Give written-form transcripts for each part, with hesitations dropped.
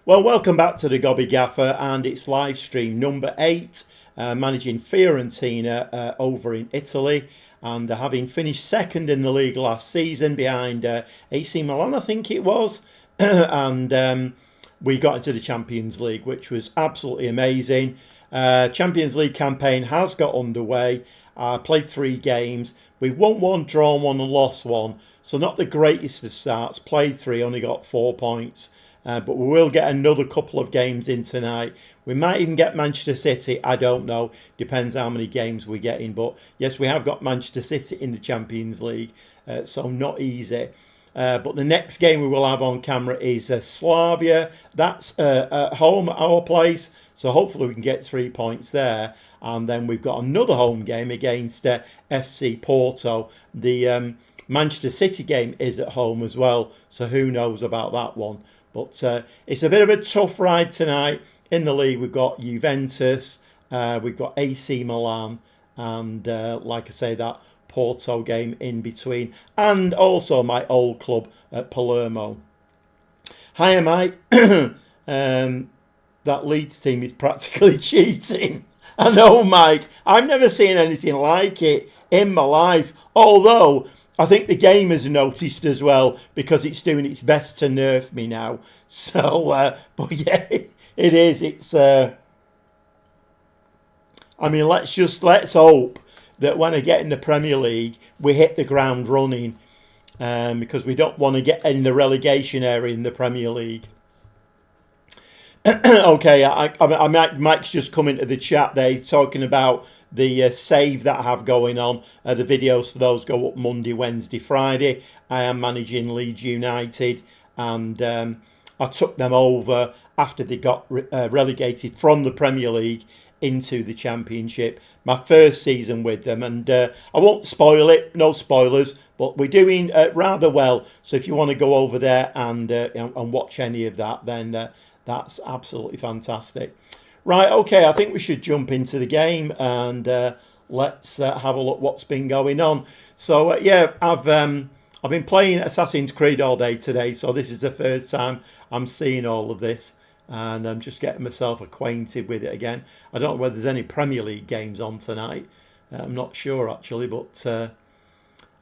Well, welcome back to the Gobby Gaffer, and it's live stream number 8, managing Fiorentina over in Italy, and having finished second in the league last season behind AC Milan, I think it was, and we got into the Champions League, which was absolutely amazing. Champions League campaign has got underway. Played 3 games. We won 1, drawn 1 and lost 1. So not the greatest of starts. Played 3, only got 4 points. But we will get another couple of games in tonight. We might even get Manchester City. I don't know. Depends how many games we get in. But yes, we have got Manchester City in the Champions League. So not easy. But the next game we will have on camera is Slavia. That's at home at our place. So hopefully we can get 3 points there. And then we've got another home game against FC Porto. The Manchester City game is at home as well. So who knows about that one. But it's a bit of a tough ride tonight. In the league, we've got Juventus, we've got AC Milan, and like I say, that Porto game in between. And also my old club at Palermo. Hiya, Mike. That Leeds team is practically cheating. I know, Mike. I've never seen anything like it in my life. Although I think the game has noticed as well, because it's doing its best to nerf me now. So, but yeah, it is. It's. I mean, let's hope that when I get in the Premier League, we hit the ground running, because we don't want to get in the relegation area in the Premier League. Okay, Mike's just come into the chat there. He's talking about the save that I have going on. The videos for those go up Monday, Wednesday, Friday. I am managing Leeds United, and I took them over after they got relegated from the Premier League into the Championship. My first season with them, and I won't spoil it, no spoilers, but we're doing rather well. So if you want to go over there and watch any of that, then that's absolutely fantastic. Right, okay, I think we should jump into the game, and let's have a look what's been going on. So yeah, I've been playing Assassin's Creed all day today, so this is the first time I'm seeing all of this, and I'm just getting myself acquainted with it again. I don't know whether there's any Premier League games on tonight. I'm not sure actually, but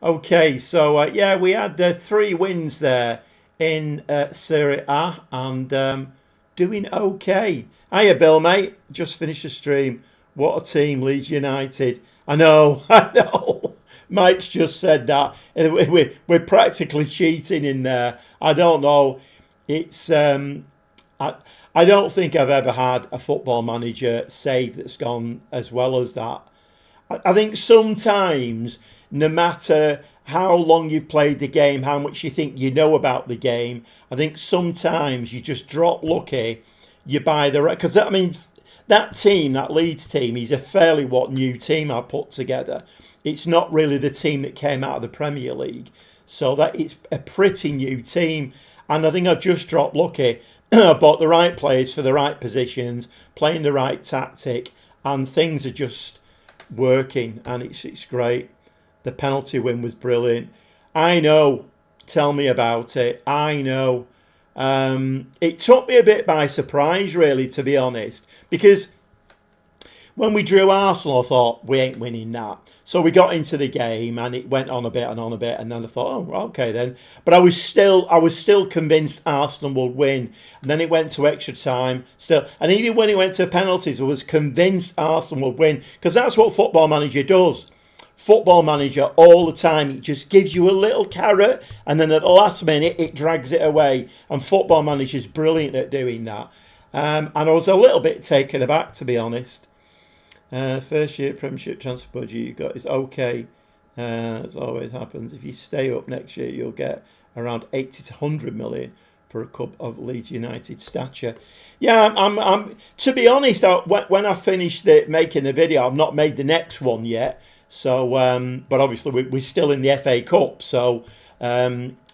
okay. So yeah, we had 3 wins there in Serie A, and doing okay. Hiya, Bill, mate. Just finished the stream. What a team, Leeds United. I know, I know. Mike's just said that. We're practically cheating in there. I don't know. It's I don't think I've ever had a football manager save that's gone as well as that. I think sometimes, no matter how long you've played the game, how much you think you know about the game, I think sometimes you just drop lucky. You buy the... Because, I mean, that team, that Leeds team, is a fairly new team I put together. It's not really the team that came out of the Premier League. So that it's a pretty new team. And I think I've just dropped lucky. I bought the right players for the right positions, playing the right tactic, and things are just working. And it's great. The penalty win was brilliant. I know. Tell me about it. I know. It took me a bit by surprise, really, to be honest, because when we drew Arsenal, I thought we ain't winning that. So we got into the game, and it went on a bit, and then I thought, oh, okay then. But I was still convinced Arsenal would win. And then it went to extra time, still, and even when it went to penalties, I was convinced Arsenal would win, because that's what Football Manager does. Football Manager all the time, it just gives you a little carrot, and then at the last minute it drags it away, and Football Manager's brilliant at doing that. And I was a little bit taken aback, to be honest. First year Premiership transfer budget you got is okay, as always happens. If you stay up next year, you'll get around 80 to 100 million for a club of Leeds United stature. Yeah, I'm to be honest, when I finished making the video, I've not made the next one yet. So, but obviously we're still in the FA Cup, so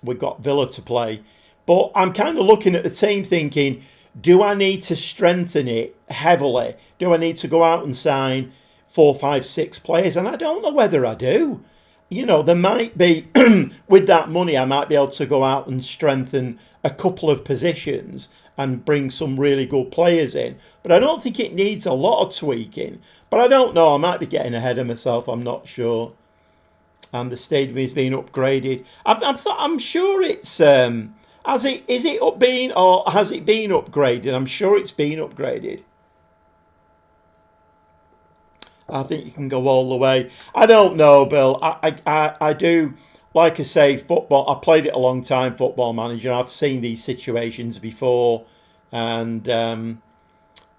we've got Villa to play. But I'm kind of looking at the team thinking, do I need to strengthen it heavily? Do I need to go out and sign 4, 5, 6 players? And I don't know whether I do. You know, there might be, with that money, I might be able to go out and strengthen a couple of positions and bring some really good players in. But I don't think it needs a lot of tweaking. But I don't know. I might be getting ahead of myself. I'm not sure. And the stadium is being upgraded. I'm sure it's is it up being, or has it been upgraded? I'm sure it's been upgraded. I think you can go all the way. I don't know, Bill. I do, like I say, football. I played it a long time, Football Manager. I've seen these situations before, and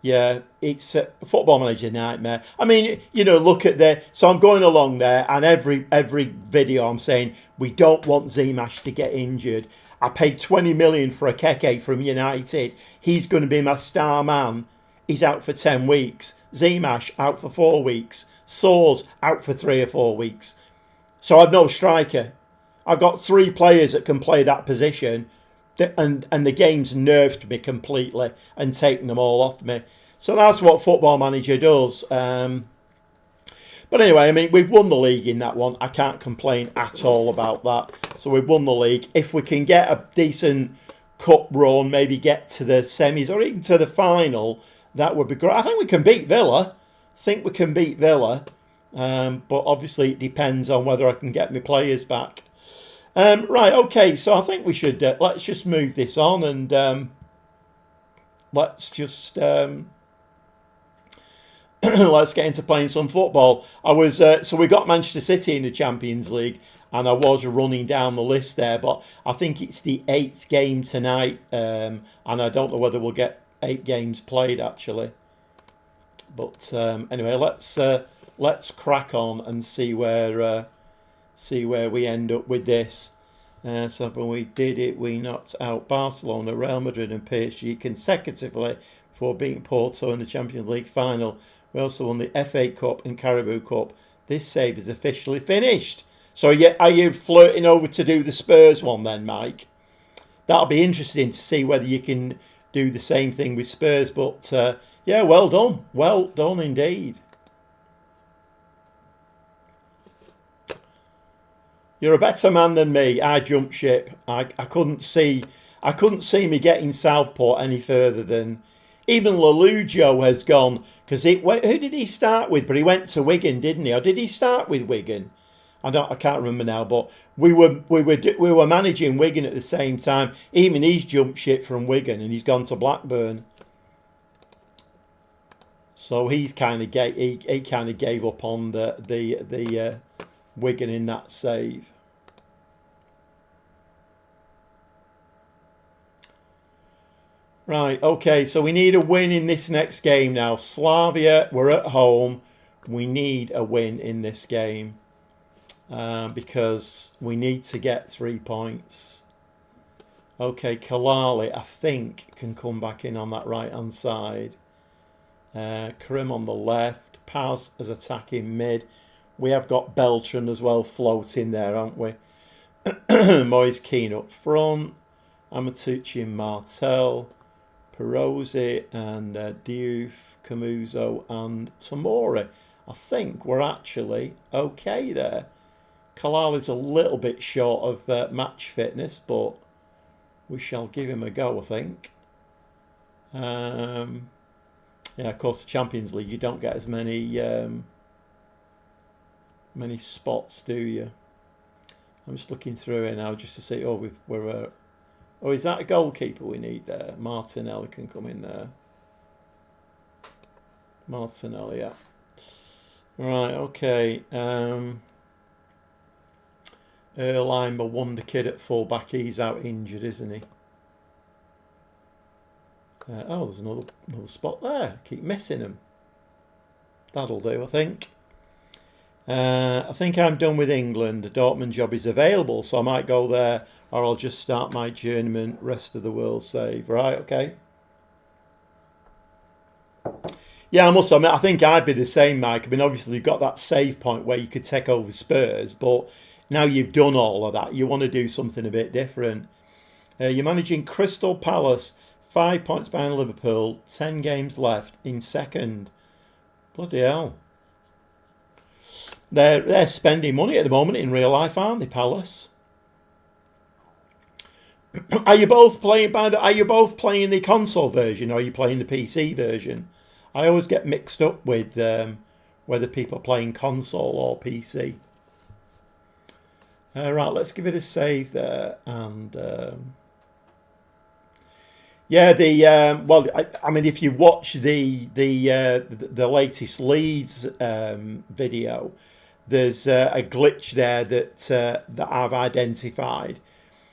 yeah, it's a Football Manager nightmare. I mean, look at the. So I'm going along there, and every video I'm saying we don't want Zimash to get injured. I paid 20 million for Acf from United. He's going to be my star man. He's out for 10 weeks. Zimash out for 4 weeks. Soares out for 3 or 4 weeks. So I've no striker. I've got 3 players that can play that position, and the game's nerfed me completely and taken them all off me. So that's what Football Manager does. But anyway, I mean, we've won the league in that one. I can't complain at all about that. So we've won the league. If we can get a decent cup run, maybe get to the semis or even to the final, that would be great. I think we can beat Villa. But obviously it depends on whether I can get my players back. Right, okay, so I think we should, let's just move this on and let's just... let's get into playing some football. So we got Manchester City in the Champions League, and I was running down the list there, but I think it's the 8th game tonight, and I don't know whether we'll get 8 games played actually. But anyway, let's crack on and see where we end up with this. So when we did it, we knocked out Barcelona, Real Madrid, and PSG consecutively before beating Porto in the Champions League final. We also won the FA Cup and Carabao Cup. This save is officially finished. So are you flirting over to do the Spurs one then, Mike? That'll be interesting to see whether you can do the same thing with Spurs. But yeah, well done. Well done indeed. You're a better man than me. I jumped ship. I couldn't see me getting Southport any further than... Even Lelujo has gone, because who did he start with? But he went to Wigan, didn't he? Or did he start with Wigan? I can't remember now. But we were managing Wigan at the same time. Even he's jumped ship from Wigan and he's gone to Blackburn. So he's kind of gave up on the Wigan in that save. Right, okay, so we need a win in this next game now. Slavia, we're at home. We need a win in this game because we need to get 3 points. Okay, Kalali, I think, can come back in on that right-hand side. Karim on the left. Paz as attacking mid. We have got Beltran as well floating there, haven't we? Moise Keane up front. Amatucci and Martel. Perosi and Diouf, Camuso and Tomori. I think we're actually okay there. Kalal is a little bit short of match fitness, but we shall give him a go, I think. Yeah, of course, the Champions League, you don't get as many spots, do you? I'm just looking through here now just to see. Oh, oh, is that a goalkeeper we need there? Martinelli can come in there. Martinelli, yeah. Right, okay. Erline, my wonder kid at fullback, he's out injured, isn't he? Oh, there's another spot there. Keep missing him. That'll do, I think. I think I'm done with England. The Dortmund job is available, so I might go there, or I'll just start my journeyman rest of the world save. Right, okay. Yeah, I must admit, I think I'd be the same, Mike. I mean, obviously you've got that save point where you could take over Spurs, but now you've done all of that, you want to do something a bit different. You're managing Crystal Palace, 5 points behind Liverpool, 10 games left in second. Bloody hell. They're spending money at the moment in real life, aren't they, Palace? Are you both playing Are you both playing the console version, or are you playing the PC version? I always get mixed up with whether people are playing console or PC. Right, let's give it a save there, and yeah, I mean, if you watch the latest Leeds video, there's a glitch there that I've identified.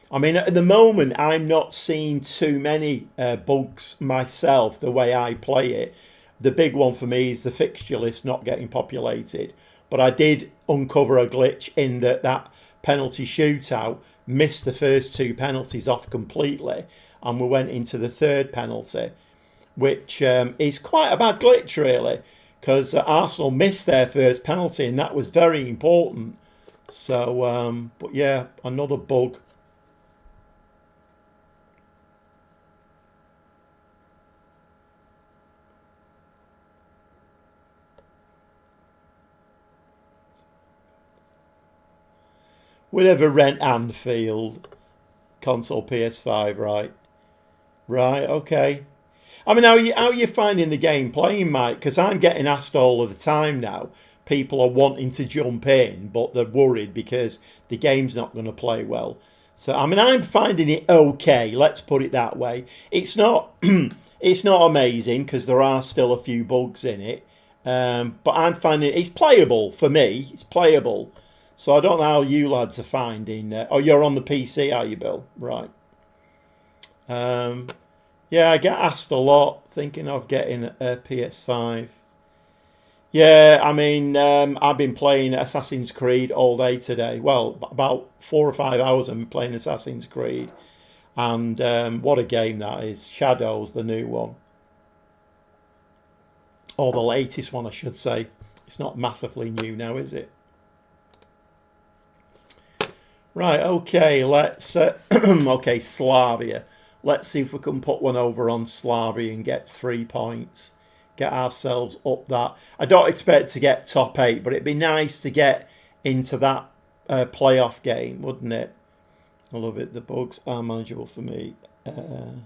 I mean, at the moment, I'm not seeing too many bugs myself the way I play it. The big one for me is the fixture list not getting populated. But I did uncover a glitch in that penalty shootout missed the first two penalties off completely, and we went into the third penalty, which is quite a bad glitch, really, because Arsenal missed their first penalty, and that was very important. So, but yeah, another bug. We'll ever rent Anfield console PS5, right? Right, okay. I mean, how are you finding the game playing, Mike? Because I'm getting asked all of the time now. People are wanting to jump in, but they're worried because the game's not going to play well. So, I mean, I'm finding it okay. Let's put it that way. It's not, it's not amazing because there are still a few bugs in it. But I'm finding it's playable for me. It's playable. So I don't know how you lads are finding. Oh, you're on the PC, are you, Bill? Right. Yeah, I get asked a lot, thinking of getting a PS5. Yeah, I mean, I've been playing Assassin's Creed all day today. Well, about 4 or 5 hours I'm playing Assassin's Creed. And what a game that is. Shadows, the new one. Or the latest one, I should say. It's not massively new now, is it? Right, okay, let's... okay, Slavia. Let's see if we can put one over on Slavia and get 3 points. Get ourselves up that. I don't expect to get top 8, but it'd be nice to get into that playoff game, wouldn't it? I love it. The bugs are manageable for me. Love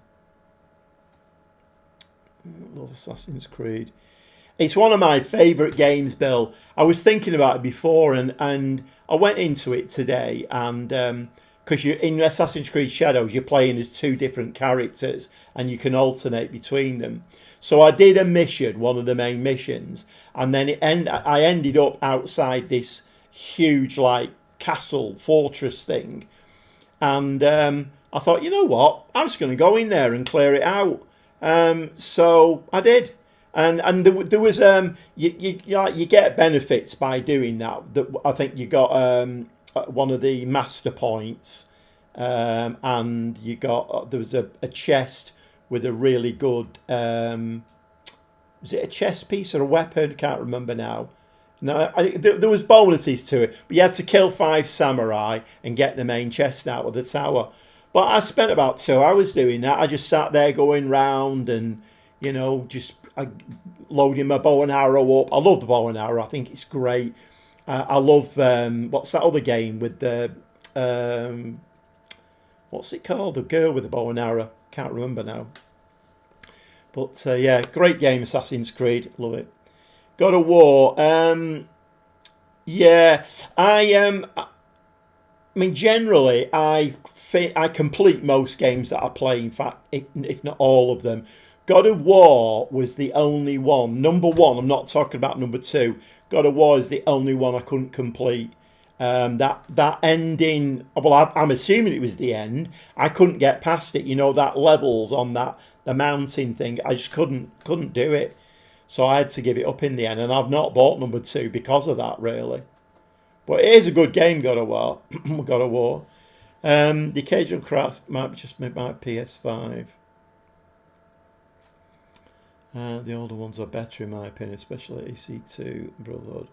Assassin's Creed. It's one of my favourite games, Bill. I was thinking about it before, and I went into it today, and because you in Assassin's Creed Shadows, you're playing as 2 different characters, and you can alternate between them. So I did a mission, one of the main missions, and then I ended up outside this huge, like, castle fortress thing, and I thought, you know what, I'm just going to go in there and clear it out. So I did. And there was you get benefits by doing that. I think you got one of the master points, and you got there was a chest with a really good was it a chest piece or a weapon? I can't remember now. No, there was bonuses to it, but you had to kill 5 samurai and get the main chest out of the tower. But I spent about 2 hours doing that. I just sat there going round and just loading my bow and arrow up. I love the bow and arrow. I think it's great. I love what's that other game with the what's it called? The girl with the bow and arrow. Can't remember now. But yeah, great game, Assassin's Creed. Love it. God of War. Yeah, I mean, generally, I complete most games that I play. In fact, if not all of them. God of War was the only one. Number 1, I'm not talking about number 2. God of War is the only one I couldn't complete. That ending, well, I'm assuming it was the end. I couldn't get past it. That levels on the mountain thing. I just couldn't do it. So I had to give it up in the end. And I've not bought number 2 because of that, really. But it is a good game, God of War. God of War. The occasional craft might just make my PS5. The older ones are better in my opinion, especially AC2, Brotherhood.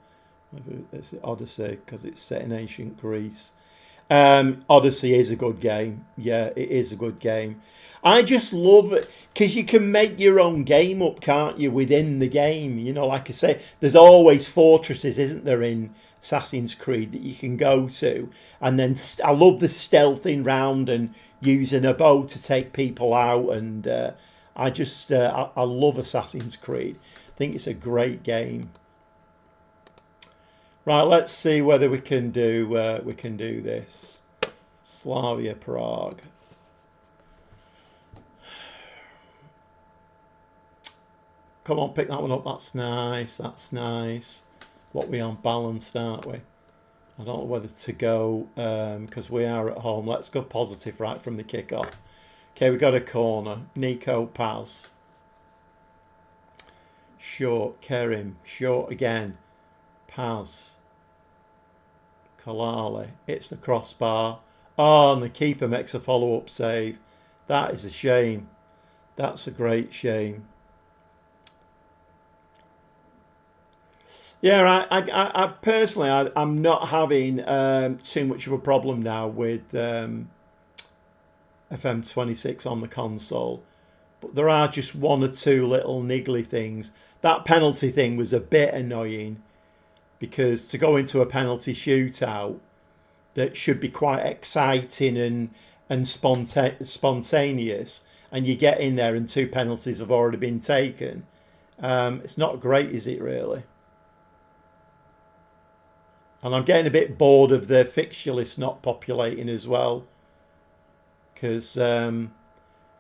It's Odyssey because it's set in ancient Greece. Odyssey is a good game. Yeah, it is a good game. I just love it because you can make your own game up, can't you, within the game? Like I say, there's always fortresses, isn't there, in Assassin's Creed that you can go to, and then I love the stealthing round and using a bow to take people out, and I love Assassin's Creed. I think it's a great game. Right, let's see whether we can do this. Slavia Prague. Come on, pick that one up. That's nice. That's nice. What we on balanced, aren't we? I don't know whether to go because we are at home. Let's go positive right from the kickoff. Okay, we got a corner. Nico Paz. Short, Kerim. Short again. Paz. Kalali. It's the crossbar. Oh, and the keeper makes a follow-up save. That is a shame. That's a great shame. Yeah, I personally, I'm not having too much of a problem now with FM26 on the console. But there are just one or two little niggly things. That penalty thing was a bit annoying, because to go into a penalty shootout that should be quite exciting and spontaneous, and you get in there and 2 penalties have already been taken, it's not great, is it really? And I'm getting a bit bored of the fixture list not populating as well. Because, you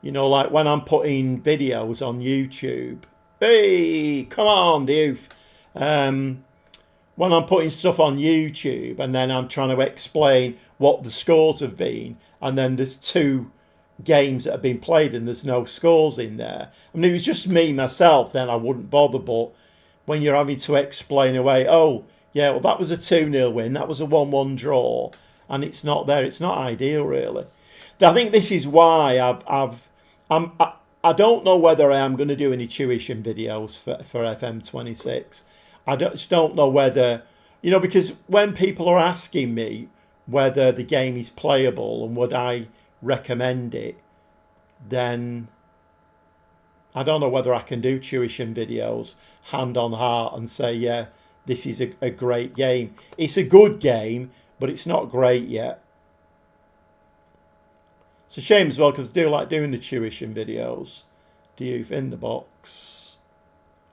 know, like when I'm putting videos on YouTube. Hey, come on, youth. When I'm putting stuff on YouTube and then I'm trying to explain what the scores have been, and then there's 2 games that have been played and there's no scores in there. I mean, if it was just me, myself, then I wouldn't bother. But when you're having to explain away, oh, yeah, well, that was a 2-0 win. That was a 1-1 draw. And it's not there. It's not ideal, really. I think this is why I don't know whether I am going to do any tuition videos for FM26. I just don't know whether, you know, because when people are asking me whether the game is playable and would I recommend it, then I don't know whether I can do tuition videos hand on heart and say, yeah, this is a great game. It's a good game, but it's not great yet. It's a shame as well, because I do like doing the tuition videos. Diouf in the box.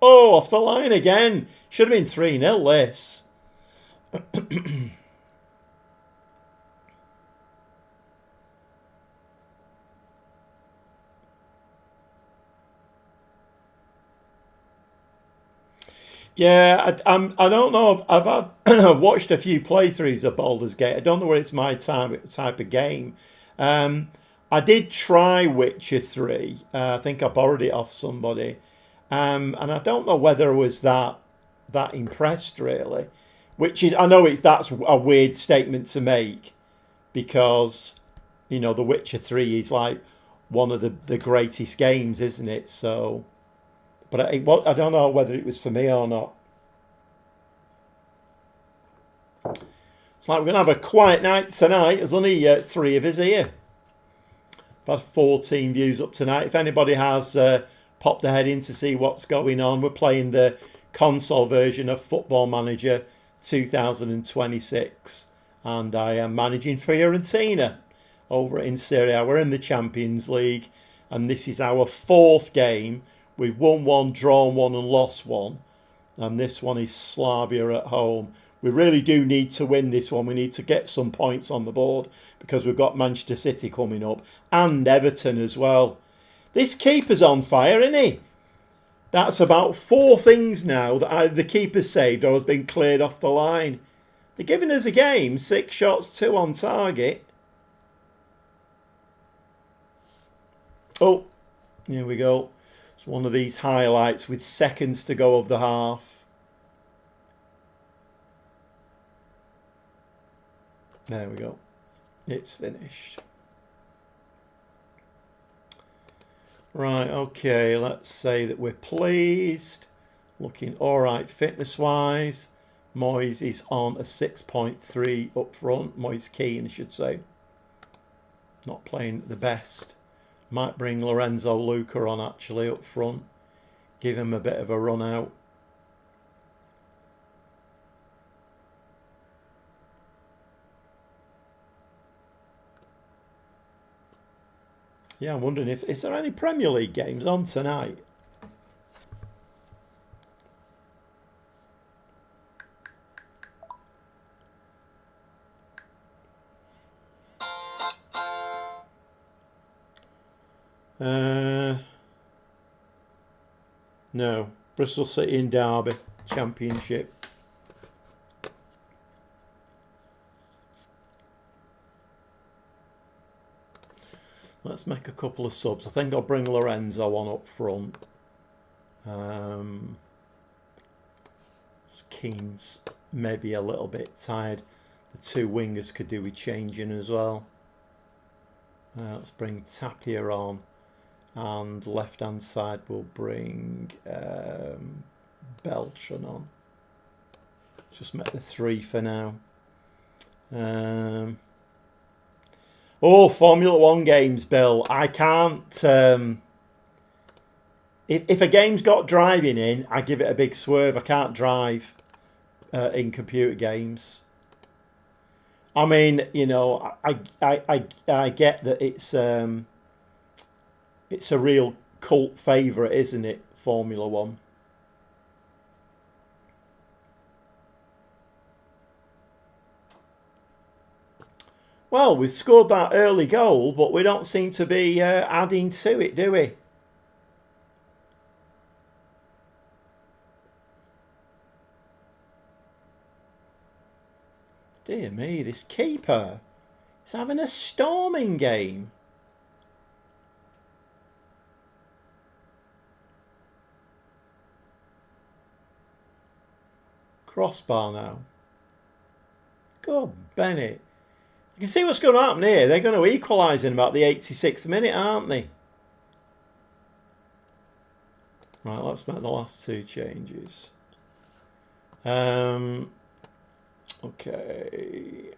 Oh, off the line again. Should have been 3-0 this. Yeah, I don't know. I've watched a few playthroughs of Baldur's Gate. I don't know whether it's my type of game. I did try Witcher 3. I think I borrowed it off somebody. And I don't know whether I was that impressed, really. Which is, I know that's a weird statement to make, because, you know, The Witcher 3 is like one of the greatest games, isn't it? So... But I don't know whether it was for me or not. It's like we're going to have a quiet night tonight. There's only 3 of us here. I've had 14 views up tonight. If anybody has popped their head in to see what's going on, we're playing the console version of Football Manager 2026. And I am managing Fiorentina over in Serie A. We're in the Champions League. And this is our 4th game. We've won 1, drawn 1 and lost 1. And this one is Slavia at home. We really do need to win this one. We need to get some points on the board, because we've got Manchester City coming up and Everton as well. This keeper's on fire, isn't he? That's about 4 things now that the keeper's saved or has been cleared off the line. They're giving us a game. 6 shots, 2 on target. Oh, here we go. It's one of these highlights with seconds to go of the half. There we go. It's finished. Right, okay, let's say that we're pleased. Looking all right fitness-wise. Moyes is on a 6.3 up front. Moyes Keane, I should say. Not playing the best. Might bring Lorenzo Luca on actually up front. Give him a bit of a run out. Yeah, I'm wondering if is there any Premier League games on tonight? No. Bristol City and Derby Championship. Let's make a couple of subs. I think I'll bring Lorenzo on up front. Keane's maybe a little bit tired. The two wingers could do with changing as well. Let's bring Tapia on. And left hand side we'll bring Beltran on. Just make the three for now. Oh, Formula One games, Bill. I can't. If a game's got driving in, I give it a big swerve. I can't drive in computer games. I mean, you know, I get that it's a real cult favourite, isn't it? Formula One. Well, we've scored that early goal, but we don't seem to be adding to it, do we? Dear me, this keeper is having a storming game. Crossbar now. Go, Bennett. You can see what's going to happen here. They're going to equalise in about the 86th minute, aren't they? Right, let's make the last two changes. Okay,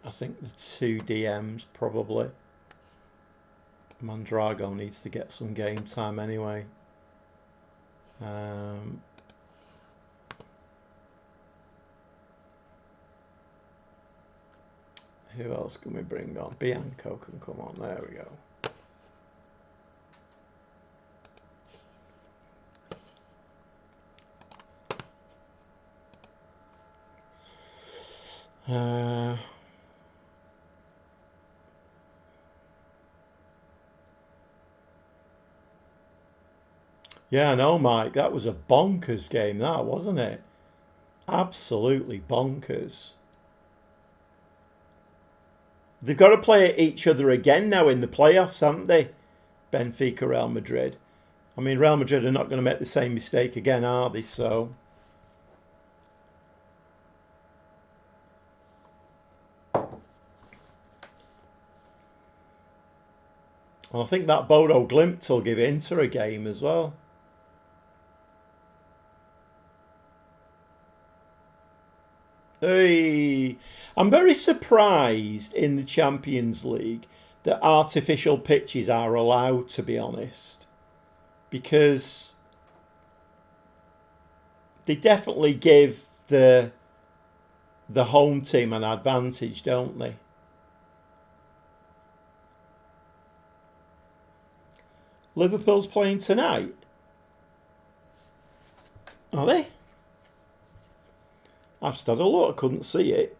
I think the two DMs probably. Mondrago needs to get some game time anyway. Who else can we bring on? Bianco can come on. There we go. Yeah, I know, Mike. That was a bonkers game, that, wasn't it? Absolutely bonkers. They've got to play each other again now in the playoffs, haven't they? Benfica, Real Madrid. I mean, Real Madrid are not going to make the same mistake again, are they? So... And I think that Bodo Glimt will give Inter a game as well. Hey, I'm very surprised in the Champions League that artificial pitches are allowed, to be honest. Because they definitely give the home team an advantage, don't they? Liverpool's playing tonight. Are they? I've just had a look, I couldn't see it.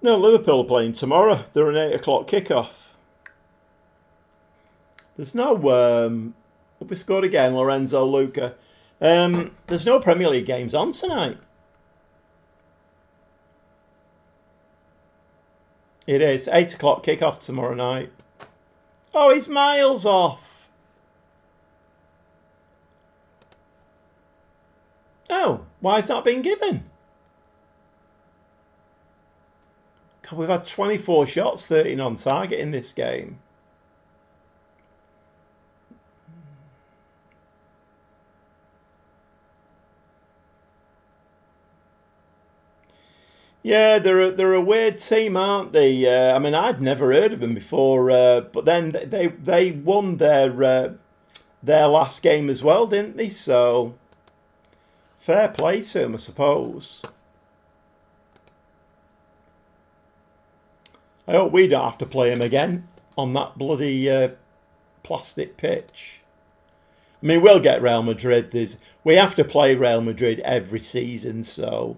No, Liverpool are playing tomorrow. They're an 8 o'clock kickoff. There's no... we scored again, Lorenzo Luca. There's no Premier League games on tonight. It is 8 o'clock kickoff tomorrow night. Oh, he's miles off. Oh, why has that been given? God, we've had 24 shots, 13 on target in this game. Yeah, they're a weird team, aren't they? I mean, I'd never heard of them before, but then they won their last game as well, didn't they? So fair play to them, I suppose. I hope we don't have to play them again on that bloody plastic pitch. I mean, we'll get Real Madrid. We have to play Real Madrid every season, so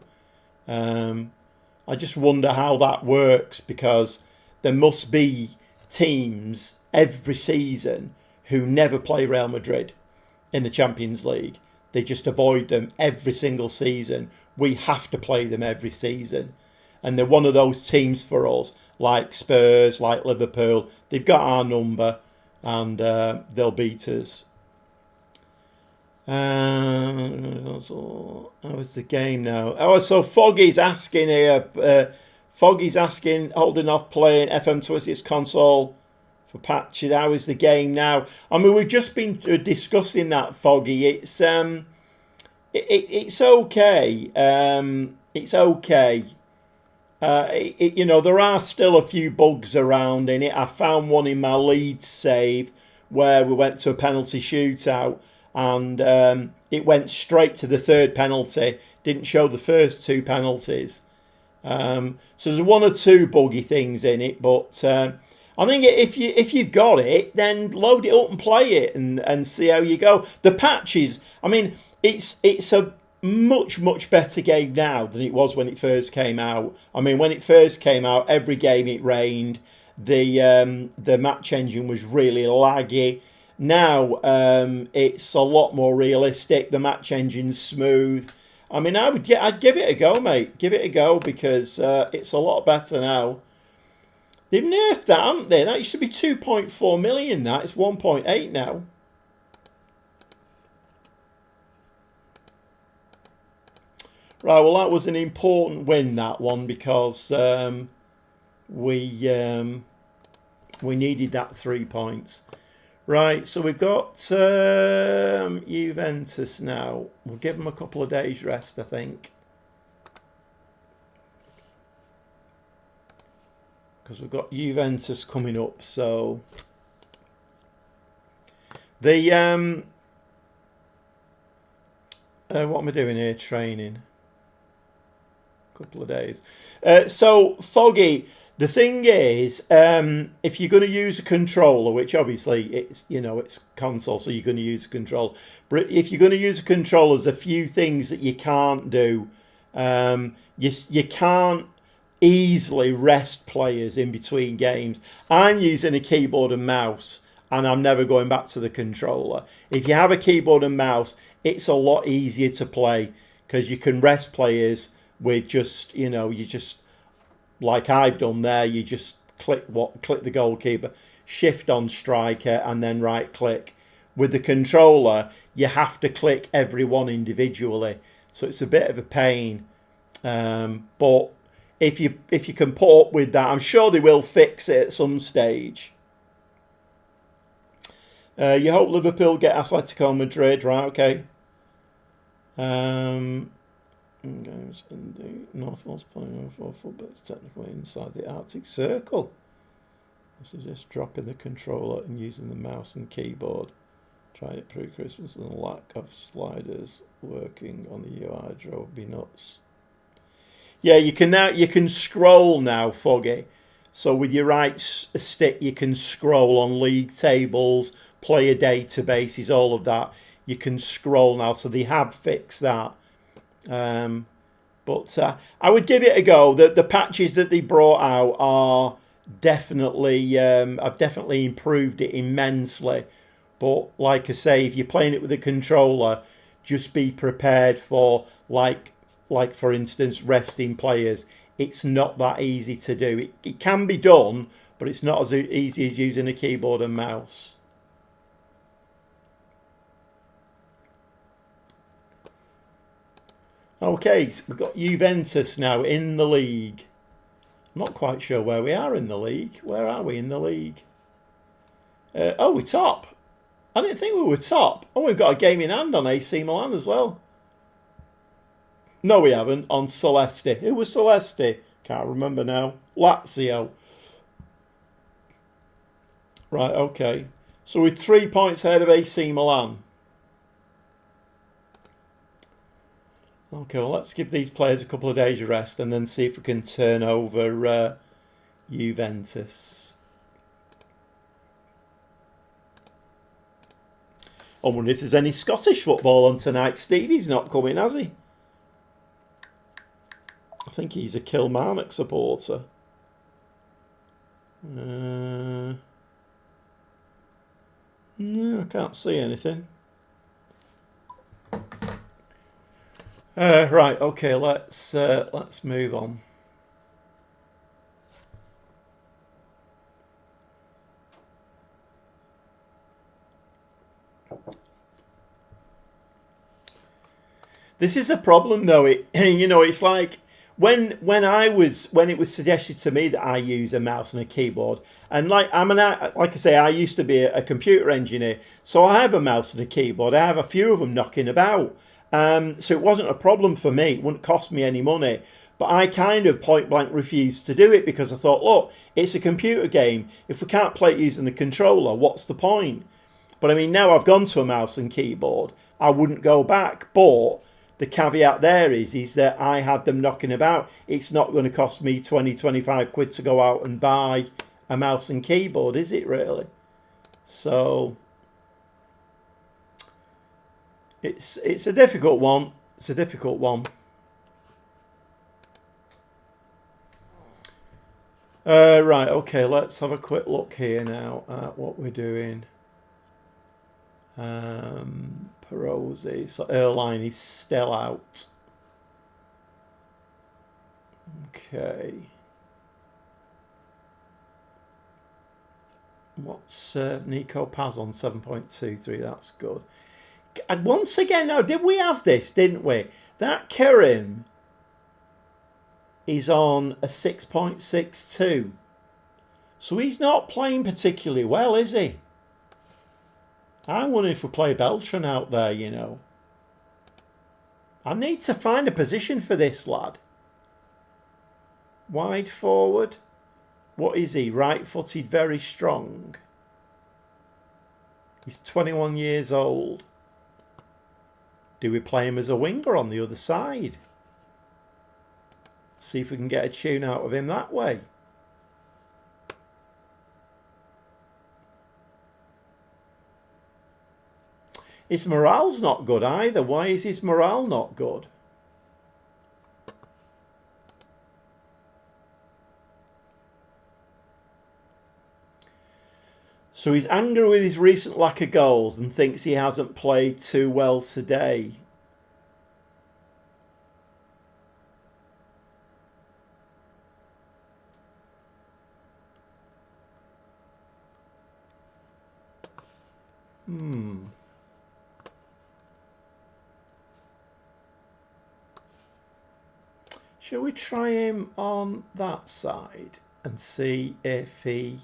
I just wonder how that works, because there must be teams every season who never play Real Madrid in the Champions League. They just avoid them every single season. We have to play them every season. And they're one of those teams for us, like Spurs, like Liverpool. They've got our number, and they'll beat us. How is the game now? Oh, so Foggy's asking here. Foggy's asking, holding off playing FM26 console for patches. How is the game now? I mean, we've just been discussing that, Foggy. It's it's okay. It's okay. You know, there are still a few bugs around in it. I found one in my Leeds save where we went to a penalty shootout, and it went straight to the third penalty. Didn't show the first two penalties. So there's one or two buggy things in it, but I think if you've got it, then load it up and play it and see how you go. The patches, I mean, it's a much better game now than it was when it first came out. I mean, when it first came out, every game it rained. The match engine was really laggy. Now it's a lot more realistic. The match engine's smooth. I mean, I'd give it a go, mate. Give it a go, because it's a lot better now. They've nerfed that, haven't they? That used to be 2.4 million. That it's 1.8 now. Right, well, that was an important win, that one, because we needed that 3 points. Right, so we've got Juventus now. We'll give them a couple of days rest, I think, because we've got Juventus coming up. So the what am I doing here? Training. Couple of days. So Foggy, the thing is, if you're going to use a controller, which obviously it's console, so you're going to use a controller. But if you're going to use a controller, there's a few things that you can't do. You can't easily rest players in between games. I'm using a keyboard and mouse, and I'm never going back to the controller. If you have a keyboard and mouse, it's a lot easier to play, because you can rest players with just, you just, like I've done there, you just click the goalkeeper, shift on striker, and then right click. With the controller, you have to click everyone individually, so it's a bit of a pain. But if you can put up with that, I'm sure they will fix it at some stage. You hope Liverpool get Atletico Madrid, right? Okay. Games in the Northwest playing for football technically inside the Arctic Circle. I suggest dropping the controller and using the mouse and keyboard. Tried it pre-Christmas, and the lack of sliders working on the UI drove me nuts. Yeah, you can scroll now, Foggy. So with your right stick, you can scroll on league tables, player databases, all of that. You can scroll now, so they have fixed that. But I would give it a go. The patches that they brought out are definitely I've definitely improved it immensely. But like I say, if you're playing it with a controller, just be prepared for like for instance, resting players. It's not that easy to do. It can be done, but it's not as easy as using a keyboard and mouse. Okay, so we've got Juventus now in the league. I'm not quite sure where we are in the league. Where are we in the league? Oh, we're top. I didn't think we were top. Oh, we've got a game in hand on AC Milan as well. No, we haven't. On Celeste. Who was Celeste? Can't remember now. Lazio. Right, okay. So we're 3 points ahead of AC Milan. Okay, well, let's give these players a couple of days rest and then see if we can turn over Juventus. I wonder if there's any Scottish football on tonight. Stevie's not coming, has he? I think he's a Kilmarnock supporter. No, I can't see anything. Right, okay, let's move on. This is a problem, though. It's like when it was suggested to me that I use a mouse and a keyboard, and like I say, I used to be a computer engineer, so I have a mouse and a keyboard. I have a few of them knocking about, so it wasn't a problem for me. It wouldn't cost me any money. But I kind of point blank refused to do it because I thought, look, it's a computer game. If we can't play it using the controller, what's the point? But I mean, now I've gone to a mouse and keyboard, I wouldn't go back. But the caveat there is that I had them knocking about. It's not going to cost me 20-25 quid to go out and buy a mouse and keyboard, is it really? So it's a difficult one. It's a difficult one. Right, okay, let's have a quick look here now at what we're doing. Perosi, so Erline is still out. Okay. What's Nico Paz on 7.23? That's good. And once again, now, did we have this, didn't we? That Kerim is on a 6.62. So he's not playing particularly well, is he? I wonder if we play Beltran out there, you know. I need to find a position for this lad. Wide forward. What is he? Right-footed, very strong. He's 21 years old. Do we play him as a winger on the other side? See if we can get a tune out of him that way. His morale's not good either. Why is his morale not good? So he's angry with his recent lack of goals and thinks he hasn't played too well today. Shall we try him on that side and see if he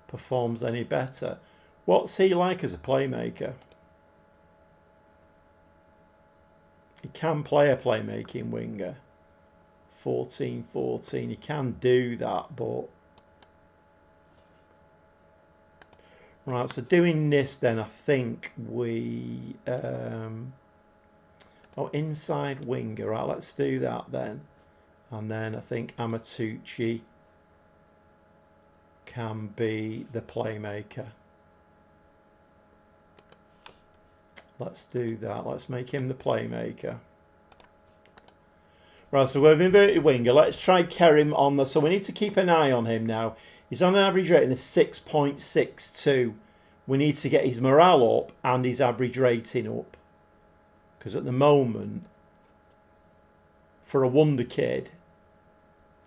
performs any better? What's he like as a playmaker? He can play a playmaking winger. 14-14. He can do that, but... Right, so doing this then, I think we... inside winger. Right, let's do that then. And then I think Amatucci can be the playmaker. Let's do that. Let's make him the playmaker. Right, so we've inverted winger. Let's try Kerim on the... So we need to keep an eye on him now. He's on an average rating of 6.62. We need to get his morale up and his average rating up. Because at the moment, for a wonder kid,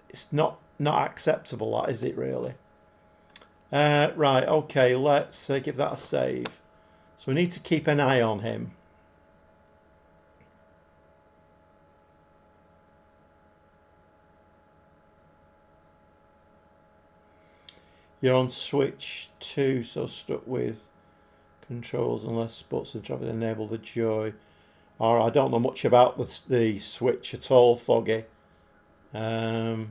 it's not acceptable, that, is it really? Right, okay, let's give that a save. So we need to keep an eye on him. You're on switch 2, so stuck with controls unless sports and traffic enable the joy Or I don't know much about the Switch at all, Foggy. I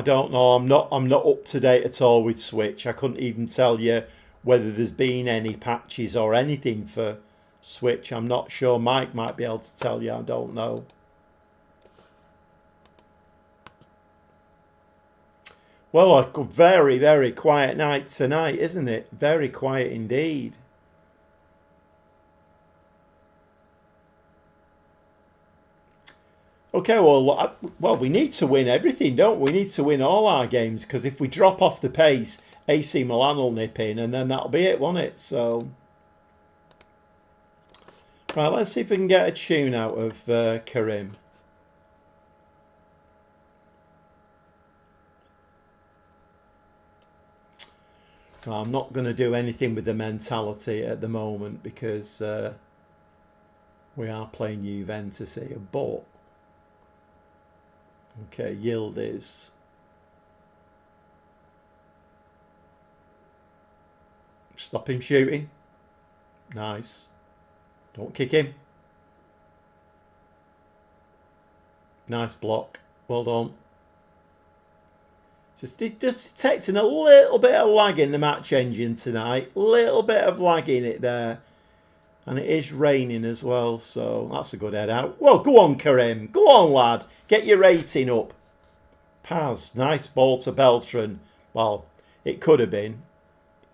don't know. I'm not up to date at all with Switch. I couldn't even tell you whether there's been any patches or anything for Switch. I'm not sure. Mike might be able to tell you. I don't know. Well, a very, very quiet night tonight, isn't it? Very quiet indeed. Okay, well, we need to win everything, don't we? We need to win all our games, because if we drop off the pace, AC Milan will nip in, and then that'll be it, won't it? So, right, let's see if we can get a tune out of Karim. I'm not going to do anything with the mentality at the moment, because we are playing Juventus here, but okay, Yildiz. Stop him shooting. Nice. Don't kick him. Nice block. Well done. Just detecting a little bit of lag in the match engine tonight. Little bit of lag in it there. And it is raining as well, so that's a good head out. Well, go on, Karim. Go on, lad. Get your rating up. Paz, nice ball to Beltran. Well, it could have been.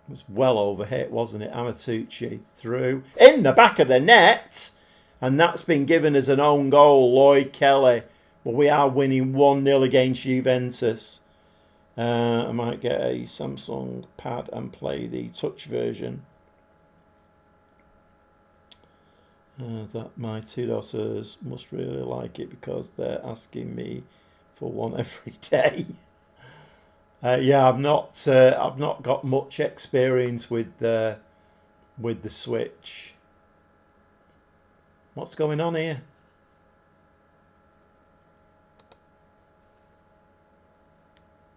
It was well overhit, wasn't it? Amatucci through. In the back of the net. And that's been given as an own goal. Lloyd Kelly. Well, we are winning 1-0 against Juventus. I might get a Samsung pad and play the touch version. That my two daughters must really like it because they're asking me for one every day. Yeah, I've not got much experience with the Switch. What's going on here?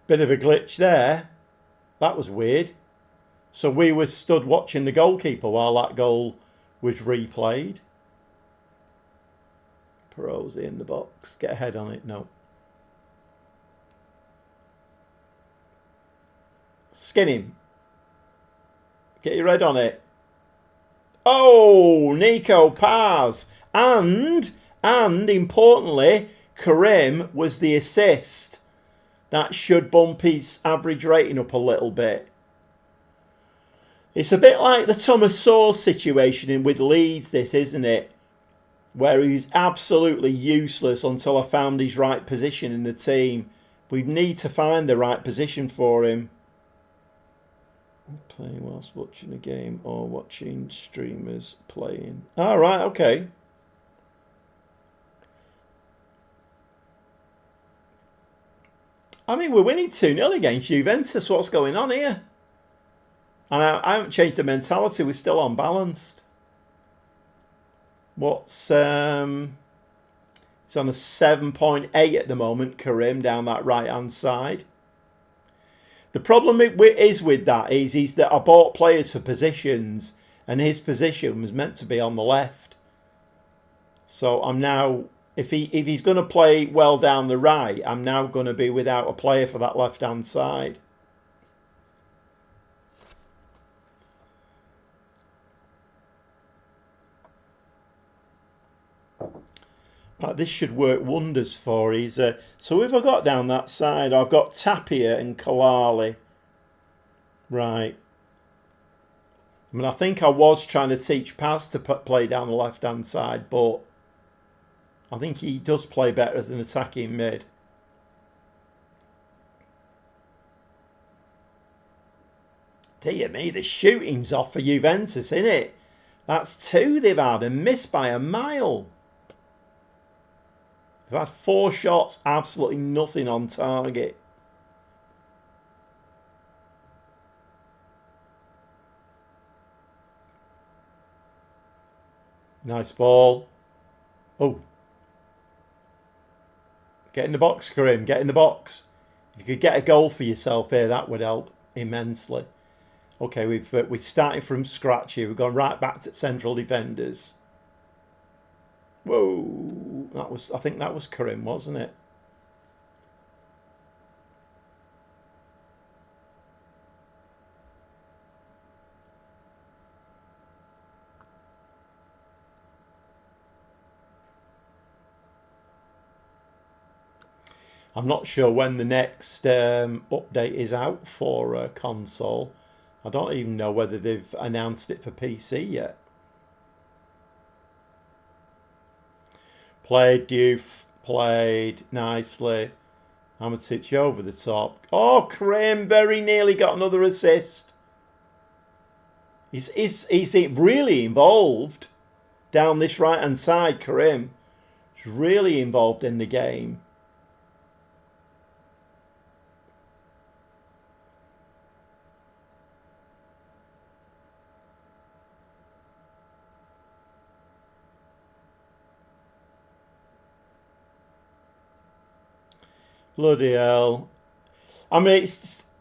Bit of a glitch there. That was weird. So we were stood watching the goalkeeper while that goal was replayed. Perosi in the box. Get a head on it. No. Skin him. Get your head on it. Oh, Nico Paz. And importantly, Karim was the assist. That should bump his average rating up a little bit. It's a bit like the Thomas Sowell situation with Leeds, this, isn't it? Where he's absolutely useless until I found his right position in the team. We need to find the right position for him. Playing whilst watching a game or watching streamers playing. All right, okay. I mean, we're winning 2-0 against Juventus. What's going on here? And I haven't changed the mentality. We're still unbalanced. What's... it's on a 7.8 at the moment, Karim, down that right-hand side. The problem is with that is that I bought players for positions, and his position was meant to be on the left. So I'm now... If he's going to play well down the right, I'm now going to be without a player for that left-hand side. Right, this should work wonders for his... so if I got down that side, I've got Tapia and Kalali. Right. I mean, I think I was trying to teach Paz to play down the left-hand side, but... I think he does play better as an attacking mid. Dear me, the shooting's off for Juventus, isn't it? That's 2 they've had and missed by a mile. They've had 4 shots, absolutely nothing on target. Nice ball. Oh. Get in the box, Karim. Get in the box. If you could get a goal for yourself here, that would help. immensely. Okay, we started from scratch here. We've gone right back to central defenders. Whoa, I think that was Karim, wasn't it? I'm not sure when the next update is out for console. I don't even know whether they've announced it for PC yet. Played Diouf, played nicely. Amatic over the top. Oh, Karim very nearly got another assist. He's really involved down this right-hand side, Karim. He's really involved in the game. Bloody hell. I mean,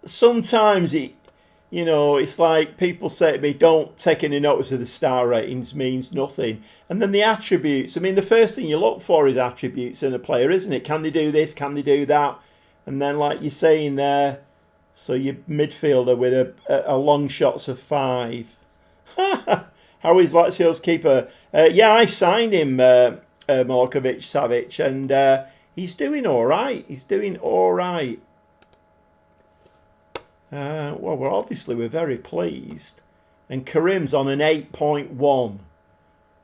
sometimes it's like people say to me, don't take any notice of the star ratings, means nothing. And then the attributes, I mean, the first thing you look for is attributes in a player, isn't it? Can they do this? Can they do that? And then, like you're saying there, so your midfielder with a long shots of 5. How is Lazio's keeper? Yeah, I signed him, Milokovic-Savic, and he's doing all right. He's doing all right. Well, we're very pleased. And Karim's on an 8.1.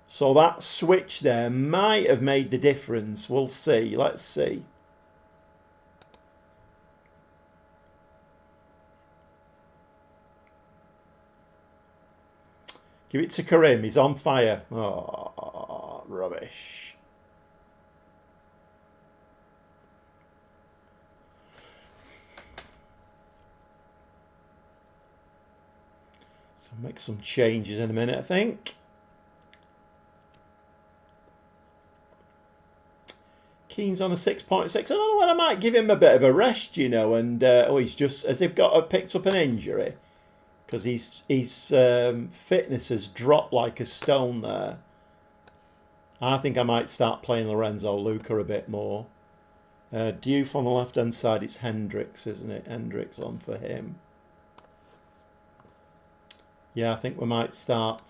So that switch there might have made the difference. We'll see. Let's see. Give it to Karim. He's on fire. Oh, rubbish. So make some changes in a minute, I think. Keane's on a 6.6. I don't know when I might give him a bit of a rest, and he's just as if picked up an injury. Because his fitness has dropped like a stone there. I think I might start playing Lorenzo Luca a bit more. Diouf on the left-hand side, it's Hendricks, isn't it? Hendricks on for him. Yeah, I think we might start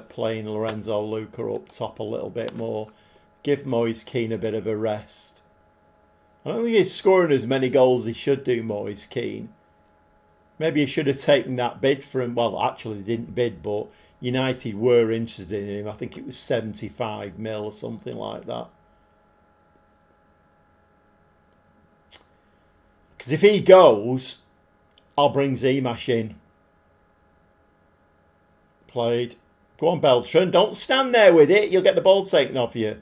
playing Lorenzo Luca up top a little bit more. Give Moise Keane a bit of a rest. I don't think he's scoring as many goals as he should do, Moise Keane. Maybe he should have taken that bid for him. Well, actually, they didn't bid, but United were interested in him. I think it was 75 mil or something like that. Because if he goes, I'll bring Zimash in. Played. Go on, Beltran. Don't stand there with it. You'll get the ball taken off you.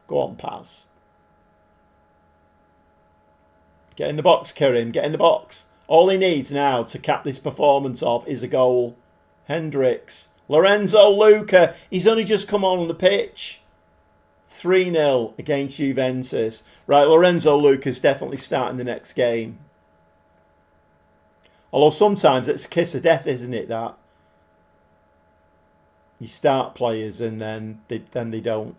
Go on, pass. Get in the box, Karim. Get in the box. All he needs now to cap this performance off is a goal. Hendricks. Lorenzo Luca. He's only just come on the pitch. 3-0 against Juventus. Right, Lorenzo Luca's definitely starting the next game. Although sometimes it's a kiss of death, isn't it, that? You start players and then they don't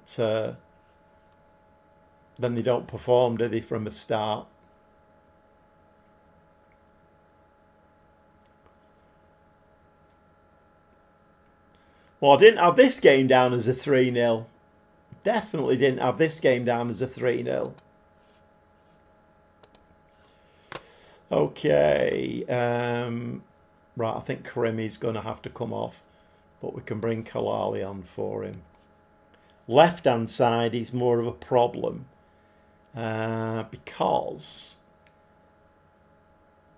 perform, do they, from the start? Well, I didn't have this game down as a 3-0. Definitely didn't have this game down as a 3-0. Okay. Right, I think Karimi's going to have to come off. But we can bring Kalali on for him. Left-hand side is more of a problem. Because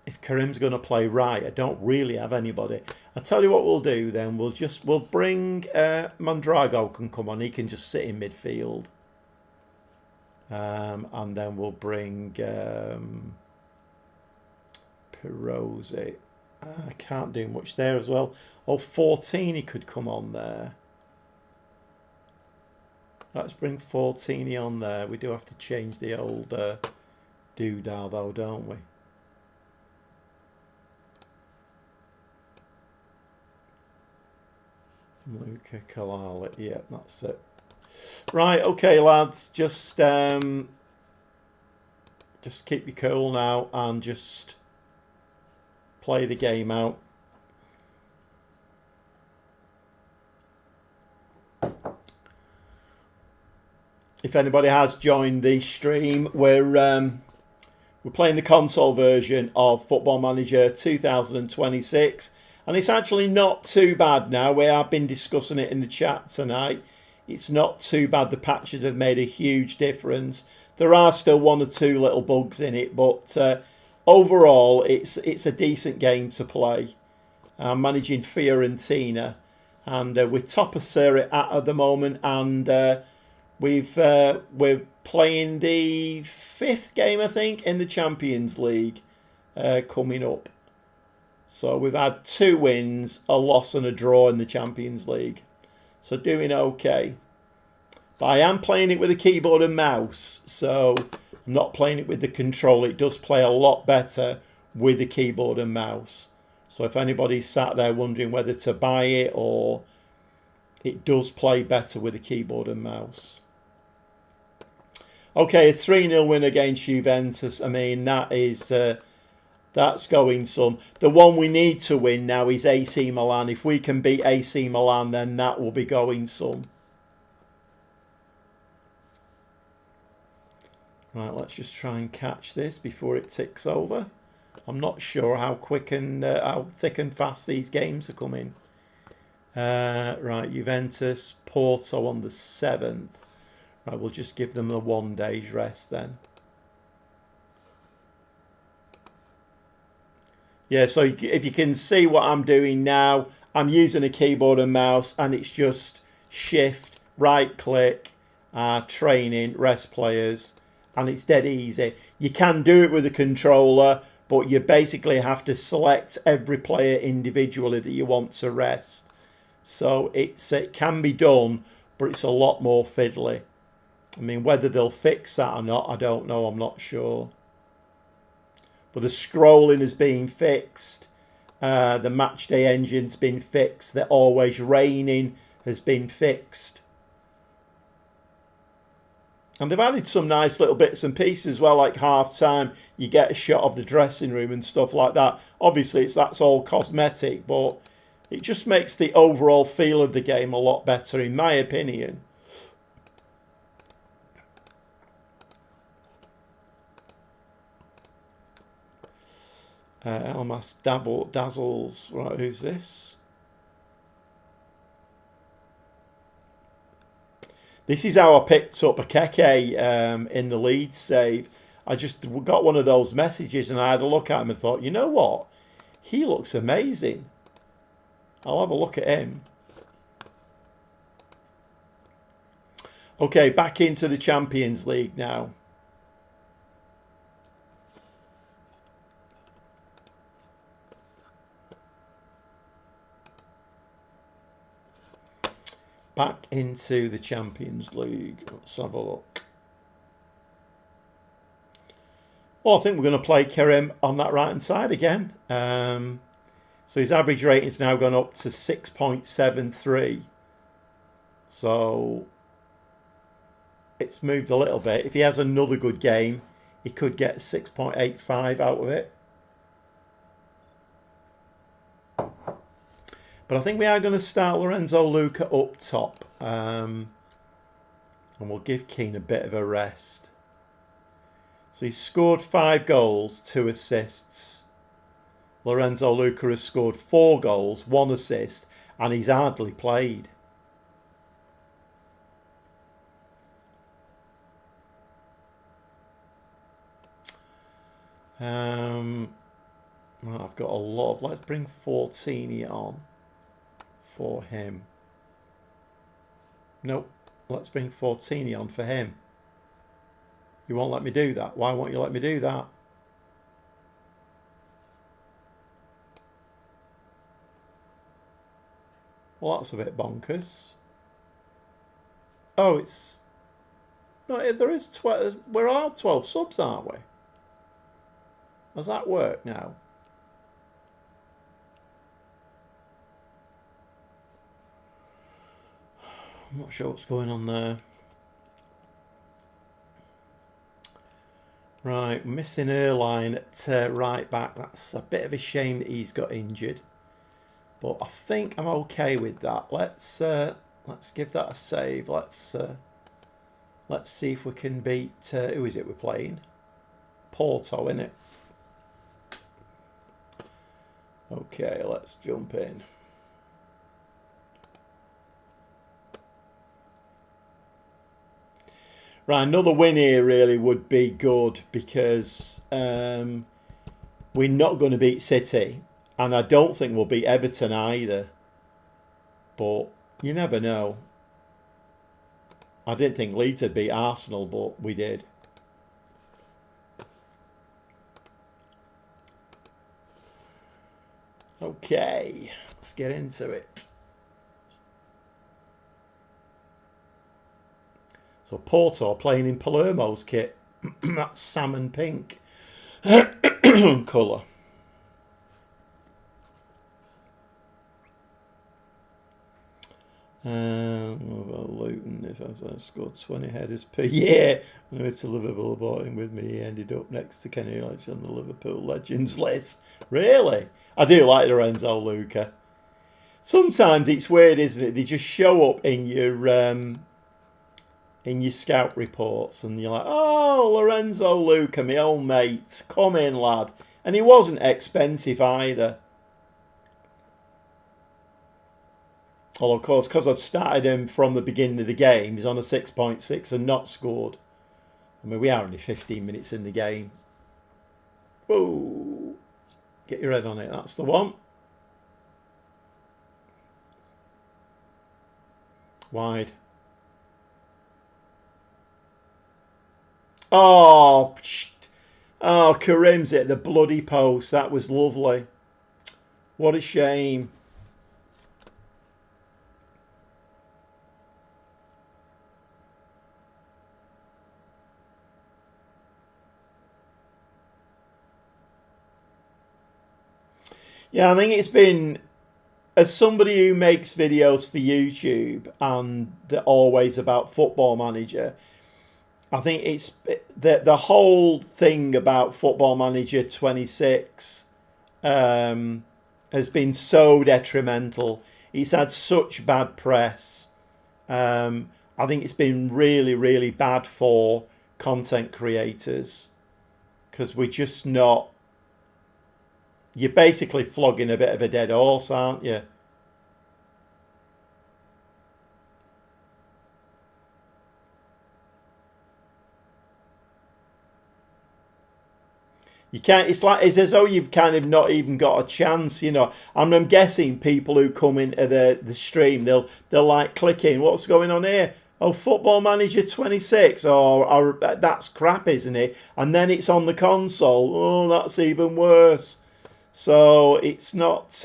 if Karim's going to play right, I don't really have anybody. I'll tell you what we'll do then. We'll bring Mondrago can come on. He can just sit in midfield. And then we'll bring Pirozzi. I can't do much there as well. Oh, 14 he could come on there. Let's bring 14 on there. We do have to change the old doodah though, don't we? Luca Kalala. Yeah, that's it. Right, okay, lads. Just keep your cool now and just play the game out. If anybody has joined the stream, we're playing the console version of Football Manager 2026, and it's actually not too bad now. We have been discussing it in the chat tonight. It's not too bad. The patches have made a huge difference. There are still one or two little bugs in it, but overall, it's a decent game to play. I'm managing Fiorentina, and we're top of Serie A at the moment, and we're playing the 5th game, I think, in the Champions League coming up. So we've had 2 wins, a loss and a draw in the Champions League. So doing okay. But I am playing it with a keyboard and mouse, so I'm not playing it with the controller. It does play a lot better with the keyboard and mouse. So if anybody's sat there wondering whether to buy it, or it does play better with the keyboard and mouse. Okay, a 3-0 win against Juventus. I mean, that is that's going some. The one we need to win now is AC Milan. If we can beat AC Milan, then that will be going some. Right, let's just try and catch this before it ticks over. I'm not sure how quick and how thick and fast these games are coming. Right, Juventus, Porto on the 7th. Right, we'll just give them a 1 day's rest then. Yeah, so if you can see what I'm doing now, I'm using a keyboard and mouse, and it's just shift, right click, training, rest players, and it's dead easy. You can do it with a controller, but you basically have to select every player individually that you want to rest. So it can be done, but it's a lot more fiddly. I mean, whether they'll fix that or not, I don't know. I'm not sure. But the scrolling is being fixed. The matchday engine's been fixed. The always raining has been fixed. And they've added some nice little bits and pieces as well, like half time. You get a shot of the dressing room and stuff like that. Obviously, that's all cosmetic, but it just makes the overall feel of the game a lot better, in my opinion. Elmas Dazzles. Right, who's this? This is how I picked up Acf in the lead save. I just got one of those messages and I had a look at him and thought, you know what? He looks amazing. I'll have a look at him. Okay, back into the Champions League now. Back into the Champions League. Let's have a look. Well, I think we're going to play Kerem on that right-hand side again. So his average rating's now gone up to 6.73. So it's moved a little bit. If he has another good game, he could get 6.85 out of it. But I think we are going to start Lorenzo Luca up top. And we'll give Keane a bit of a rest. So he's scored 5 goals, 2 assists. Lorenzo Luca has scored 4 goals, 1 assist, and he's hardly played. Well, I've got a lot of... Let's bring Fortini on for him. Nope. Let's bring Fortini on for him. You won't let me do that. Why won't you let me do that? Well, that's a bit bonkers. Oh, it's... No, there is 12... We're all 12 subs, aren't we? Does that work now? I'm not sure what's going on there. Right, missing Erline at right back. That's a bit of a shame that he's got injured. But I think I'm okay with that. Let's give that a save. Let's see if we can beat who is it we're playing? Porto, innit? Okay, let's jump in. Right, another win here really would be good because we're not going to beat City, and I don't think we'll beat Everton either. But you never know. I didn't think Leeds would beat Arsenal, but we did. Okay, let's get into it. So Porto playing in Palermo's kit. That's salmon pink colour. Luton, if I scored 20 headers per year when I went to Liverpool, bought him with me. He ended up next to Kenny Leitch on the Liverpool Legends list. Really? I do like Lorenzo Luca. Sometimes it's weird, isn't it? They just show up in your scout reports and you're like, oh, Lorenzo Luca, my old mate, come in, lad. And he wasn't expensive either. Well, of course, because I've started him from the beginning of the game, he's on a 6.6 and not scored. I mean, we are only 15 minutes in the game. Whoa. Get your head on it. That's the one. Wide. Oh, Karim's at the bloody post. That was lovely. What a shame. Yeah, I think it's been, as somebody who makes videos for YouTube and they're always about Football Manager, I think it's the whole thing about Football Manager 26 has been so detrimental. It's had such bad press. I think it's been really, really bad for content creators because we're just not. You're basically flogging a bit of a dead horse, aren't you? You can't. It's as though you've kind of not even got a chance, you know. And I'm guessing people who come into the stream, they'll like click in. What's going on here? Oh, Football Manager 26. Or that's crap, isn't it? And then it's on the console. Oh, that's even worse. So it's not.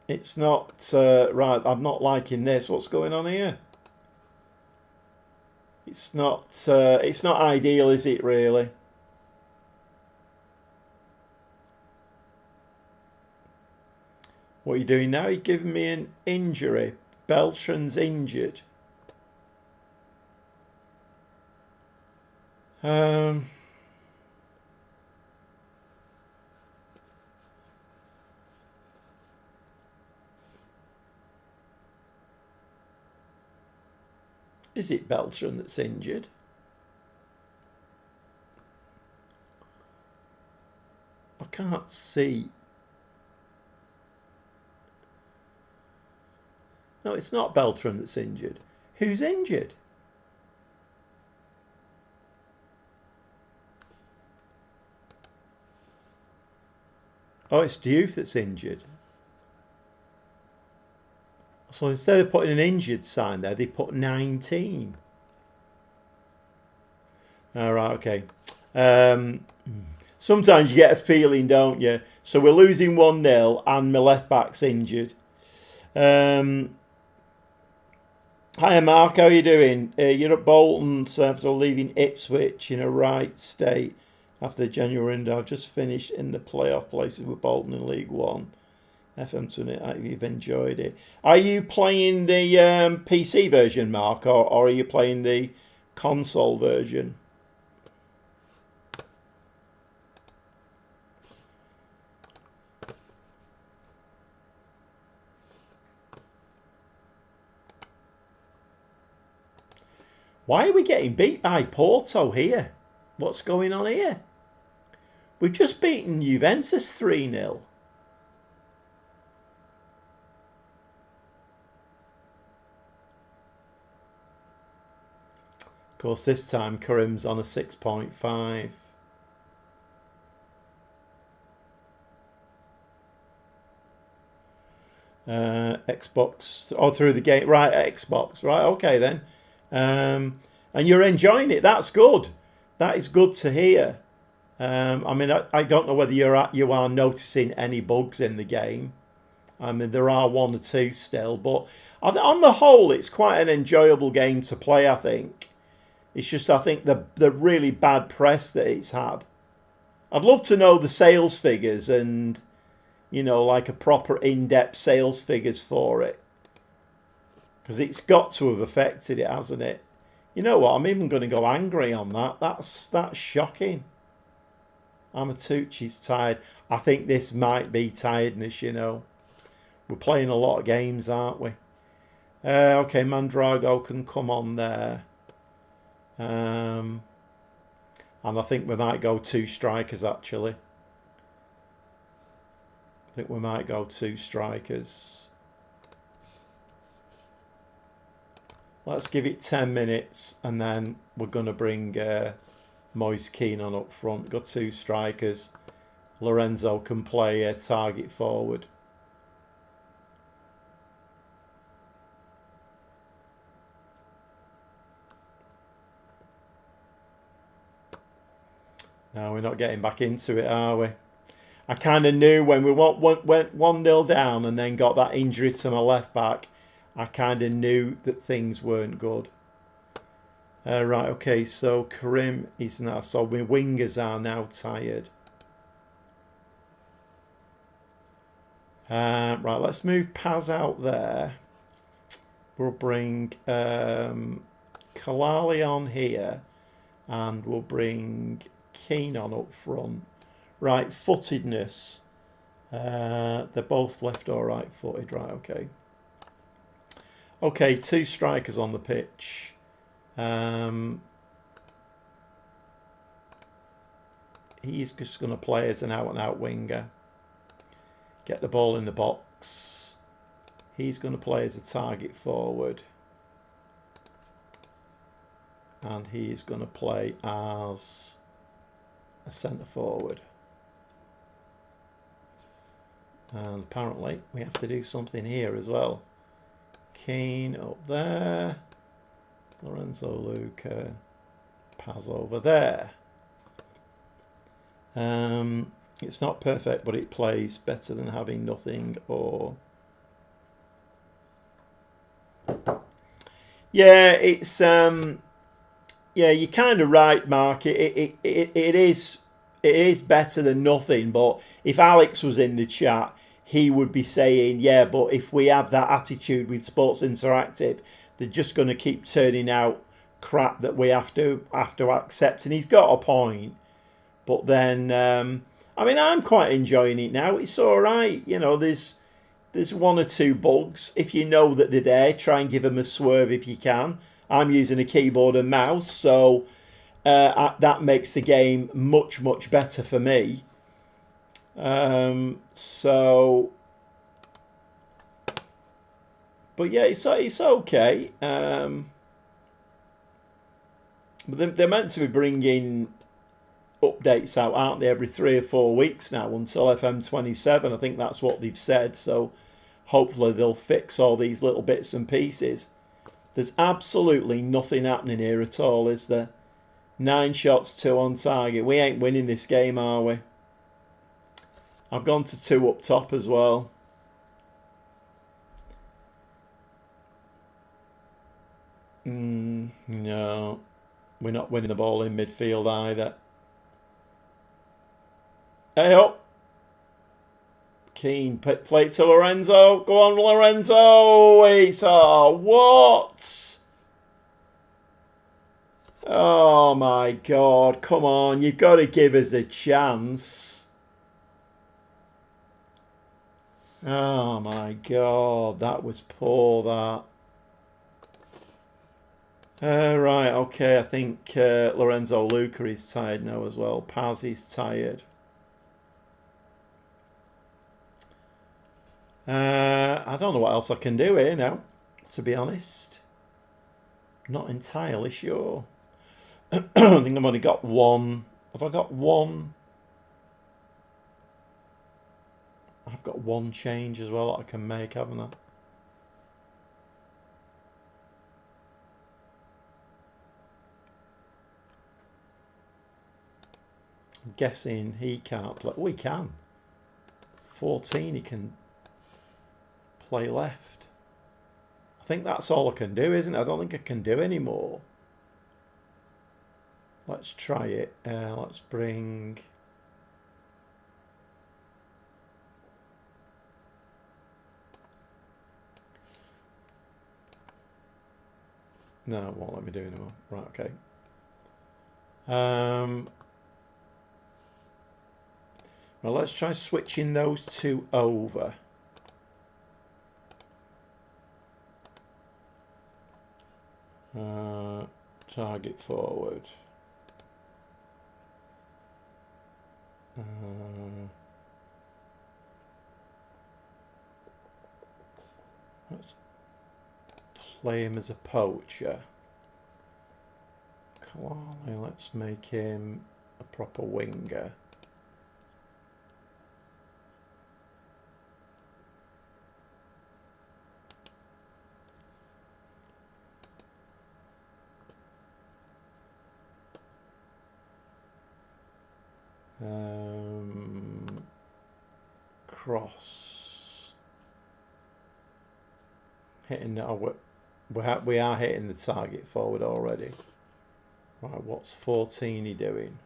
It's not right. I'm not liking this. What's going on here? It's not ideal, is it, really? What are you doing now? You're giving me an injury. Beltran's injured. Is it Beltran that's injured? I can't see. No, it's not Beltran that's injured. Who's injured? Oh, it's Diouf that's injured. So instead of putting an injured sign there, they put 19. All right, okay. Sometimes you get a feeling, don't you? So we're losing 1-0 and my left back's injured. Hi, Mark. How are you doing? You're at Bolton after leaving Ipswich in a right state after the January window. I've just finished in the playoff places with Bolton in League One. FM28, you've enjoyed it. Are you playing the PC version, Mark, or are you playing the console version? Why are we getting beat by Porto here? What's going on here? We've just beaten Juventus 3-0. Of course, this time Karim's on a 6.5. Xbox, through the game, right? Xbox, right? Okay then. And you're enjoying it. That's good. That is good to hear. I mean, I don't know whether you are noticing any bugs in the game. I mean, there are one or two still, but on the whole, it's quite an enjoyable game to play, I think. It's just, I think, the really bad press that it's had. I'd love to know the sales figures and, you know, like a proper in-depth sales figures for it. Because it's got to have affected it, hasn't it? You know what? I'm even going to go angry on that. That's shocking. Amatucci's tired. I think this might be tiredness, you know. We're playing a lot of games, aren't we? Okay, Mandrago can come on there. And I think we might go 2 strikers, actually. I think we might go 2 strikers. Let's give it 10 minutes, and then we're going to bring Moise Keane on up front. Got 2 strikers. Lorenzo can play a target forward. No, we're not getting back into it, are we? I kind of knew when we went 1-0 down and then got that injury to my left back, I kind of knew that things weren't good. Right, okay, so Karim is now, so my wingers are now tired. Right, let's move Paz out there. We'll bring Kalali on here, and we'll bring Keane on up front. Right, footedness. They're both left or right footed. Right, okay. Okay, 2 strikers on the pitch. He's just going to play as an out-and-out winger. Get the ball in the box. He's going to play as a target forward. And he's going to play as a centre forward. And apparently we have to do something here as well. Keane up there. Lorenzo Luca. Paz over there. It's not perfect, but it plays better than having nothing or... Yeah, it's... yeah, you're kind of right, Mark. It is better than nothing, but if Alex was in the chat, he would be saying, yeah, but if we have that attitude with Sports Interactive, they're just going to keep turning out crap that we have to accept. And he's got a point. But then, I mean, I'm quite enjoying it now. It's all right. You know, there's 1 or 2 bugs. If you know that they're there, try and give them a swerve if you can. I'm using a keyboard and mouse, so that makes the game much, much better for me. So, but yeah, it's okay. But they're meant to be bringing updates out, aren't they, every 3 or 4 weeks now until FM27. I think that's what they've said. So hopefully they'll fix all these little bits and pieces. There's absolutely nothing happening here at all, is there? 9 shots, 2 on target. We ain't winning this game, are we? I've gone to 2 up top as well. No. We're not winning the ball in midfield either. Hey up. keen. Play it to Lorenzo. Go on, Lorenzo. It's what? Oh my God! Come on, you've got to give us a chance. Oh my God, that was poor. That. Right, okay. I think Lorenzo Luca is tired now as well. Paz is tired. I don't know what else I can do here now, to be honest. Not entirely sure. I think I've only got one. Have I got one? I've got one change as well that I can make, haven't I? I'm guessing he can't play. Oh, he can. 14, he can play left. I think that's all I can do, isn't it? I don't think I can do any more. Let's try it. Let's bring... No, it won't let me do anymore. Right, okay. Well, let's try switching those two over. Target forward. Let's play him as a poacher. Kalali, let's make him a proper winger. Cross. Hitting that. We are hitting the target forward already. Right, what's 14 doing?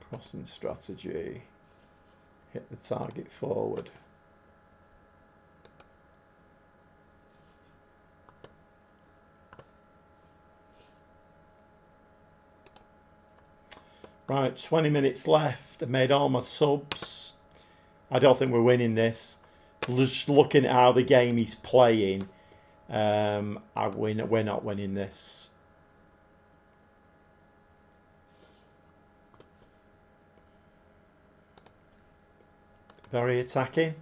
Crossing strategy. Hit the target forward. Right, 20 minutes left. I made all my subs. I don't think we're winning this. Just looking at how the game is playing, we're not winning this. Very attacking.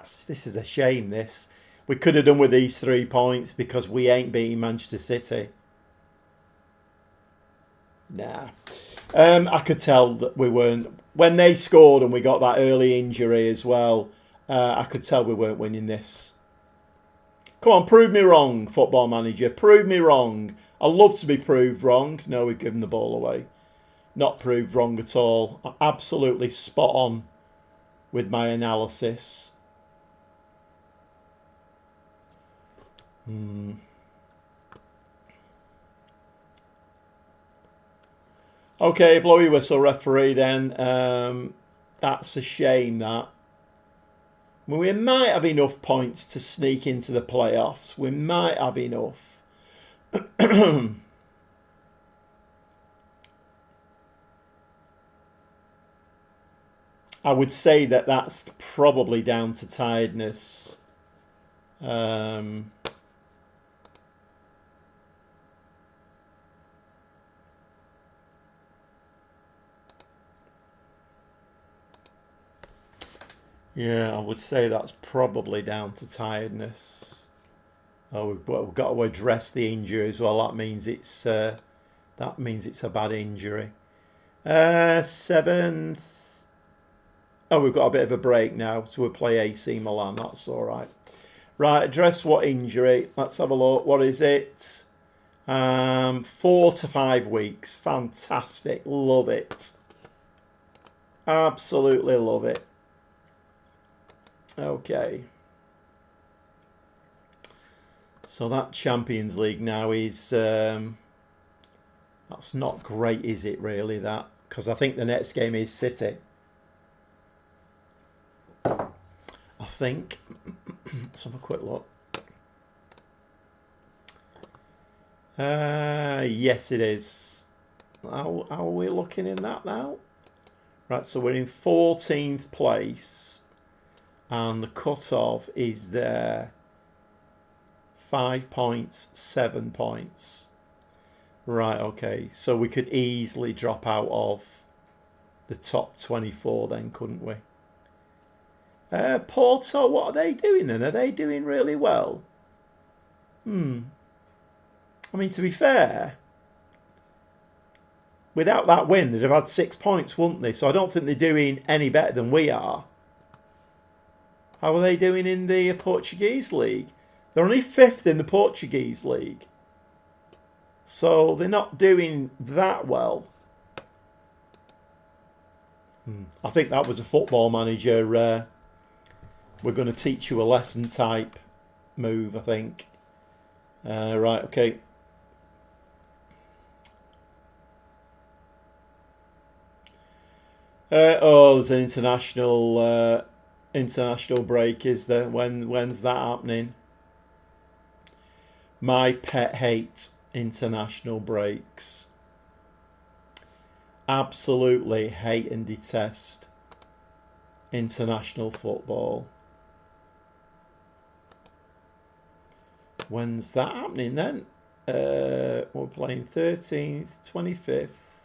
This is a shame, this. We could have done with these 3 points because we ain't beating Manchester City. Nah. I could tell that we weren't... When they scored and we got that early injury as well, I could tell we weren't winning this. Come on, prove me wrong, Football Manager. Prove me wrong. I love to be proved wrong. No, we've given the ball away. Not proved wrong at all. I'm absolutely spot on with my analysis. Okay, blow your whistle, referee, then. That's a shame, that. Well, we might have enough points to sneak into the playoffs. We might have enough. I would say that that's probably down to tiredness. Yeah, I would say that's probably down to tiredness. Oh, we've got to address the injury as well. That means it's a bad injury. 7th. Oh, we've got a bit of a break now, so we'll play AC Milan. That's all right. Right, address what injury? Let's have a look. What is it? 4 to 5 weeks. Fantastic. Love it. Absolutely love it. Okay. So that Champions League now is That's not great, is it, really, that? Because I think the next game is City. I think. Let's have a quick look. Yes, it is. How are we looking in that now? Right, so we're in 14th place. And the cut-off is there. 5 points, 7 points. Right, okay. So we could easily drop out of the top 24 then, couldn't we? Porto, what are they doing then? Are they doing really well? I mean, to be fair, without that win, they'd have had 6 points, wouldn't they? So I don't think they're doing any better than we are. How are they doing in the Portuguese league? They're only 5th in the Portuguese league. So they're not doing that well. I think that was a Football Manager, we're going to teach you a lesson type move, I think. Right, okay. There's an international break, is there? When's that happening? My pet hate international breaks. Absolutely hate and detest international football. When's that happening then? We're playing 13th, 25th,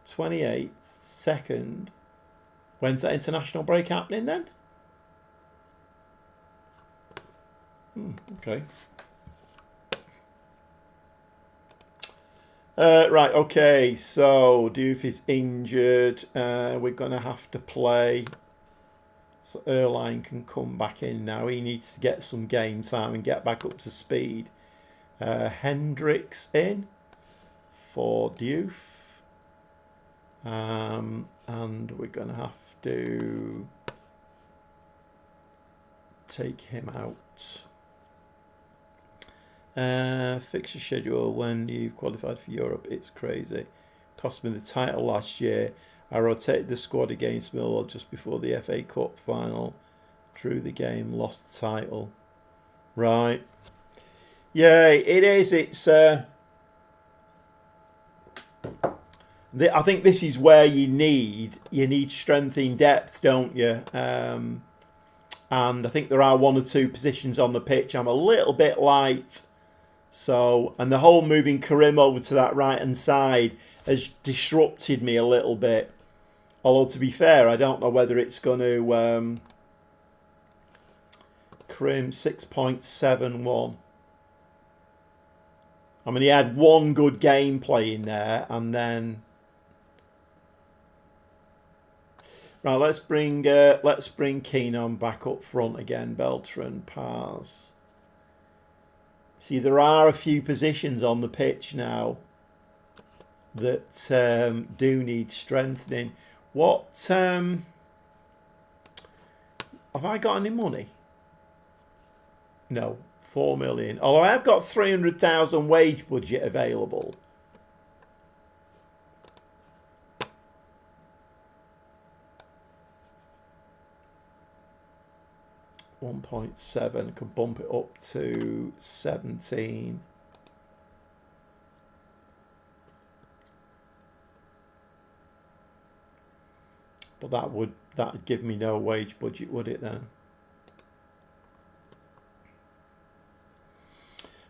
28th, 2nd. When's that international break happening then? Okay. Right, okay, so Doof is injured. We're going to have to play. So Erline can come back in now. He needs to get some game time and get back up to speed. Hendricks in for Doof. And we're going to have to take him out. Fixture schedule when you qualified for Europe, it's crazy. Cost me the title last year. I rotated the squad against Millwall just before the FA Cup final. Drew the game, lost the title. Right. Yeah, it is. It's. I think this is where you need strength in depth, don't you? And I think there are 1 or 2 positions on the pitch I'm a little bit light. So, and the whole moving Karim over to that right-hand side has disrupted me a little bit. Although, to be fair, I don't know whether it's going to... Karim, 6.71. I mean, he had one good game playing there, and then... Right, let's bring Keenan back up front again. Beltran, Pars. See, there are a few positions on the pitch now that do need strengthening. What have I got any money? No, 4 million. Although I've got 300,000 wage budget available. $1.7 could bump it up to 17. But that'd give me no wage budget, would it then?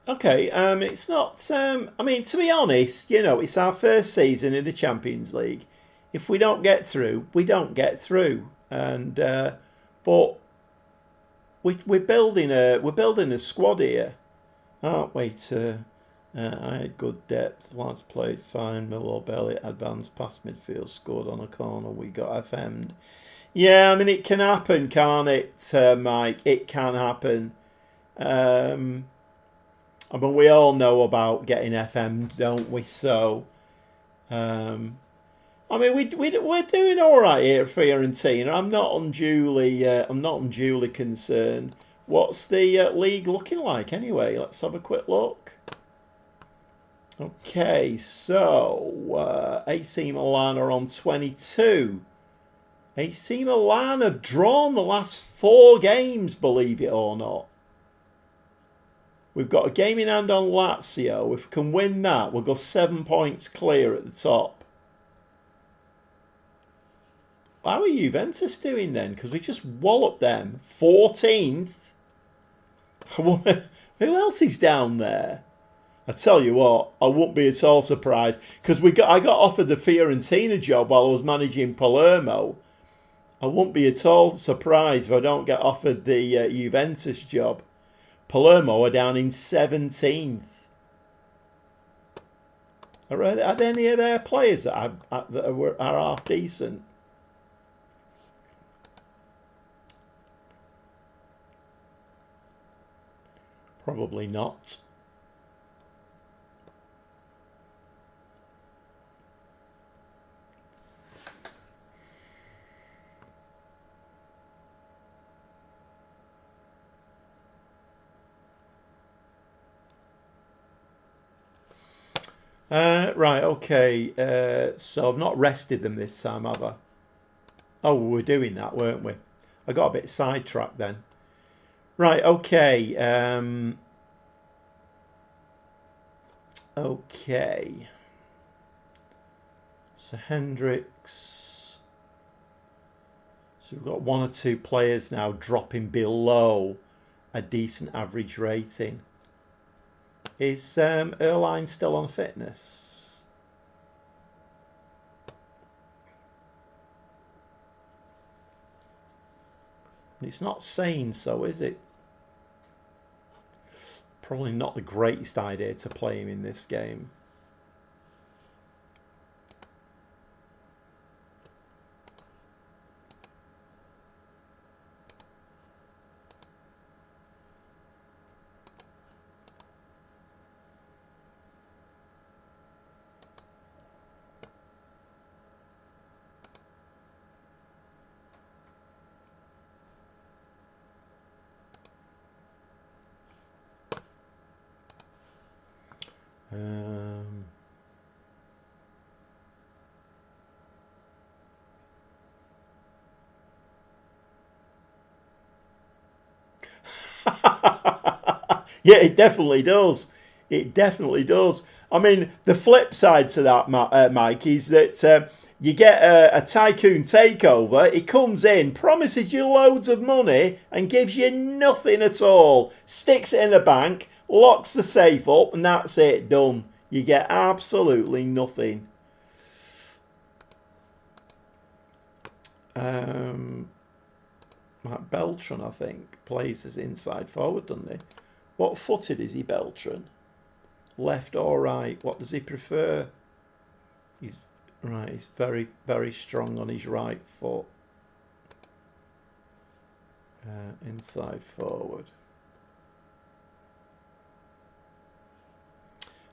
Okay, it's not. I mean, to be honest, it's our first season in the Champions League. If we don't get through, we don't get through. And but we're building a squad here, aren't we? I had good depth. Lads played fine. Millwall barely advanced past midfield. Scored on a corner. We got FM'd. Yeah, I mean it can happen, can't it, Mike? It can happen. I mean we all know about getting FM'd, don't we? So, I mean we're doing all right here at Fiorentina. I'm not unduly concerned. What's the league looking like anyway? Let's have a quick look. Okay, so AC Milan are on 22. AC Milan have drawn the last 4 games, believe it or not. We've got a game in hand on Lazio. If we can win that, we'll go 7 points clear at the top. How are Juventus doing then? Because we just walloped them. 14th. Who else is down there? I tell you what, I wouldn't be at all surprised because I got offered the Fiorentina job while I was managing Palermo. I wouldn't be at all surprised if I don't get offered the Juventus job. Palermo are down in 17th. Are there any of their players that are half decent? Probably not. Right, okay. So I've not rested them this time, have I? Oh, we were doing that, weren't we? I got a bit sidetracked then. Right, okay. Okay. So Hendricks. So we've got 1 or 2 players now dropping below a decent average rating. Is Erline still on fitness? It's not saying so, is it? Probably not the greatest idea to play him in this game. Yeah, it definitely does. It definitely does. I mean, the flip side to that, Mike, is that you get a tycoon takeover. He comes in, promises you loads of money, and gives you nothing at all. Sticks it in a bank, locks the safe up, and that's it, done. You get absolutely nothing. Matt Beltran, I think, plays as inside forward, doesn't he? What footed is he, Beltran? Left or right? What does he prefer? He's right. He's very, very strong on his right foot. Inside forward.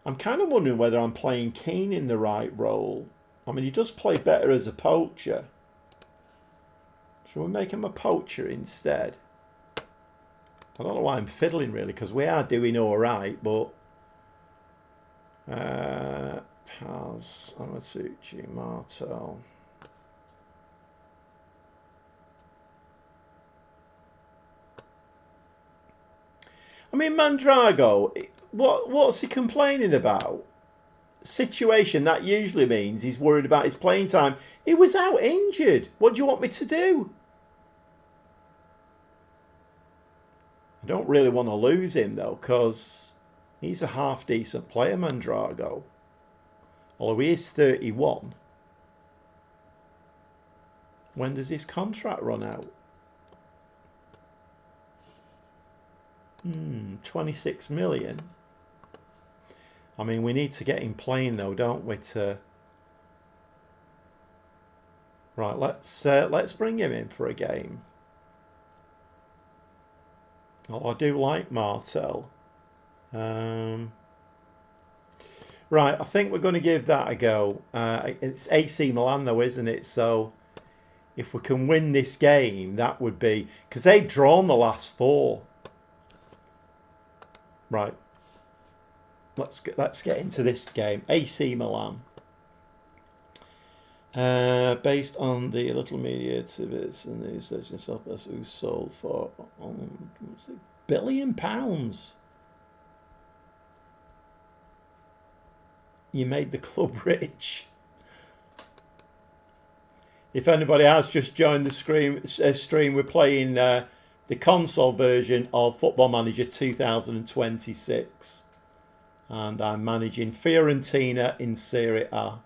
I'm kind of wondering whether I'm playing Keane in the right role. I mean, he does play better as a poacher. Shall we make him a poacher instead? I don't know why I'm fiddling really, because we are doing all right, but Paz, Amatucci, Martel. I mean, Mandrago, what's he complaining about? Situation, that usually means he's worried about his playing time. He was out injured. What do you want me to do? I don't really want to lose him though, because he's a half decent player, Mandrago. Although he is 31. When does his contract run out? 26 million. I mean, we need to get him playing though, don't we? Right, let's bring him in for a game. Oh, I do like Martel. Right, I think we're going to give that a go. It's AC Milan though, isn't it? So if we can win this game, that would be... Because they've drawn the last 4. Right. let's get into this game. AC Milan. Based on the little media exhibits and the research and stuff, who sold for £1 billion. You made the club rich. If anybody has just joined the stream, we're playing the console version of Football Manager 2026. And I'm managing Fiorentina in Serie A.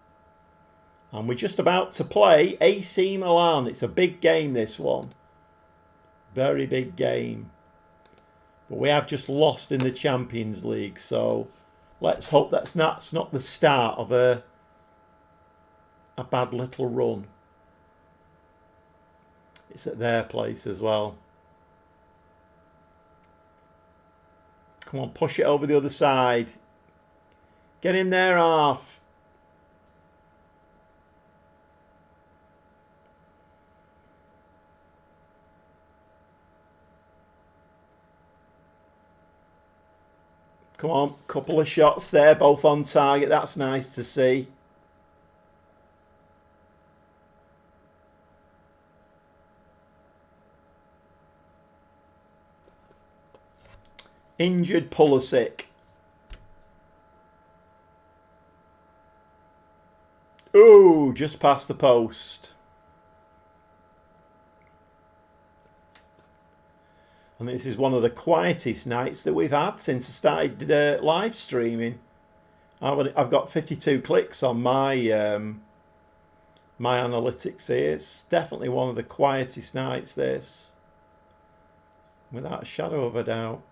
And we're just about to play AC Milan. It's a big game, this one. Very big game. But we have just lost in the Champions League, so let's hope that's not the start of a bad little run. It's at their place as well. Come on, push it over the other side. Get in there, half. Come on, couple of shots there, both on target. That's nice to see. Injured Pulisic. Ooh, just past the post. And this is one of the quietest nights that we've had since I started live streaming. I've got 52 clicks on my my analytics here. It's definitely one of the quietest nights, this. Without a shadow of a doubt.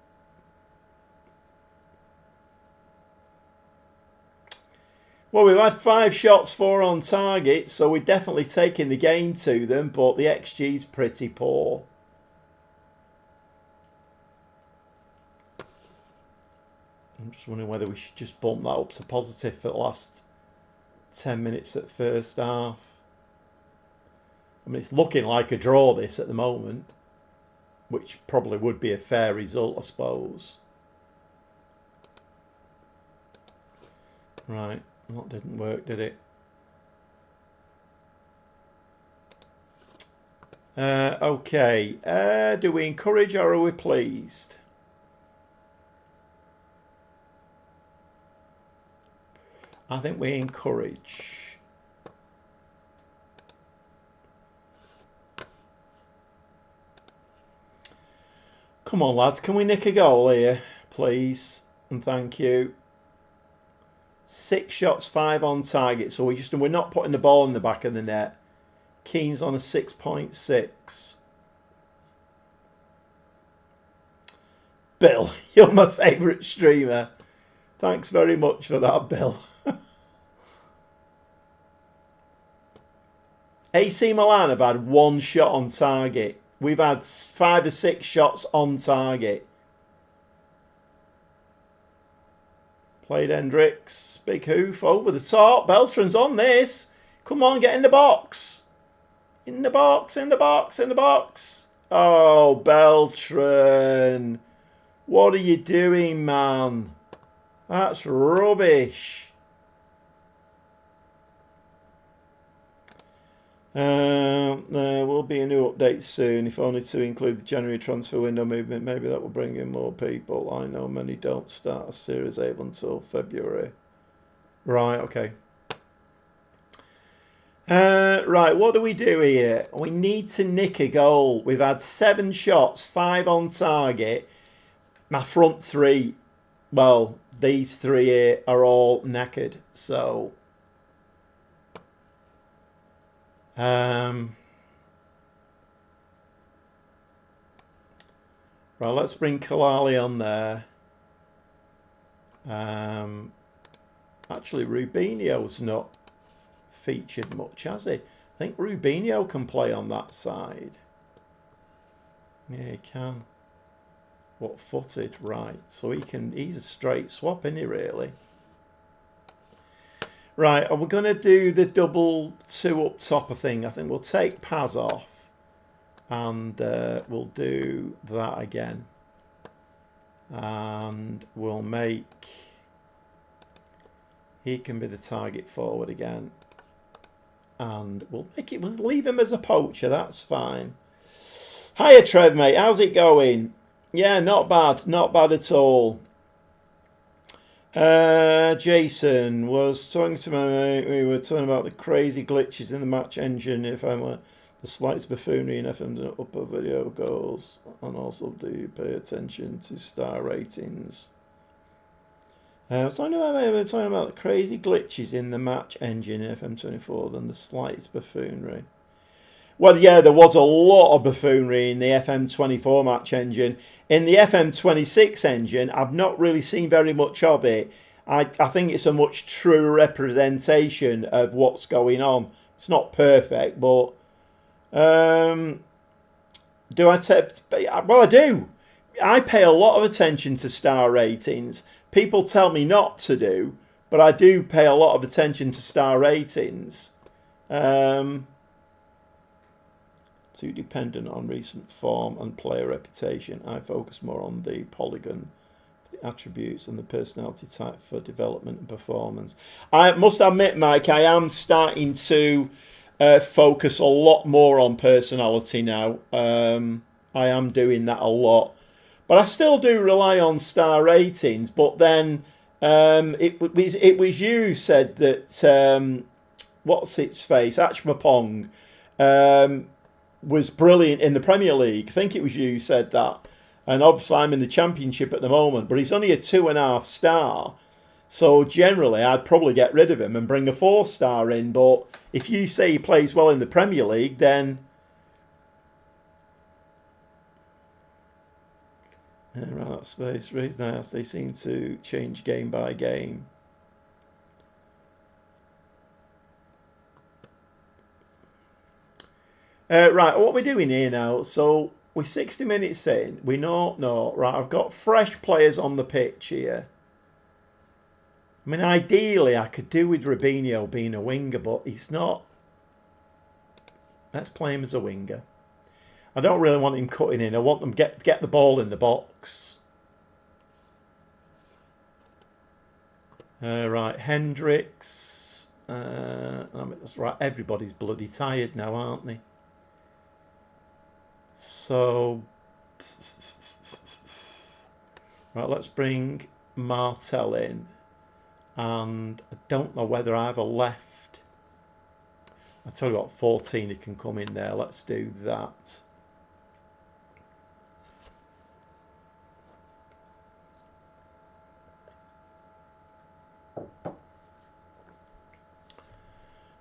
Well, we've had 5 shots, 4 on target, so we're definitely taking the game to them, but the XG's pretty poor. I'm just wondering whether we should just bump that up to positive for the last 10 minutes at first half. I mean, it's looking like a draw, this, at the moment, which probably would be a fair result, I suppose. Right. That didn't work, did it? Okay. Do we encourage or are we pleased? I think we encourage. Come on, lads. Can we nick a goal here, please? And thank you. 6 shots, 5 on target. So we're not putting the ball in the back of the net. Keane's on a 6.6. Bill, you're my favourite streamer. Thanks very much for that, Bill. AC Milan have had 1 shot on target. We've had 5 or 6 shots on target. Played Hendricks. Big hoof over the top. Beltran's on this. Come on, get in the box. In the box, in the box, in the box. Oh, Beltran. What are you doing, man? That's rubbish. There will be a new update soon, if only to include the January transfer window movement. Maybe that will bring in more people. I know many don't start a Series A until February. Right, okay. Right, what do we do here? We need to nick a goal. We've had 7 shots, 5 on target. My front 3, well, these 3 here are all knackered, so... Right, let's bring Kalali on there. Actually, Rubinho's not featured much, has he? I think Rubinho can play on that side. Yeah, he can. What footed, right. So he's a straight swap, isn't he, really? Right, and we're going to do the double 2 up top, I think. I think we'll take Paz off. And we'll do that again. And we'll make He can be the target forward again. And we'll leave him as a poacher, that's fine. Hiya Trev, mate, how's it going? Yeah, not bad at all. Jason was talking to my mate. We were talking about the crazy glitches in the match engine. If I were the slight buffoonery in FM's upper video goals, and also do pay attention to star ratings. We were talking about the crazy glitches in the match engine in FM24 than the slight buffoonery. Well, yeah, there was a lot of buffoonery in the FM24 match engine. In the FM26 engine, I've not really seen very much of it. I think it's a much truer representation of what's going on. It's not perfect, but do I take? Well, I do. I pay a lot of attention to star ratings. People tell me not to do, but I do pay a lot of attention to star ratings. Too dependent on recent form and player reputation. I focus more on the polygon, the attributes and the personality type for development and performance. I must admit, Mike, I am starting to focus a lot more on personality now. I am doing that a lot. But I still do rely on star ratings. But then it was you said that, what's its face, Achmapong, was brilliant in the Premier League. I think it was you who said that. And obviously I'm in the Championship at the moment, but he's only a 2.5 star. So generally I'd probably get rid of him and bring a 4-star in. But if you say he plays well in the Premier League, then... Right, that space, really nice. They seem to change game by game. Right, what we're doing here now, so we're 60 minutes in, we know, right, I've got fresh players on the pitch here. I mean, ideally, I could do with Robinho being a winger, but he's not. Let's play him as a winger. I don't really want him cutting in. I want them to get the ball in the box. Right, Hendricks. I mean, that's right, everybody's bloody tired now, aren't they? So, right, let's bring Martel in. And I don't know whether I have a left. I tell you what, 14 he can come in there. Let's do that.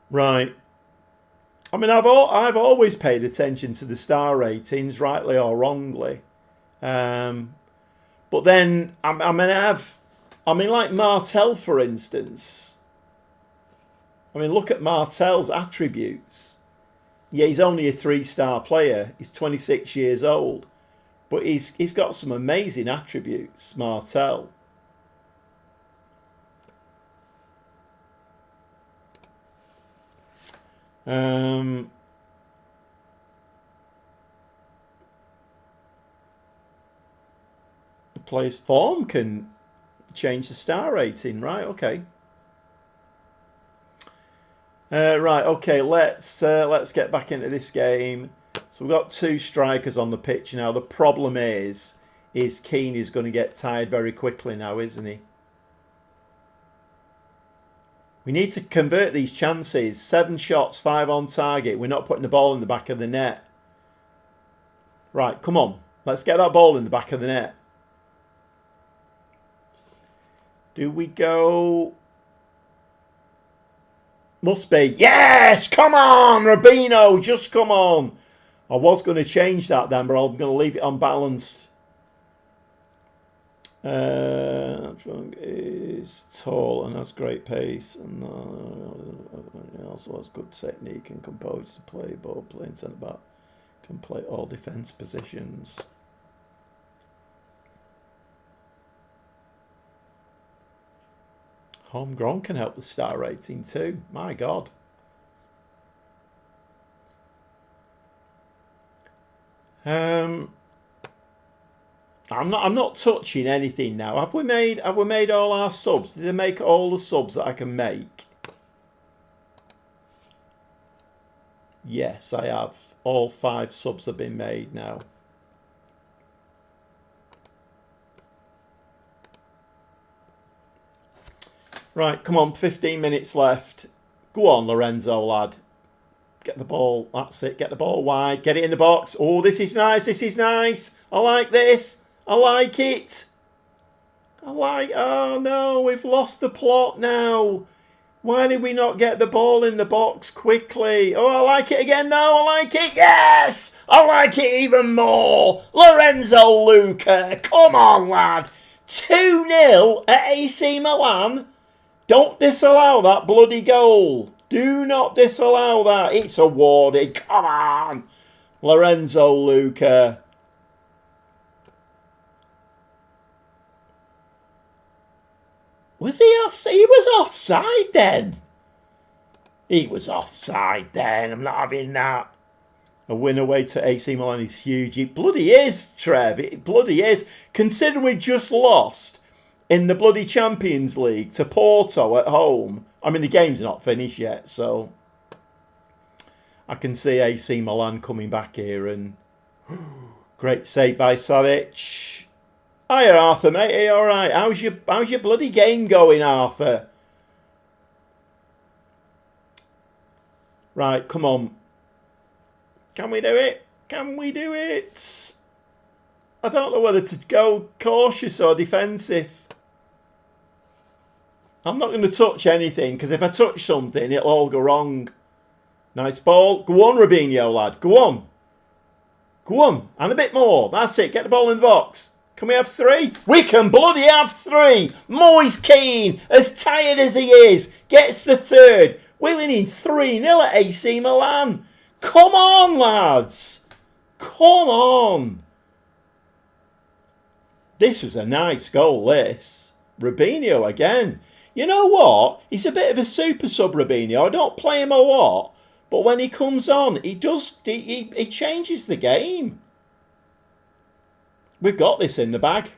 Right. I mean, I've always paid attention to the star ratings, rightly or wrongly. But then I mean, like Martel, for instance. I mean, look at Martel's attributes. Yeah, he's only a 3-star player. He's 26 years old, but he's got some amazing attributes, Martel. The player's form can change the star rating, right? Okay. Right, okay. Let's get back into this game. So we've got 2 strikers on the pitch now. The problem is Keane is going to get tired very quickly now, isn't he? We need to convert these chances. 7 shots, 5 on target. We're not putting the ball in the back of the net. Right, come on. Let's get that ball in the back of the net. Do we go... Must be. Yes! Come on, Robinho! Just come on. I was going to change that then, but I'm going to leave it unbalanced. Trunk is tall and has great pace, and also has good technique and composure to play ball, playing centre back, can play all defence positions. Homegrown can help the star rating too. My God. I'm not touching anything now. Have we made all our subs? Did I make all the subs that I can make? Yes, I have. All 5 subs have been made now. Right, come on, 15 minutes left. Go on, Lorenzo, lad. Get the ball. That's it. Get the ball wide. Get it in the box. Oh, this is nice. This is nice. I like this. I like it. Oh no, we've lost the plot now. Why did we not get the ball in the box quickly? Oh, I like it again now. I like it. Yes! I like it even more. Lorenzo Luca. Come on, lad. 2-0 at AC Milan. Don't disallow that bloody goal. Do not disallow that. It's awarded. Come on. Lorenzo Luca. Was he offside? He was offside then. He was offside then. I'm not having that. A win away to AC Milan is huge. It bloody is, Trev. It bloody is. Considering we just lost in the bloody Champions League to Porto at home. I mean, the game's not finished yet, so I can see AC Milan coming back here. And great save by Savic. Hiya, Arthur, mate. Are you all right? How's your bloody game going, Arthur? Right, come on. Can we do it? Can we do it? I don't know whether to go cautious or defensive. I'm not going to touch anything, because if I touch something, it'll all go wrong. Nice ball. Go on, Robinho, lad. Go on. Go on. And a bit more. That's it. Get the ball in the box. Can we have 3? We can bloody have 3. Moise Keane, as tired as he is, gets the 3rd. We're winning 3-0 at AC Milan. Come on, lads. Come on. This was a nice goal, this. Robinho again. You know what? He's a bit of a super sub, Robinho. I don't play him a lot. But when he comes on, he changes the game. We've got this in the bag.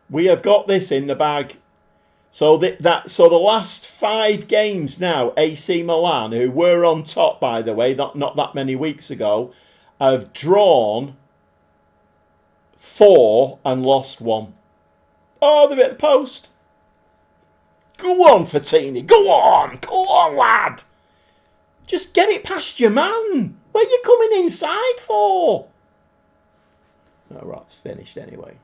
We have got this in the bag. So so the last 5 games now, AC Milan, who were on top, by the way, not that many weeks ago, have drawn 4 and lost 1. Oh, they're at the post. Go on, Fatini. Go on. Go on, lad. Just get it past your man. What are you coming inside for? Oh, right, it's finished anyway.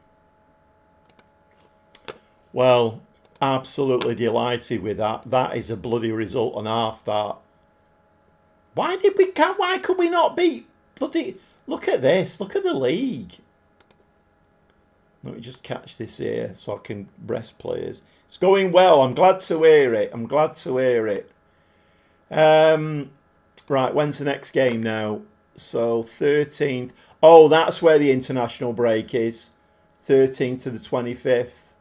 Well, absolutely delighted with that. That is a bloody result on half, that. Why could we not beat bloody... Look at this. Look at the league. Let me just catch this here so I can rest players. It's going well. I'm glad to hear it. I'm glad to hear it. Right, when's the next game now? So 13th. Oh, that's where the international break is. 13th to the 25th.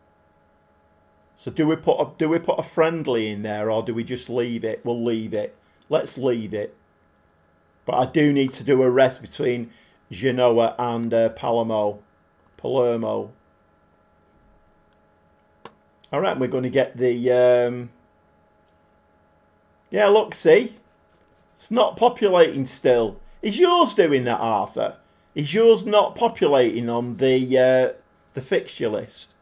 So do we put a friendly in there, or do we just leave it? We'll leave it. Let's leave it. But I do need to do a rest between Genoa and Palermo. All right, we're going to get the... Yeah, look, see? It's not populating still. Is yours doing that, Arthur? Is yours not populating on the fixture list?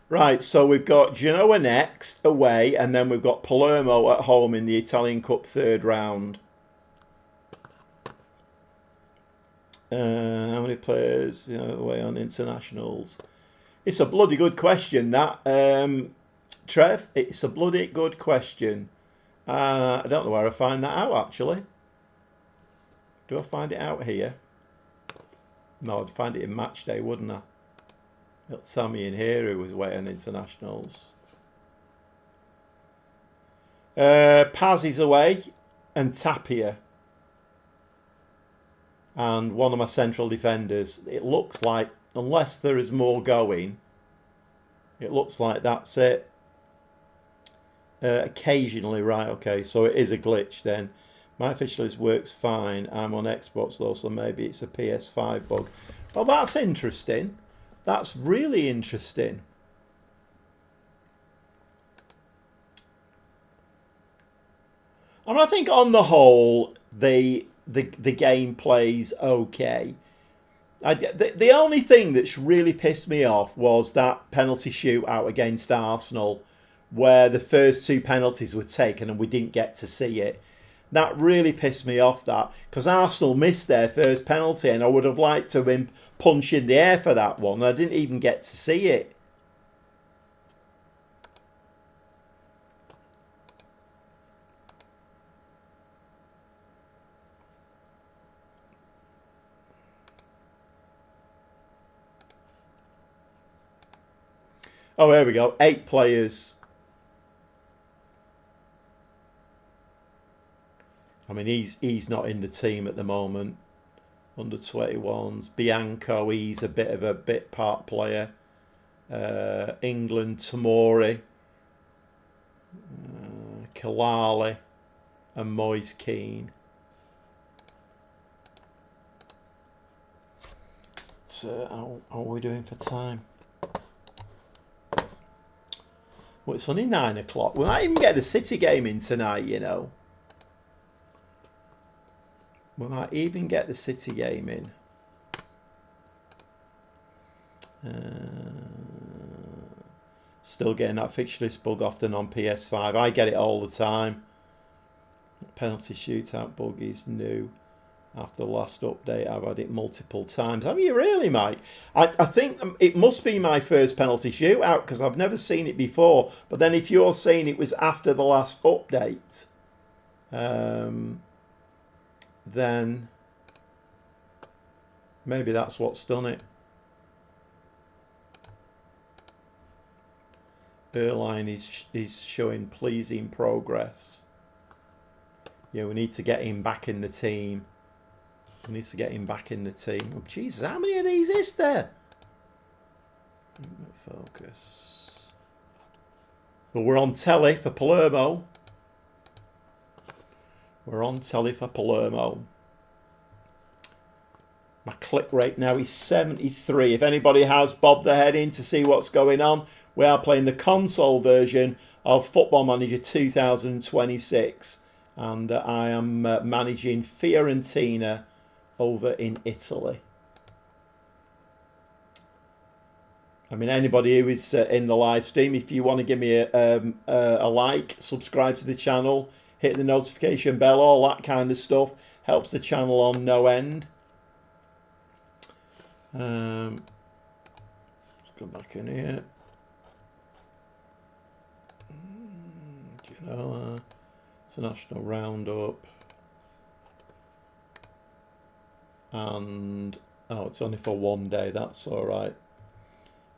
Right, so we've got Genoa next, away, and then we've got Palermo at home in the Italian Cup 3rd round. How many players away on internationals? It's a bloody good question, that. Trev, it's a bloody good question. I don't know where I find that out, actually. Do I find it out here? No, I'd find it in match day, wouldn't I? It'll tell me in here who was away on internationals. Paz is away, and Tapia. And one of my central defenders. It looks like, unless there is more going, it looks like that's it. Occasionally, right, okay, so it is a glitch then. My official list works fine. I'm on Xbox though, so maybe it's a PS5 bug. Well, that's interesting. That's really interesting. And I think on the whole, the game plays okay. The only thing that's really pissed me off was that penalty shootout against Arsenal, where the first two penalties were taken and we didn't get to see it. That really pissed me off, that, because Arsenal missed their first penalty and I would have liked to have been punched in the air for that one. I didn't even get to see it. Oh, here we go. 8 players. I mean, he's not in the team at the moment. Under 21s. Bianco, he's a bit of a bit part player. England, Tamori. Kalali. And Moise Keane. So, how are we doing for time? Well, it's only 9 o'clock. We might even get the City game in tonight, you know. We might even get the City game in. Still getting that fixture list bug often on PS5. I get it all the time. Penalty shootout bug is new. After the last update, I've had it multiple times. Have you really, Mike? I think it must be my first penalty shootout because I've never seen it before. But then if you're saying it was after the last update, then maybe that's what's done it. Erline is showing pleasing progress. Yeah, we need to get him back in the team. We need to get him back in the team. Oh, Jesus, how many of these is there? Focus. Well, we're on telly for Palermo. We're on telly for Palermo. My click rate now is 73. If anybody has bobbed their head in to see what's going on, we are playing the console version of Football Manager 2026. And I am managing Fiorentina over in Italy. I mean, anybody who is in the live stream, if you want to give me a like, subscribe to the channel, hit the notification bell, all that kind of stuff, helps the channel on no end. Let's go back in here. You know, it's a national roundup. And oh, it's only for one day. That's all right.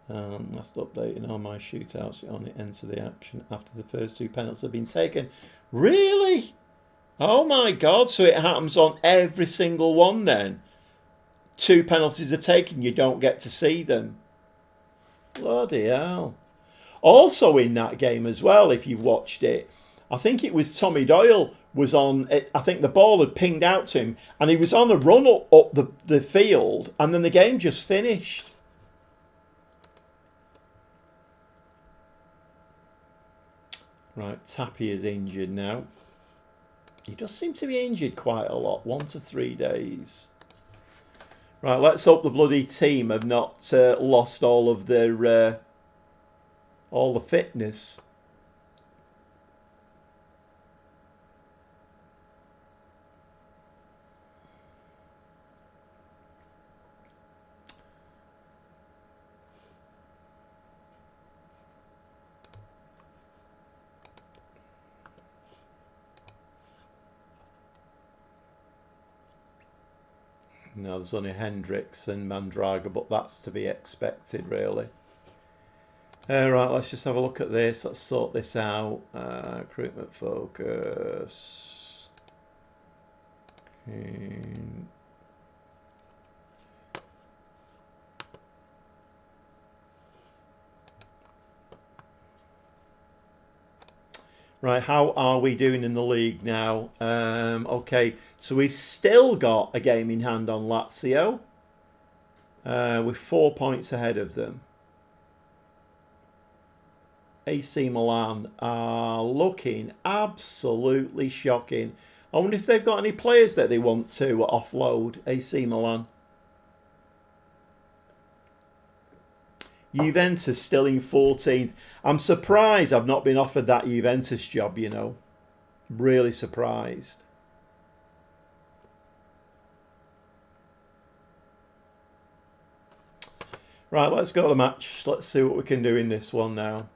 Last updating on my shootouts. You only enter the action after the first 2 penalties have been taken. Really? Oh my God! So it happens on every single one then. 2 penalties are taken. You don't get to see them. Bloody hell! Also in that game as well, if you've watched it, I think it was Tommy Doyle was on it. I think the ball had pinged out to him and he was on a run up the field and then the game just finished. Right, Tappy is injured now. He does seem to be injured quite a lot, 1 to 3 days. Right, let's hope the bloody team have not lost all of their all the fitness. No, there's only Hendricks and Mandraga, but that's to be expected, really. Right, let's just have a look at this. Let's sort this out. Recruitment focus. Right, how are we doing in the league now? Okay, so we've still got a game in hand on Lazio. We're 4 points ahead of them. AC Milan are looking absolutely shocking. I wonder if they've got any players that they want to offload. AC Milan. Juventus still in 14th. I'm surprised I've not been offered that Juventus job, you know. Really surprised. Right, let's go to the match. Let's see what we can do in this one now.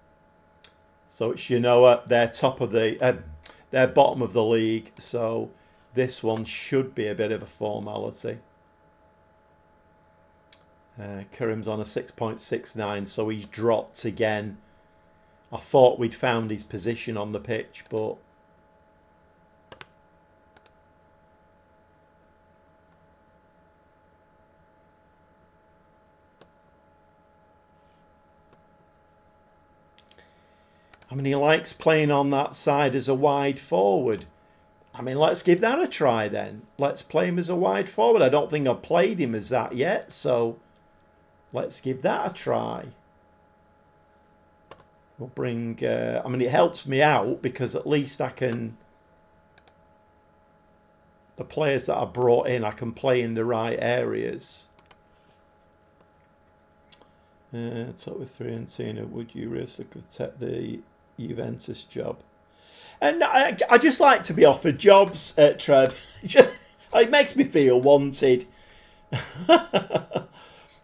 So it's Genoa. They're top of the... they're bottom of the league. So this one should be a bit of a formality. Karim's on a 6.69, so he's dropped again. I thought we'd found his position on the pitch, but... I mean, he likes playing on that side as a wide forward. I mean, let's give that a try then. Let's play him as a wide forward. I don't think I've played him as that yet, so let's give that a try. We'll bring... I mean, it helps me out because at least I can... The players that I brought in, I can play in the right areas. Talk with Fiorentina. Would you risk take the Juventus job? And I just like to be offered jobs, Trev. It makes me feel wanted.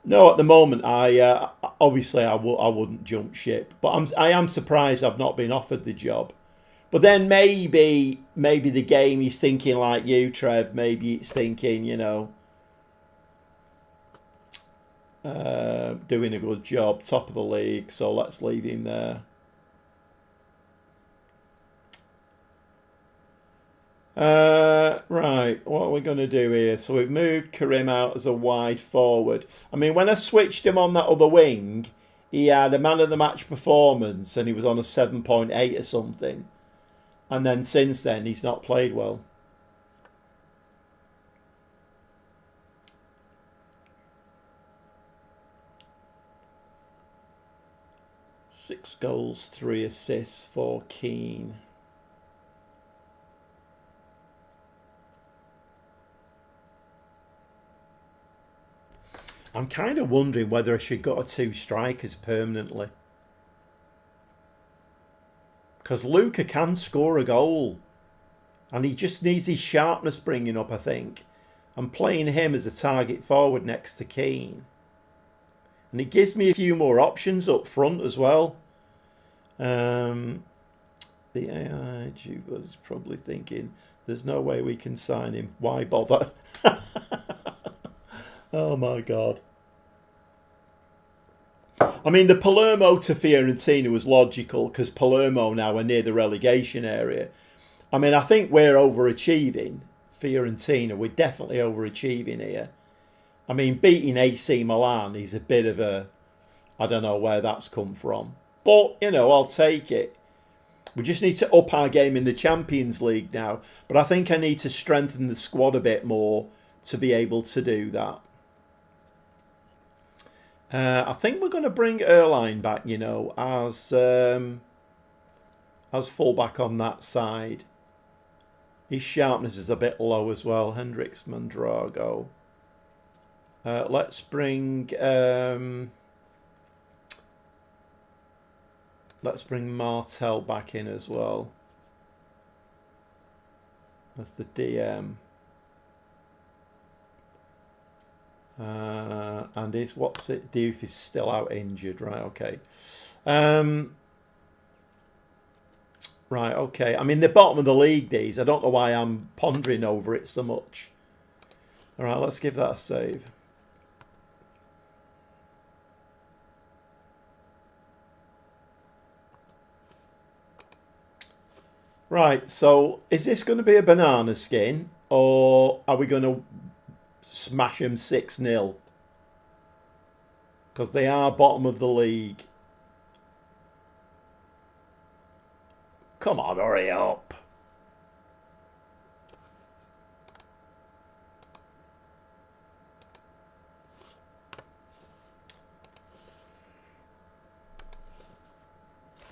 No, at the moment, obviously I wouldn't jump ship, but I am surprised I've not been offered the job. But then maybe the game is thinking like you, Trev. Maybe it's thinking, you know, doing a good job, top of the league. So let's leave him there. Right, what are we going to do here? So we've moved Karim out as a wide forward. I mean, when I switched him on that other wing, he had a man of the match performance and he was on a 7.8 or something. And then since then, he's not played well. Six goals, 3 assists for Keane. I'm kind of wondering whether I should go to 2 strikers permanently. Because Luca can score a goal. And he just needs his sharpness bringing up, I think. I'm playing him as a target forward next to Keane. And it gives me a few more options up front as well. The AI was probably thinking, there's no way we can sign him. Why bother? Oh my God. I mean, the Palermo to Fiorentina was logical because Palermo now are near the relegation area. I mean, I think we're overachieving. Fiorentina, we're definitely overachieving here. I mean, beating AC Milan is a bit of a... I don't know where that's come from. But, you know, I'll take it. We just need to up our game in the Champions League now. But I think I need to strengthen the squad a bit more to be able to do that. I think we're going to bring Erline back, you know, as fullback on that side. His sharpness is a bit low as well. Hendricks, Mondrago. Let's bring Martel back in as well as the DM. And what's it do if he's still out injured? Right, okay. Right, okay. I mean, the bottom of the league, these. I don't know why I'm pondering over it so much. All right, let's give that a save. Right, so is this going to be a banana skin or are we going to smash them 6-0? Because they are bottom of the league. come on, hurry up.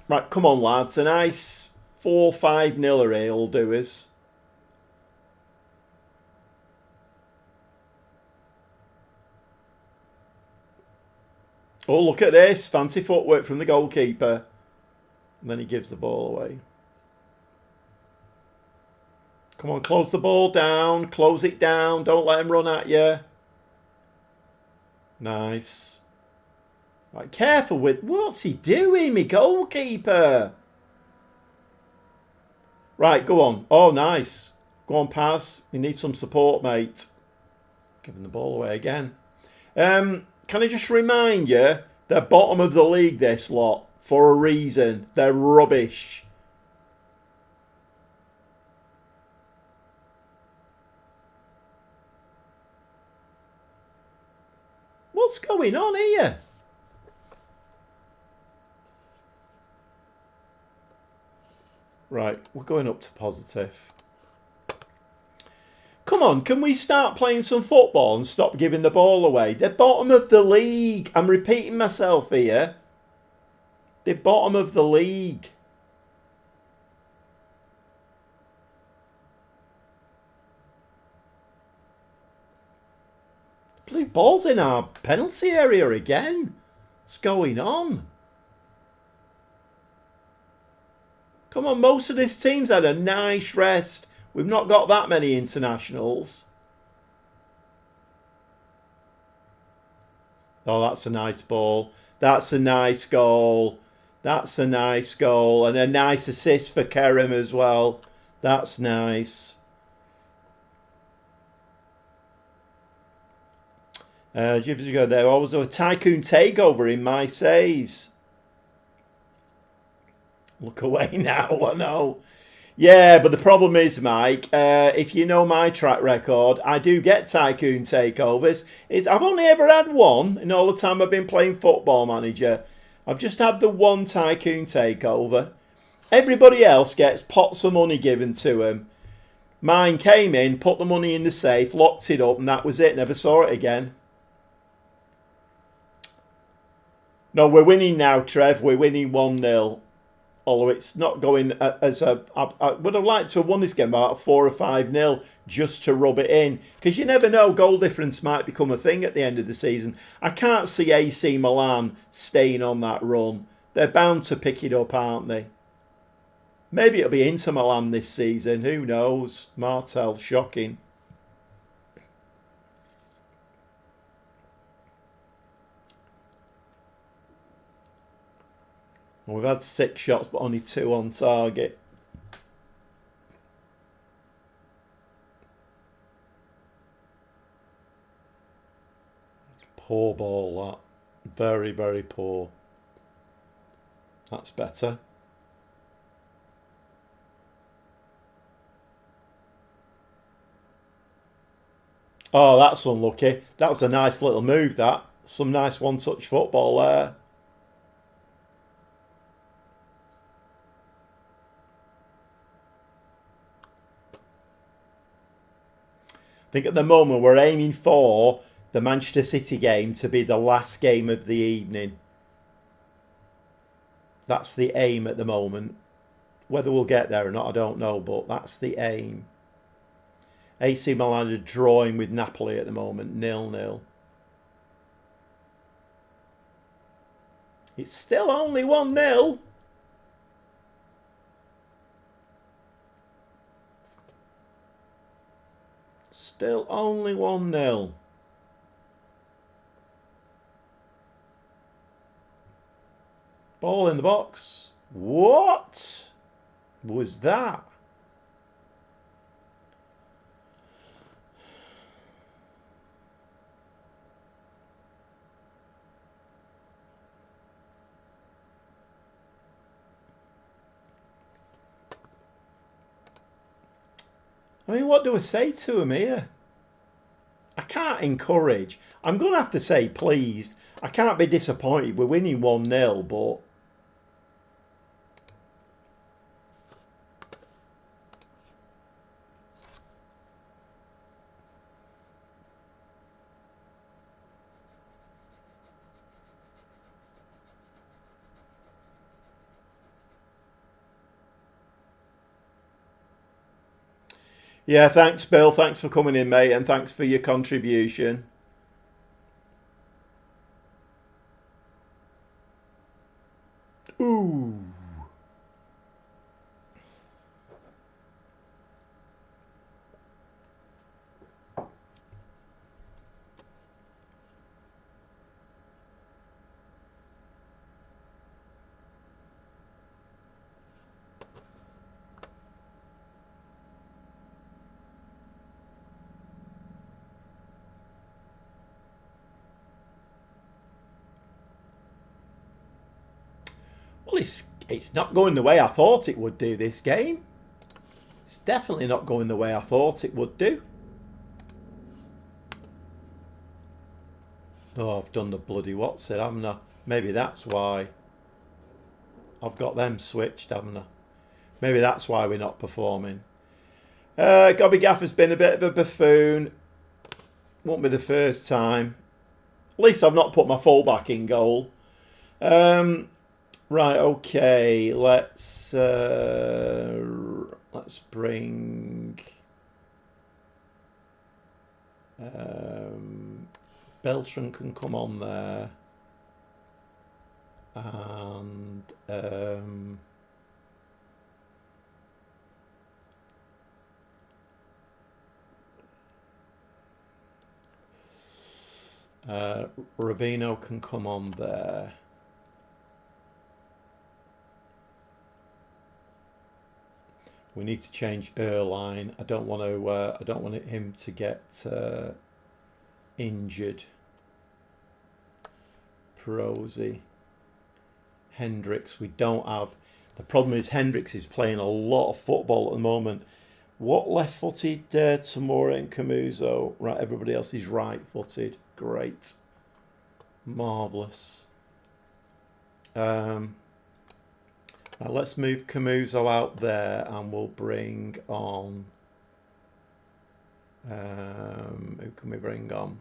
Right, come on, lads. A nice 4-5-0 array will do us. Oh, look at this. Fancy footwork from the goalkeeper. And then he gives the ball away. Come on, close the ball down. Close it down. Don't let him run at you. Nice. Right, careful with... What's he doing, me goalkeeper? Right, go on. Oh, nice. Go on, pass. You need some support, mate. Giving the ball away again. Can I just remind you, they're bottom of the league, this lot, for a reason. They're rubbish. What's going on here? Right, we're going up to positive. Come on, can we start playing some football and stop giving the ball away? They're bottom of the league. I'm repeating myself here. They're bottom of the league. Blue ball's in our penalty area again. What's going on? Come on, most of this team's had a nice rest. We've not got that many internationals. Oh, that's a nice ball. That's a nice goal. That's a nice goal. And a nice assist for Kerem as well. That's nice. Just go there. I was a tycoon takeover in my saves. Look away now, I know. Yeah, but the problem is, Mike, if you know my track record, I do get tycoon takeovers. I've only ever had one in all the time I've been playing Football Manager. I've just had the one tycoon takeover. Everybody else gets pots of money given to them. Mine came in, put the money in the safe, locked it up, and that was it. Never saw it again. No, we're winning now, Trev. We're winning 1-0. Although it's not going as a... I would have liked to have won this game about 4 or 5-0 just to rub it in. Because you never know, goal difference might become a thing at the end of the season. I can't see AC Milan staying on that run. They're bound to pick it up, aren't they? Maybe it'll be Inter Milan this season. Who knows? Martel, shocking. We've had 6 shots, but only 2 on target. Poor ball, that. Very, very poor. That's better. Oh, that's unlucky. That was a nice little move, that. Some nice one-touch football there. I think at the moment we're aiming for the Manchester City game to be the last game of the evening. That's the aim at the moment. Whether we'll get there or not, I don't know, but that's the aim. AC Milan are drawing with Napoli at the moment, 0-0. It's still only 1-0. Still only 1-0. Ball in the box. What was that? I mean, what do I say to him here? I can't encourage. I'm going to have to say pleased. I can't be disappointed. We're winning 1-0, but... Yeah, thanks, Bill. Thanks for coming in, mate, and thanks for your contribution. Ooh. Well, it's not going the way I thought it would do this game. It's definitely not going the way I thought it would do. Oh, I've done the bloody what's it, haven't I? Maybe that's why I've got them switched, haven't I? Maybe that's why we're not performing. Gobby Gaffer's been a bit of a buffoon. Won't be the first time. At least I've not put my fullback in goal. Right, okay. Let's bring Beltran can come on there, and Rubino can come on there. We need to change Erline. I don't want to. I don't want him to get injured. Prosy, Hendricks. We don't have. The problem is Hendricks is playing a lot of football at the moment. What left-footed Tamura and Camuso? Right, everybody else is right-footed. Great, marvelous. Now let's move Camuso out there, and we'll bring on. Who can we bring on?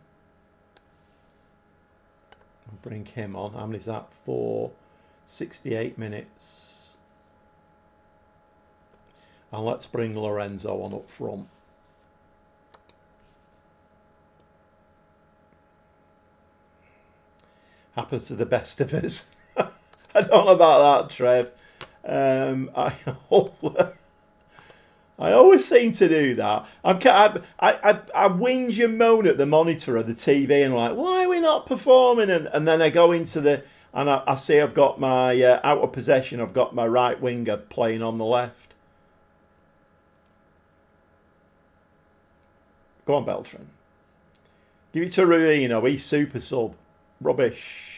We'll bring him on. How many is that for? 68 minutes. And let's bring Lorenzo on up front. Happens to the best of us. I don't know about that, Trev. I always seem to do that. I whinge and moan at the monitor of the TV and like, why are we not performing? And then I go into the and I see I've got my out of possession. I've got my right winger playing on the left. Go on, Beltran. Give it to Ruino. He's super sub. Rubbish.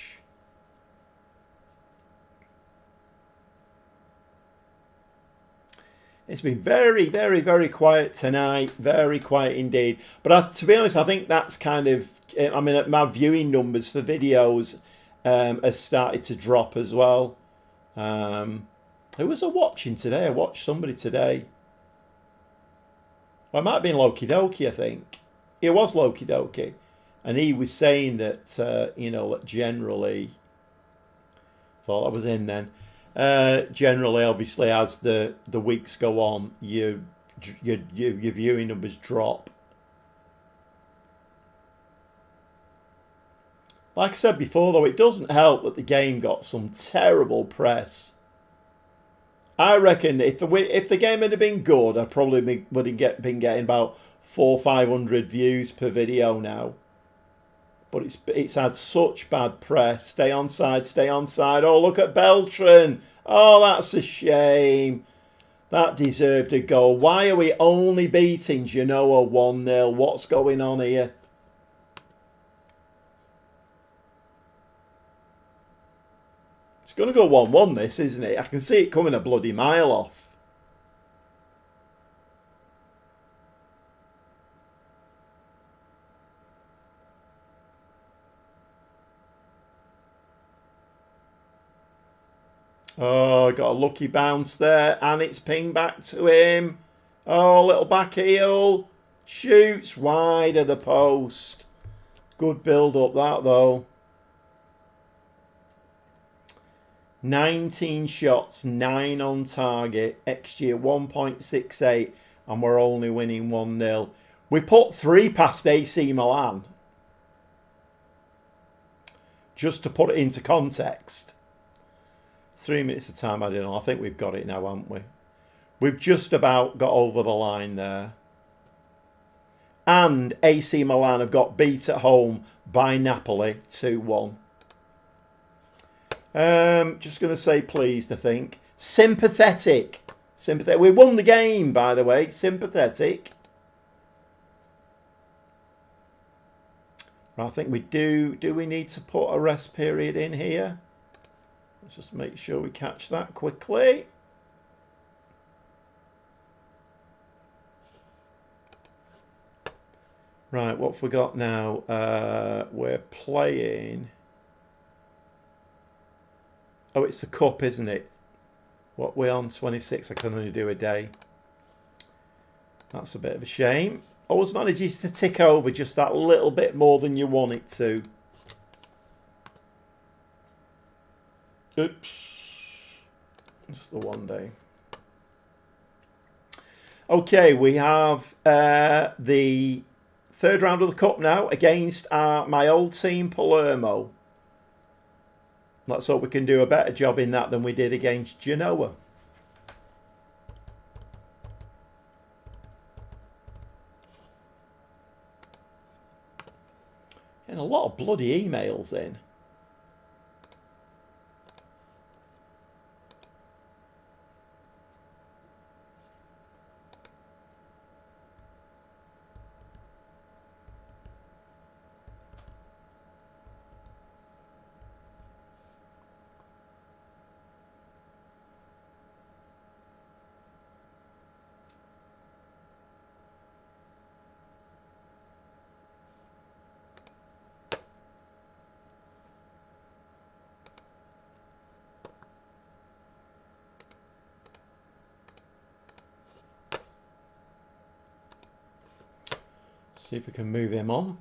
It's been very, very, very quiet tonight. Very quiet indeed. But to be honest, I think that's kind of. I mean, my viewing numbers for videos has started to drop as well. Who was I watching today? I watched somebody today. Well, it might have been Loki Doki, I think. It was Loki Doki. And he was saying that, you know, that generally. Thought I was in then. Generally, obviously, as the weeks go on, your viewing numbers drop. Like I said before, though, it doesn't help that the game got some terrible press. I reckon if the game had been good, I probably would have been getting about 400-500 views per video now. But it's had such bad press. Stay on side, stay on side. Oh, look at Beltran. Oh, that's a shame. That deserved a goal. Why are we only beating Genoa 1-0? What's going on here? It's going to go 1-1 this, isn't it? I can see it coming a bloody mile off. Oh, got a lucky bounce there, and it's pinged back to him. Oh, little back heel. Shoots wide of the post. Good build up that, though. 19 shots, 9 on target. XG 1.68. and we're only winning 1-0. We put 3 past AC Milan. Just to put it into context. 3 minutes of time, I don't know. I think we've got it now, haven't we? We've just about got over the line there. And AC Milan have got beat at home by Napoli 2-1. Just going to say pleased, I think. Sympathetic. Sympathetic. We won the game, by the way. Sympathetic. I think we do. Do we need to put a rest period in here? Let's just make sure we catch that quickly. Right, what have we got now? We're playing... Oh, it's the cup, isn't it? What, we're on 26. I can only do a day. That's a bit of a shame. Always manages to tick over just that little bit more than you want it to. Oops. Just the one day. Okay, we have the third round of the cup now against my old team, Palermo. Let's hope we can do a better job in that than we did against Genoa. And a lot of bloody emails in. See if we can move him on.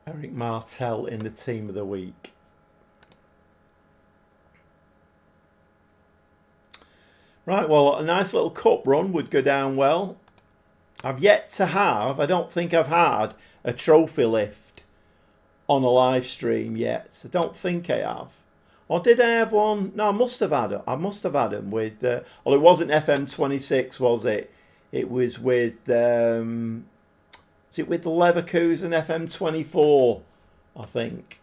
Eric Martel in the team of the week. Right, well, a nice little cup run would go down well. I've yet to have, I don't think I've had a trophy lift on a live stream yet. I don't think I have. Or did I have one? No, I must have had it. I must have had them with, well, it wasn't FM26, was it? It was with, is it with Leverkusen FM24, I think.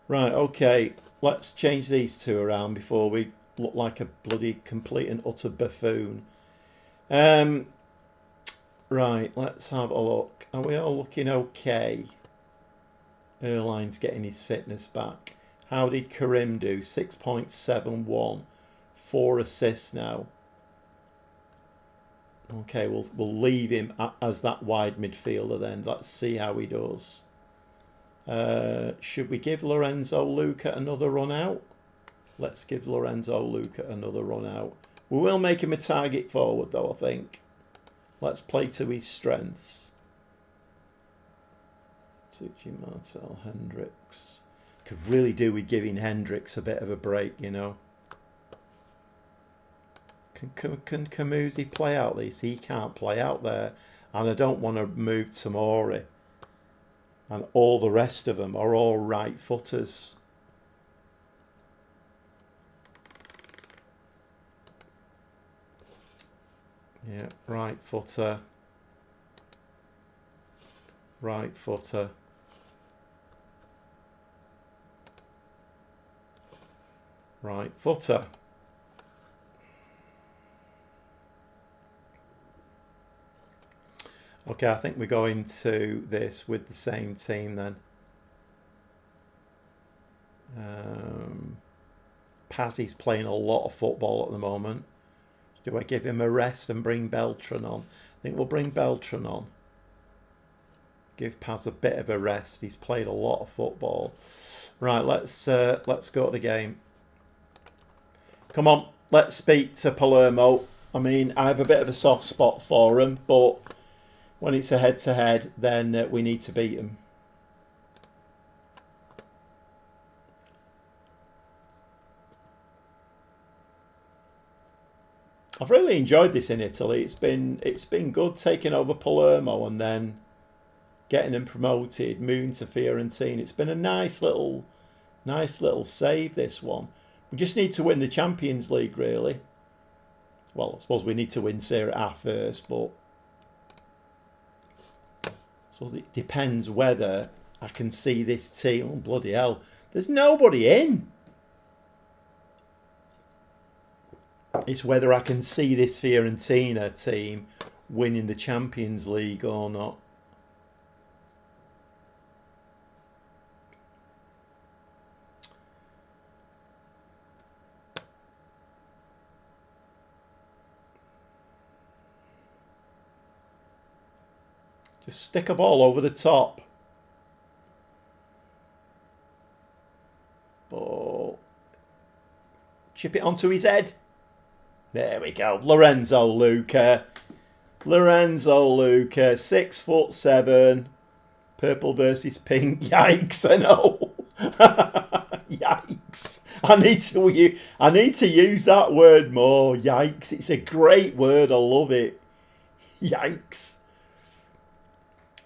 Right, okay. Let's change these two around before we look like a bloody complete and utter buffoon. Right, let's have a look. Are we all looking okay? Erline's getting his fitness back. How did Karim do? 6.71. 4 assists now. Okay, we'll leave him as that wide midfielder then. Let's see how he does. Should we give Lorenzo Luca another run out? Let's give Lorenzo Luca another run out. We will make him a target forward though, I think. Let's play to his strengths. Tucci, Martel, Hendricks. Could really do with giving Hendricks a bit of a break, you know. Can Kamuzi play out these? He can't play out there. And I don't want to move Tamori. And all the rest of them are all right footers. Yeah, right footer. Right footer. Right footer. Okay, I think we're going to this with the same team then. Pazzi's playing a lot of football at the moment. Do I give him a rest and bring Beltran on? I think we'll bring Beltran on. Give Paz a bit of a rest. He's played a lot of football. Right, let's go to the game. Come on, let's speak to Palermo. I mean, I have a bit of a soft spot for him, but when it's a head-to-head, then we need to beat him. I've really enjoyed this in Italy. It's been good taking over Palermo and then getting him promoted, moving to Fiorentina. It's been a nice little save, this one. We just need to win the Champions League, really. Well, I suppose we need to win Serie A first, but I suppose it depends whether I can see this team. Oh, bloody hell. There's nobody in. It's whether I can see this Fiorentina team winning the Champions League or not. Just stick a ball over the top. Ball. Chip it onto his head. There we go. Lorenzo Luca. 6'7". Purple versus pink. Yikes, I know. Yikes. I need to use that word more. Yikes. It's a great word. I love it. Yikes.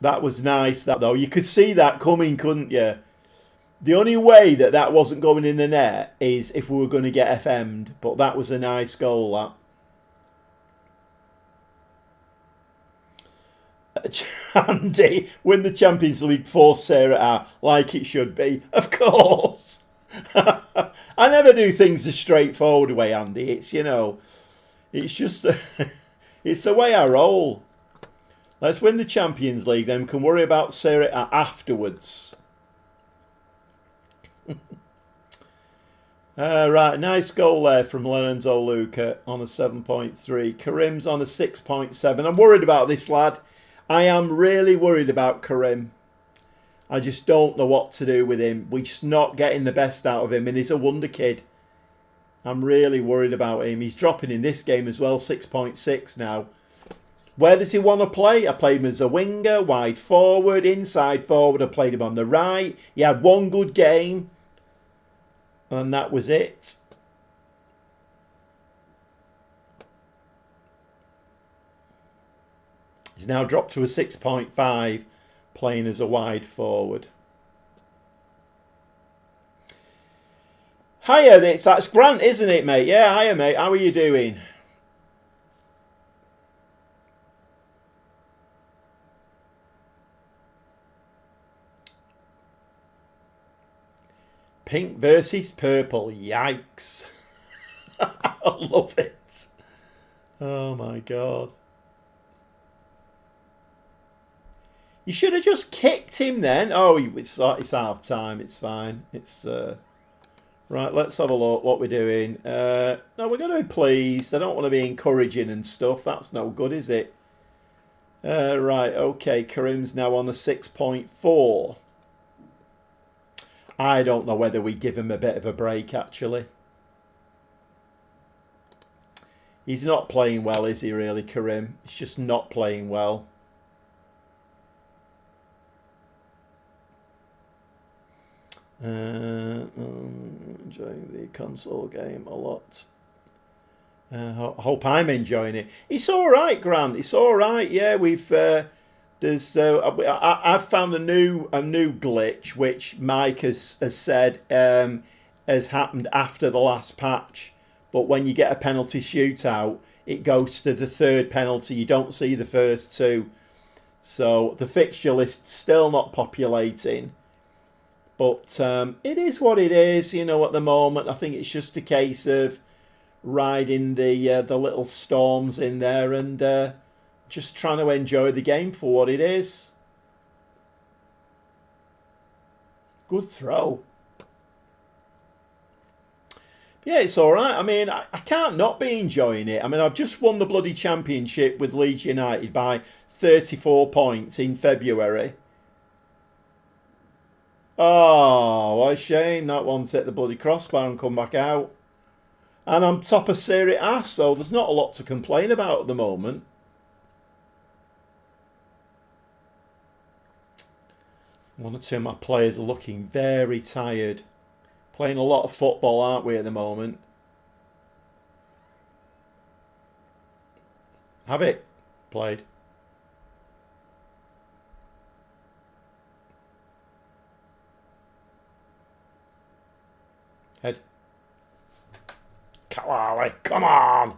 That was nice, that though. You could see that coming, couldn't you? The only way that wasn't going in the net is if we were going to get FM'd. But that was a nice goal, that. Andy, win the Champions League for Serie A, like it should be. Of course. I never do things the straightforward way, Andy. It's, it's just... it's the way I roll. Let's win the Champions League, then we can worry about Serie A afterwards. Right, nice goal there from Lorenzo Luca on a 7.3. Karim's on a 6.7. I'm worried about this lad. I am really worried about Karim. I just don't know what to do with him. We're just not getting the best out of him, and he's a wonder kid. I'm really worried about him. He's dropping in this game as well, 6.6 now. Where does he want to play? I played him as a winger, wide forward, inside forward. I played him on the right. He had one good game. And that was it. He's now dropped to a 6.5, playing as a wide forward. Hiya, that's Grant, isn't it, mate? Yeah, hiya, mate. How are you doing? Pink versus purple. Yikes. I love it. Oh my God. You should have just kicked him then. Oh, it's half time. It's fine. It's right, let's have a look what we're doing. No, we're going to be pleased. I don't want to be encouraging and stuff. That's no good, is it? Right, okay. Karim's now on the 6.4. I don't know whether we give him a bit of a break, actually. He's not playing well, is he, really, Karim? He's just not playing well. Enjoying the console game a lot. I hope I'm enjoying it. It's all right, Grant. It's all right. Yeah, we've... I've found a new glitch which Mike has said has happened after the last patch. But when you get a penalty shootout, it goes to the third penalty. You don't see the first two. So the fixture list's still not populating. But it is what it is, at the moment. I think it's just a case of riding the little storms in there and just trying to enjoy the game for what it is. Good throw. Yeah, it's all right. I mean, I can't not be enjoying it. I mean, I've just won the bloody championship with Leeds United by 34 points in February. Oh, what a shame. That one's hit the bloody crossbar and come back out. And I'm top of Serie A, so there's not a lot to complain about at the moment. One or two of my players are looking very tired. Playing a lot of football, aren't we, at the moment? Have it played. Head. Kalali, come on!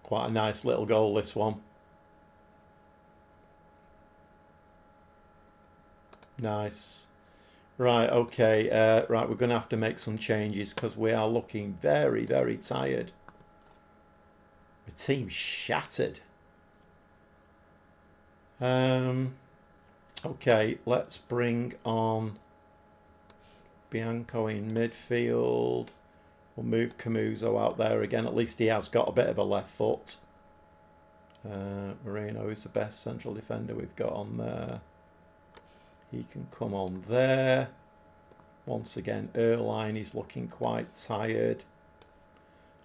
Quite a nice little goal, this one. Nice. Right, okay. Right, we're going to have to make some changes because we are looking very, very tired. The team's shattered. Okay, let's bring on Bianco in midfield. We'll move Camuso out there again. At least he has got a bit of a left foot. Moreno is the best central defender we've got on there. He can come on there. Once again, Erline is looking quite tired.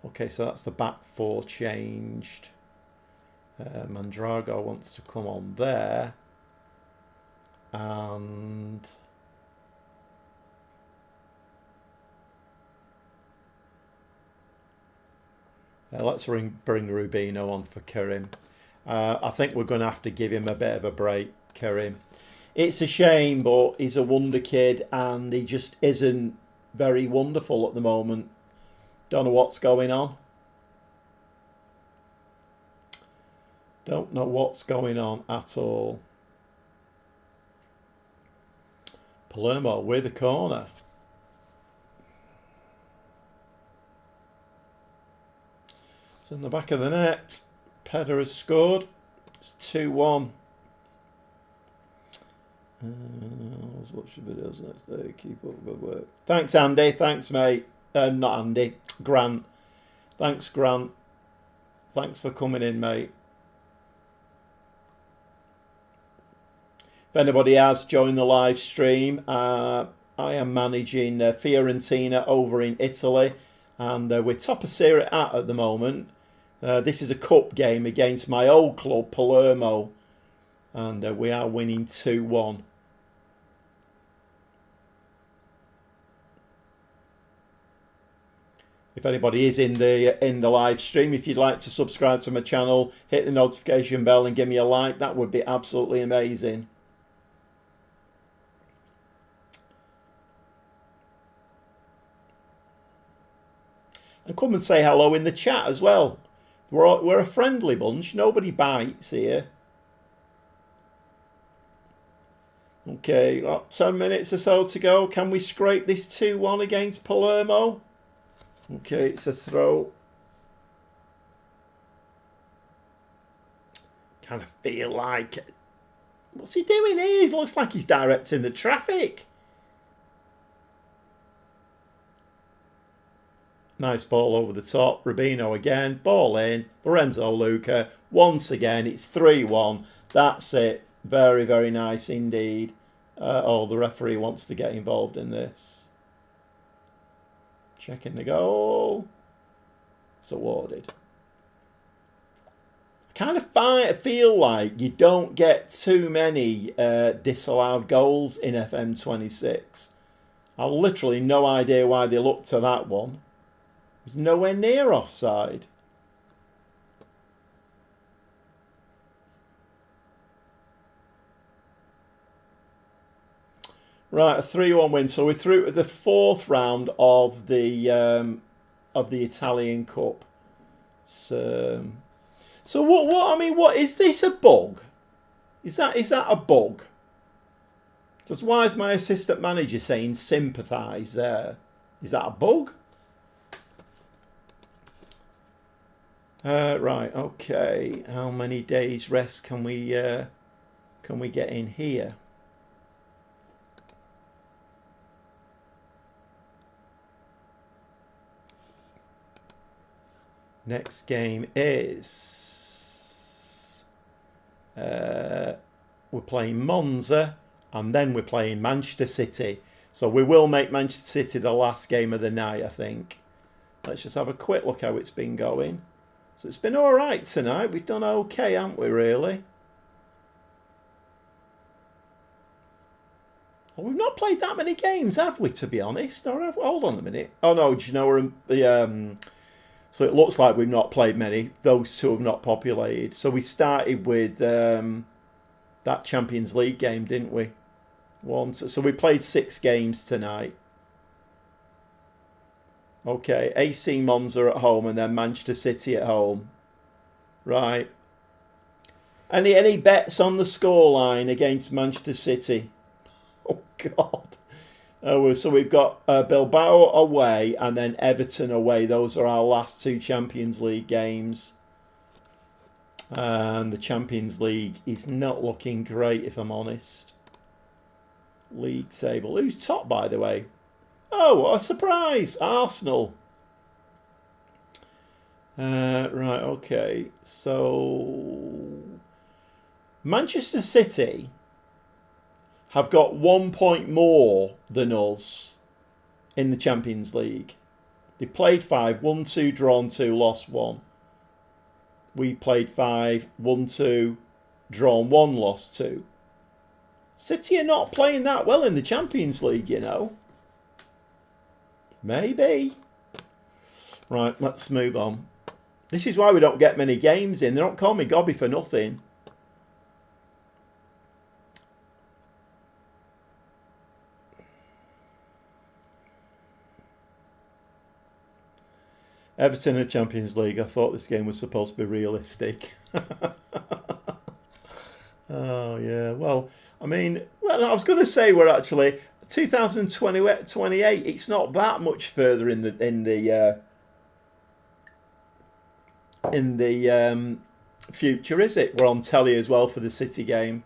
Okay, so that's the back four changed. Mandrago wants to come on there. And let's bring Rubino on for Karim. I think we're going to have to give him a bit of a break, Karim. It's a shame, but he's a wonder kid and he just isn't very wonderful at the moment. Don't know what's going on. Don't know what's going on at all. Palermo with a corner. It's in the back of the net. Pedder has scored. It's 2-1. Let's watch the videos next day. Keep up good work. Thanks, Andy. Thanks, mate. Not Andy. Grant. Thanks, Grant. Thanks for coming in, mate. If anybody has joined the live stream, I am managing Fiorentina over in Italy, and we're top of Serie A at the moment. This is a cup game against my old club, Palermo, and we are winning 2-1. If anybody is in the live stream, if you'd like to subscribe to my channel, hit the notification bell and give me a like, that would be absolutely amazing. And come and say hello in the chat as well. We're a friendly bunch. Nobody bites here. Okay, got 10 minutes or so to go. Can we scrape this 2-1 against Palermo? Okay, it's a throw. Kind of feel like... What's he doing here? He looks like he's directing the traffic. Nice ball over the top. Rubino again. Ball in. Lorenzo Luca. Once again, it's 3-1. That's it. Very, very nice indeed. Oh, the referee wants to get involved in this. Checking the goal. It's awarded. I kind of feel like you don't get too many disallowed goals in FM26. I've literally no idea why they looked to that one. It was nowhere near offside. Right, a 3-1 win. So we're through to the fourth round of the Italian Cup. So what? I mean, what is this? A bug? Is that a bug? So why is my assistant manager saying sympathise there? Is that a bug? Right, okay. How many days rest can we get in here? Next game is we're playing Monza and then we're playing Manchester City. So we will make Manchester City the last game of the night, I think. Let's just have a quick look how it's been going. So it's been all right tonight. We've done okay, haven't we, really? Well, we've not played that many games, have we, to be honest? Or have, hold on a minute. Oh, no, do you know we're in the... So it looks like we've not played many. Those two have not populated. So we started with that Champions League game, didn't we? So we played 6 games tonight. Okay, AC Monza at home and then Manchester City at home. Right. Any bets on the scoreline against Manchester City? Oh, God. Oh, so we've got Bilbao away and then Everton away. Those are our last 2 Champions League games. And the Champions League is not looking great, if I'm honest. League table. Who's top, by the way? Oh, what a surprise! Arsenal. Right, okay. So Manchester City have got 1 point more than us in the Champions League. They played 5, won 2, drawn 2, lost 1. We played 5, won 2, drawn 1, lost 2. City are not playing that well in the Champions League, you know. Maybe. Right, let's move on. This is why we don't get many games in. They don't call me Gobby for nothing. Everton in the Champions League. I thought this game was supposed to be realistic. Oh, yeah. Well, I mean, I was going to say we're actually 2028. It's not that much further in the future, is it? We're on telly as well for the City game.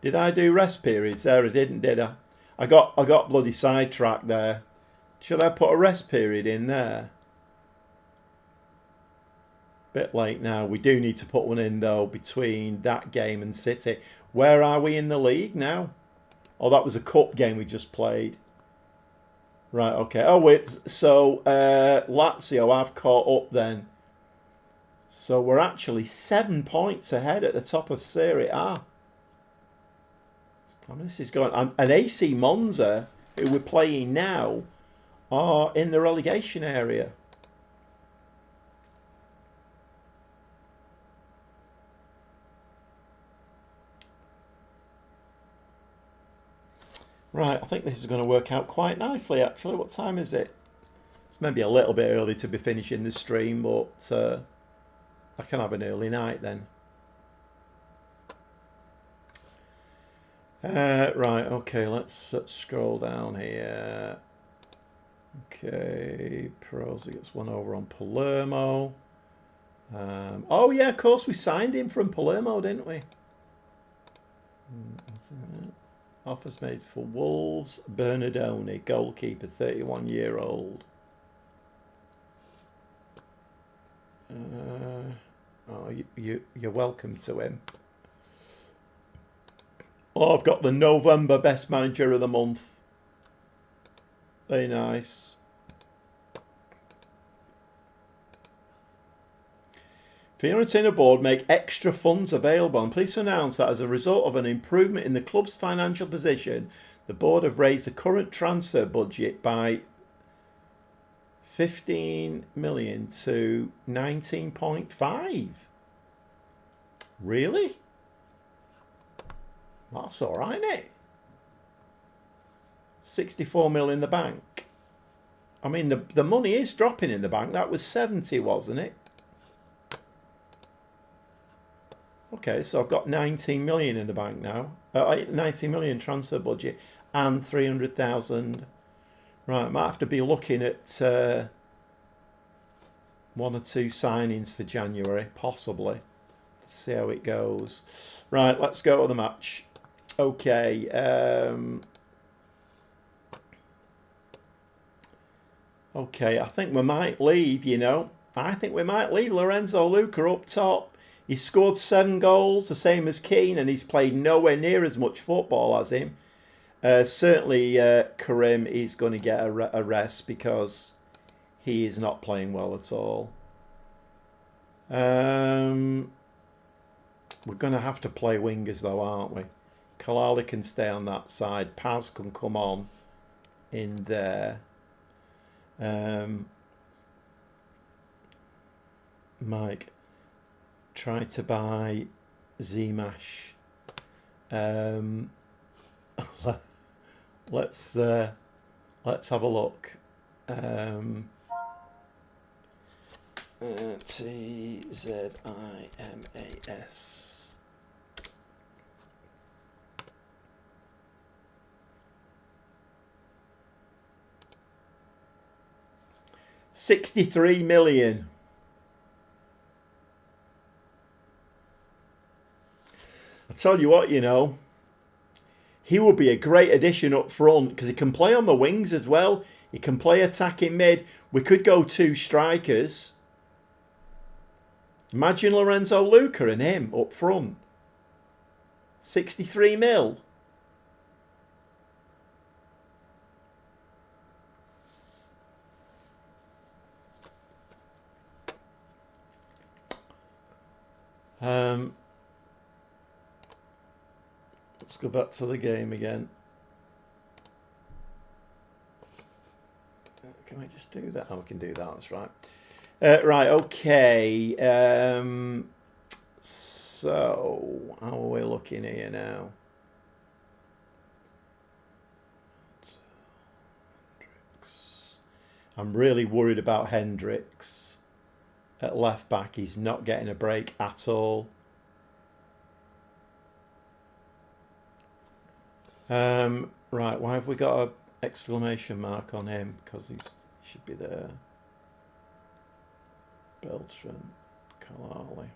Did I do rest periods there? I didn't, did I? I got bloody sidetracked there. Should I put a rest period in there? Bit late now. We do need to put one in though between that game and City. Where are we in the league now? Oh, that was a cup game we just played. Right, okay. Oh, wait. So Lazio have caught up then. So we're actually 7 points ahead at the top of Serie A. I mean, this is going. And AC Monza, who we're playing now, are in the relegation area. Right, I think this is going to work out quite nicely, actually. What time is it? It's maybe a little bit early to be finishing the stream, but I can have an early night then. Right, okay, let's scroll down here. Okay, Prosi gets one over on Palermo. Oh, yeah, of course, we signed him from Palermo, didn't we? Offers made for Wolves. Bernardoni, goalkeeper, 31-year-old. Oh, you're welcome to him. Oh, I've got the November Best Manager of the Month. Very nice. Fiorentina board make extra funds available. I'm pleased to announce that as a result of an improvement in the club's financial position, the board have raised the current transfer budget by 15 million to 19.5. Really? That's all right, isn't it? 64 mil in the bank. I mean, the money is dropping in the bank. That was 70, wasn't it? Okay, so I've got 19 million in the bank now. 19 million transfer budget and 300,000. Right, I might have to be looking at 1 or 2 signings for January, possibly. Let's see how it goes. Right, let's go to the match. Okay. Okay, I think we might leave, you know. I think we might leave Lorenzo Luca up top. He scored 7 goals, the same as Keane, and he's played nowhere near as much football as him. Certainly, Karim is going to get a rest because he is not playing well at all. We're going to have to play wingers though, aren't we? Kalali can stay on that side. Paz can come on in there. Mike, try to buy Zimash. Let's have a look. TZIMAS. $63 million. I tell you what, you know, he would be a great addition up front because he can play on the wings as well. He can play attacking mid. We could go 2 strikers. Imagine Lorenzo Luca and him up front. 63 mil. Let's go back to the game again. Can I just do that? Oh, we can do that. That's right. Right. Okay. So, how are we looking here now? I'm really worried about Hendricks at left back. He's not getting a break at all. Right, why have we got an exclamation mark on him? Because he should be there. Beltran, Kalali.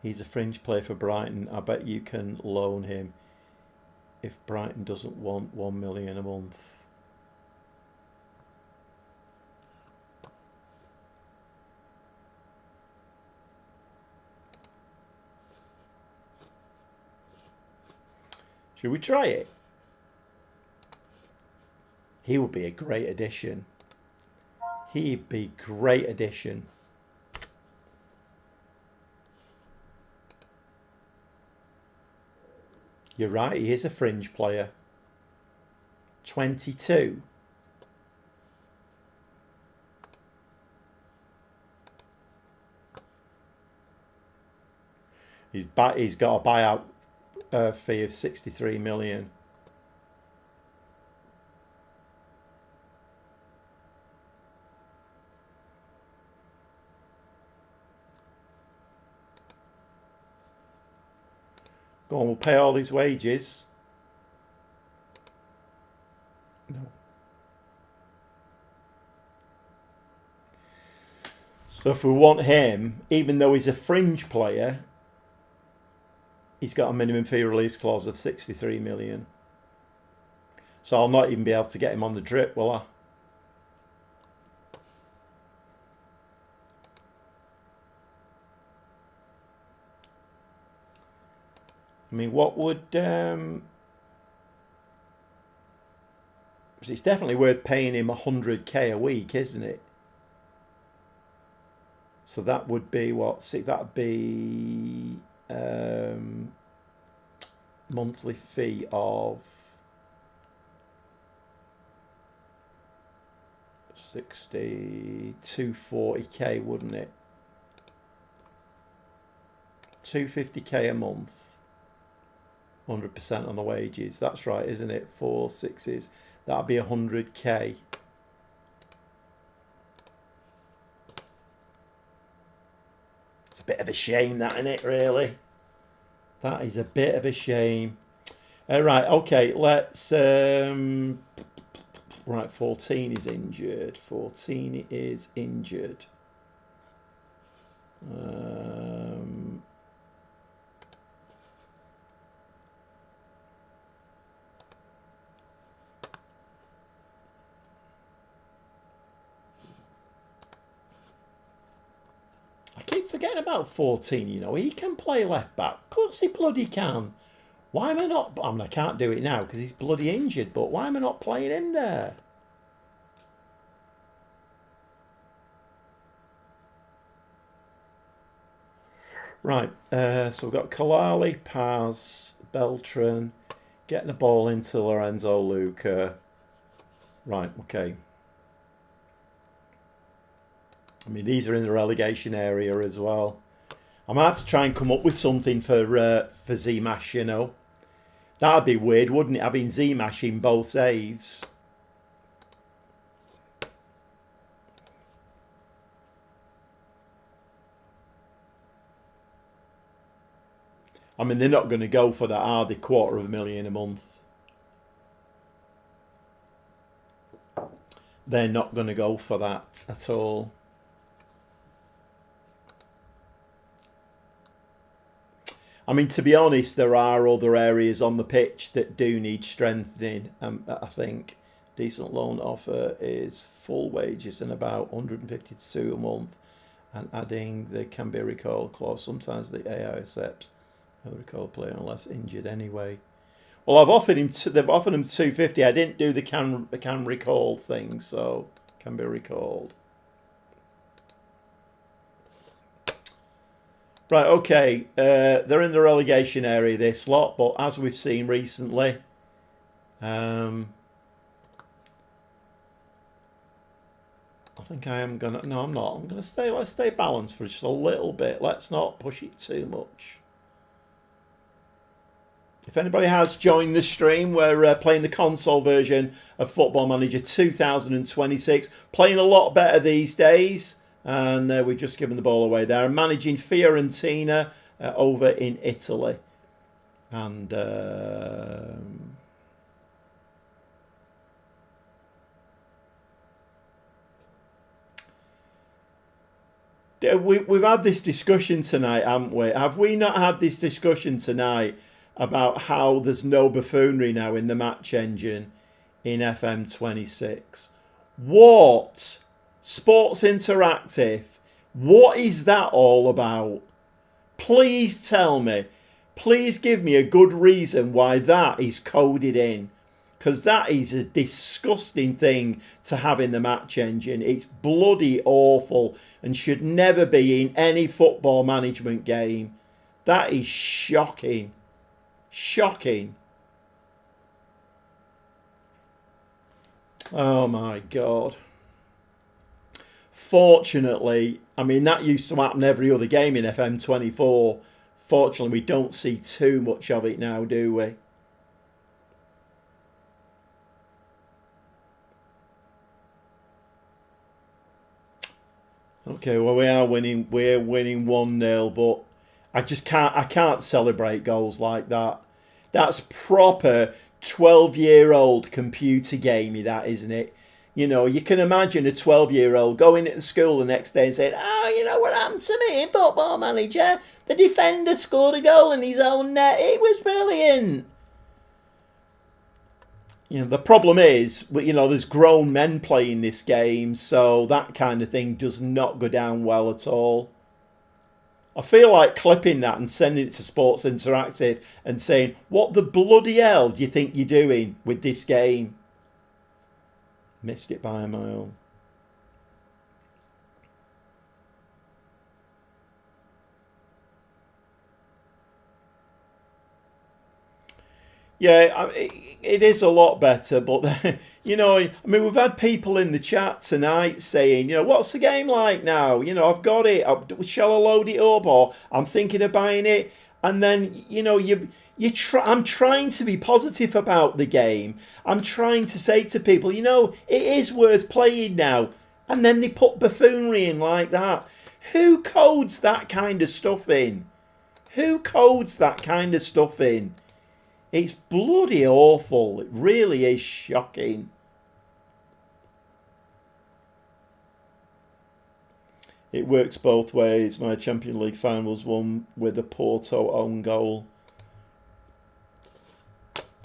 He's a fringe player for Brighton. I bet you can loan him if Brighton doesn't want 1 million a month. Should we try it? He would be a great addition. He'd be great addition. You're right, he is a fringe player. 22. He's got a buyout fee of 63 million. Go on, we'll pay all his wages. No. So if we want him, even though he's a fringe player, he's got a minimum fee release clause of 63 million. So I'll not even be able to get him on the drip, will I? I mean, what would... it's definitely worth paying him 100k a week, isn't it? So that would be what? That would be monthly fee of 240k, wouldn't it? 250k a month. 100% on the wages. That's right, isn't it? 4 6s. That'd be 100k. It's a bit of a shame, that, isn't it, really? That is a bit of a shame. Right, okay, let's... we're Right, 14 is injured. 14 is injured. I keep forgetting about 14, you know. He can play left back. Of course he bloody can. Why am I not... I mean, I can't do it now because he's bloody injured, but why am I not playing him there? Right, so we've got Kalali, Paz, Beltran, getting the ball into Lorenzo Luca. Right, okay. I mean, these are in the relegation area as well. I might have to try and come up with something for Z-Mash, you know. That'd be weird, wouldn't it? Having Z-Mash in both saves. I mean, they're not going to go for that, are they? $250,000 a month. They're not going to go for that at all. I mean, to be honest, there are other areas on the pitch that do need strengthening. I think decent loan offer is full wages and about 152 a month, and adding the can be recalled clause. Sometimes the AI accepts no recall player unless injured anyway. Well, I've offered him. They've offered him 250. I didn't do the can recall thing, so can be recalled. Right, okay, they're in the relegation area, this lot, but as we've seen recently, I think I am going to, no, I'm not. I'm going to stay, let's stay balanced for just a little bit. Let's not push it too much. If anybody has joined the stream, we're playing the console version of Football Manager 2026. Playing a lot better these days. And we've just given the ball away there. Managing Fiorentina over in Italy. And we've had this discussion tonight, haven't we? Have we not had this discussion tonight about how there's no buffoonery now in the match engine in FM26? What? Sports Interactive, what is that all about? Please tell me. Please give me a good reason why that is coded in. Because that is a disgusting thing to have in the match engine. It's bloody awful and should never be in any football management game. That is shocking. Shocking. Oh my God. Fortunately, I mean, that used to happen every other game in FM24. Fortunately, we don't see too much of it now, do we? Okay, well, we are winning. We're winning 1-0, but I can't celebrate goals like that. That's proper 12-year-old computer gamey, that, isn't it? You know, you can imagine a 12-year-old going into school the next day and saying, oh, you know what happened to me in Football Manager? The defender scored a goal in his own net. It was brilliant. You know, the problem is, you know, there's grown men playing this game, so that kind of thing does not go down well at all. I feel like clipping that and sending it to Sports Interactive and saying, what the bloody hell do you think you're doing with this game? Missed it by a mile. Yeah, it is a lot better, but, you know, I mean, we've had people in the chat tonight saying, you know, what's the game like now? You know, I've got it. Shall I load it up? Or I'm thinking of buying it. And then, you know, I'm trying to be positive about the game. I'm trying to say to people, you know, it is worth playing now. And then they put buffoonery in like that. Who codes that kind of stuff in? Who codes that kind of stuff in? It's bloody awful. It really is shocking. It works both ways. My Champions League final was won with a Porto own goal.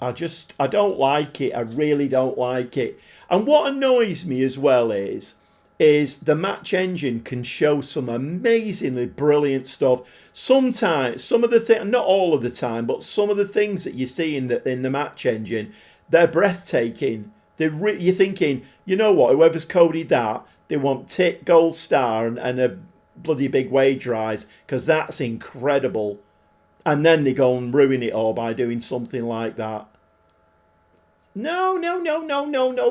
I don't like it. I really don't like it. And what annoys me as well is the match engine can show some amazingly brilliant stuff. Sometimes, some of the things, not all of the time, but some of the things that you see in the match engine, they're breathtaking. You're thinking, you know what, whoever's coded that, they want tick, gold star, and a bloody big wage rise, because that's incredible. And then they go and ruin it all by doing something like that. No,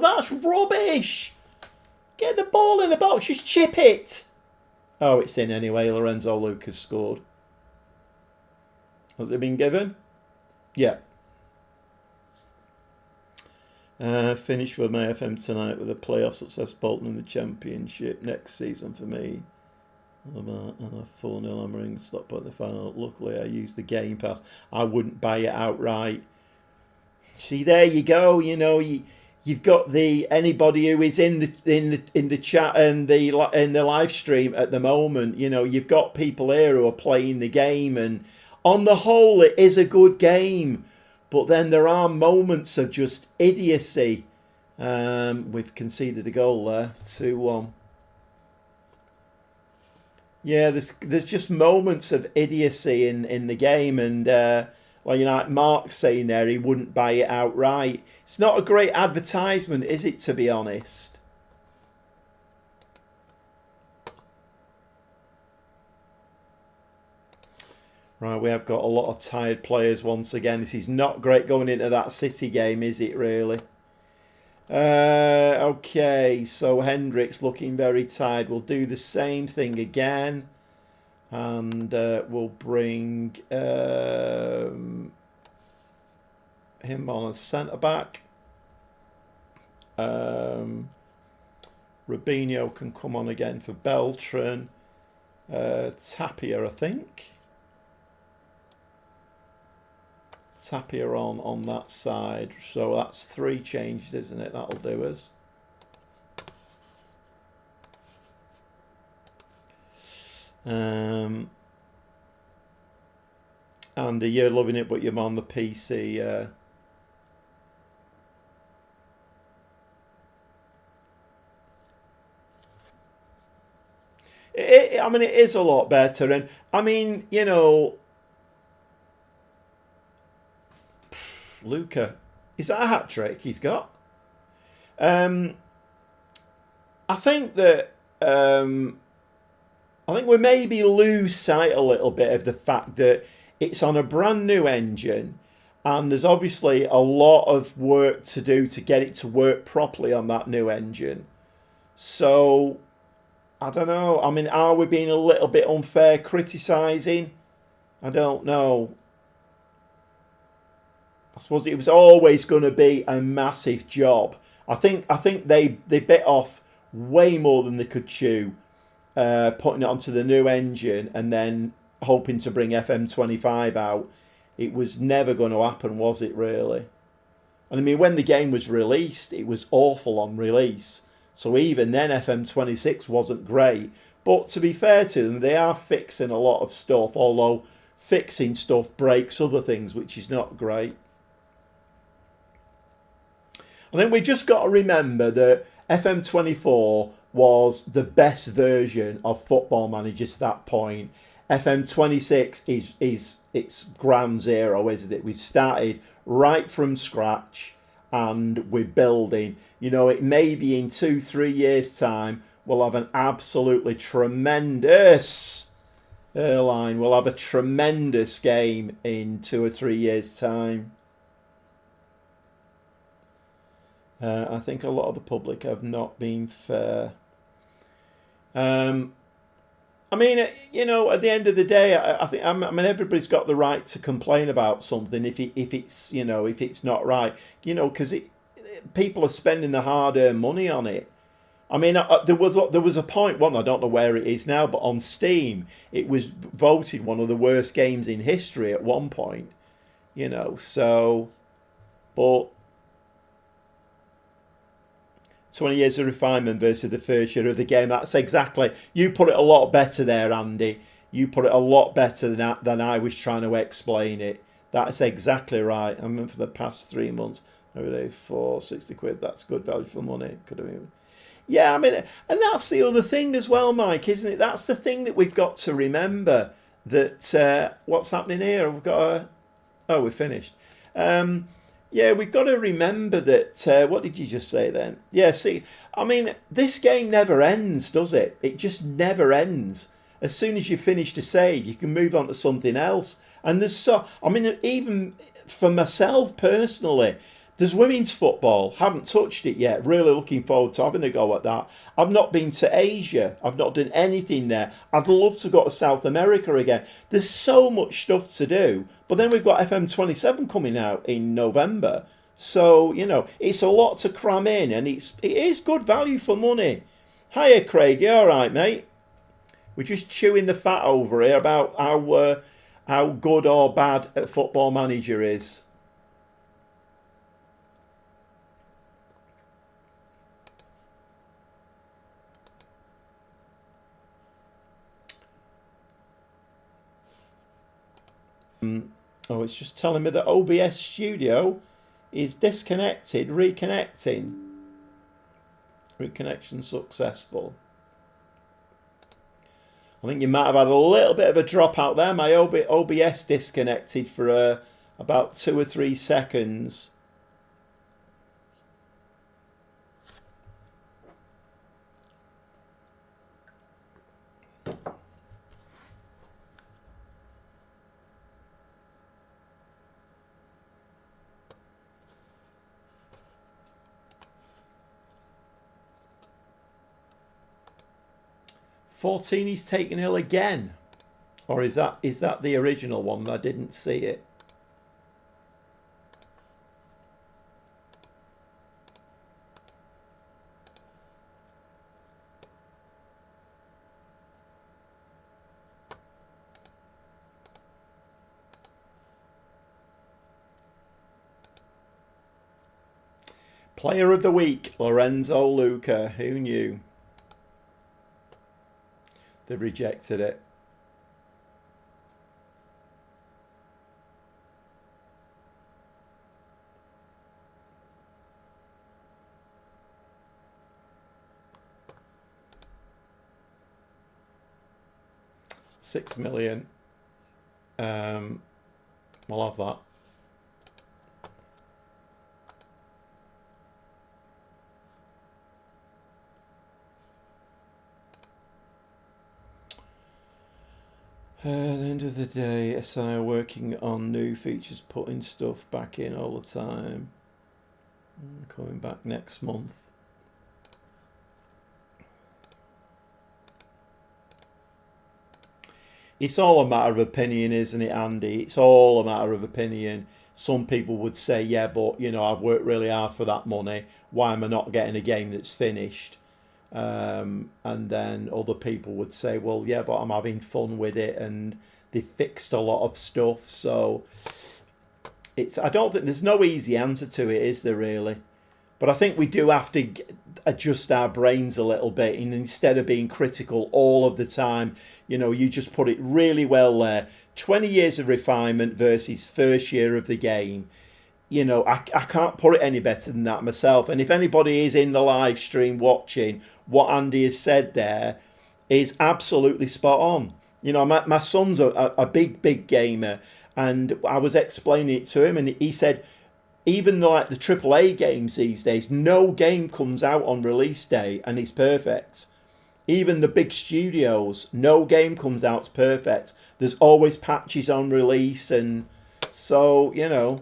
that's rubbish. Get the ball in the box, just chip it. Oh, it's in anyway. Lorenzo Lucas scored. Has it been given? Yeah. Finish with my FM tonight with a playoff success, Bolton in the Championship next season for me. And a 4-0 hammering stop at the final. Luckily, I used the Game Pass. I wouldn't buy it outright. See, there you go. You know, you've got anybody who is in the chat and in the live stream at the moment. You know, you've got people here who are playing the game, and on the whole, it is a good game. But then there are moments of just idiocy. We've conceded a goal there, 2-1. Yeah, there's just moments of idiocy in the game, and like Mark's saying there, he wouldn't buy it outright. It's not a great advertisement, is it? To be honest. Right, we have got a lot of tired players once again. This is not great going into that City game, is it really? Okay, so Hendricks looking very tired. We'll do the same thing again. And we'll bring him on as centre-back. Robinho can come on again for Beltran. Tapia, I think. Tapia on that side. So that's 3 changes, isn't it? That'll do us. Andy, you're loving it, but you're on the PC. I mean, it is a lot better. And, I mean, you know... Luca, is that a hat-trick he's got? I think that... I think we maybe lose sight a little bit of the fact that it's on a brand new engine, and there's obviously a lot of work to do to get it to work properly on that new engine. So, I don't know. I mean, are we being a little bit unfair criticising? I don't know. I suppose it was always going to be a massive job. I think they bit off way more than they could chew. Putting it onto the new engine and then hoping to bring FM25 out. It was never going to happen, was it really? And I mean, when the game was released, it was awful on release. So even then, FM26 wasn't great. But to be fair to them, they are fixing a lot of stuff, although fixing stuff breaks other things, which is not great. I think we just got to remember that FM24 was the best version of Football Manager to that point. FM26 is its ground zero, isn't it? We've started right from scratch and we're building. You know, it may be in 2-3 years' time we'll have an absolutely tremendous airline. We'll have a tremendous game in 2 or 3 years' time. I think a lot of the public have not been fair. I mean, you know, at the end of the day, I mean, everybody's got the right to complain about something if it's you know, if it's not right, you know, because people are spending the hard-earned money on it. I mean, there was a point, I don't know where it is now, but on Steam, it was voted one of the worst games in history at one point, you know. So, but 20 years of refinement versus the first year of the game. That's exactly, you put it a lot better there, Andy. You put it a lot better than I was trying to explain it. That's exactly right. I mean, for the past 3 months, every day for 60 quid, that's good value for money. Could have been. Yeah, I mean, and that's the other thing as well, Mike, isn't it? That's the thing that we've got to remember, that what's happening here? We've got a, oh, we're finished. Yeah, we've got to remember that, what did you just say then? Yeah, see, I mean, this game never ends, does it? It just never ends. As soon as you finish the save, you can move on to something else. And there's so, I mean, even for myself personally, there's women's football. Haven't touched it yet. Really looking forward to having a go at that. I've not been to Asia. I've not done anything there. I'd love to go to South America again. There's so much stuff to do. But then we've got FM27 coming out in November. So, you know, it's a lot to cram in, and it is good value for money. Hiya, Craig. You all right, mate? We're just chewing the fat over here about how good or bad a Football Manager is. Oh, it's just telling me that OBS Studio is disconnected, reconnecting. Reconnection successful. I think you might have had a little bit of a drop out there. My OBS disconnected for about 2 or 3 seconds. Fortini's taken ill again, or is that the original one? I didn't see it. Player of the week, Lorenzo Luca. Who knew? They've rejected it. $6 million. We'll have that. At the end of the day, SI are working on new features, putting stuff back in all the time. Coming back next month. It's all a matter of opinion, isn't it, Andy? It's all a matter of opinion. Some people would say, yeah, but, you know, I've worked really hard for that money. Why am I not getting a game that's finished? And then other people would say, well, yeah, but I'm having fun with it, and they fixed a lot of stuff. So I don't think there's no easy answer to it, is there really? But I think we do have to adjust our brains a little bit, and instead of being critical all of the time, you know, you just put it really well there. 20 years of refinement versus first year of the game. You know, I can't put it any better than that myself. And if anybody is in the live stream watching, what Andy has said there is absolutely spot on. You know, my son's a big gamer, and I was explaining it to him, and he said, even like the AAA games these days, no game comes out on release day and it's perfect. Even the big studios, no game comes out it's perfect. There's always patches on release, and so, you know,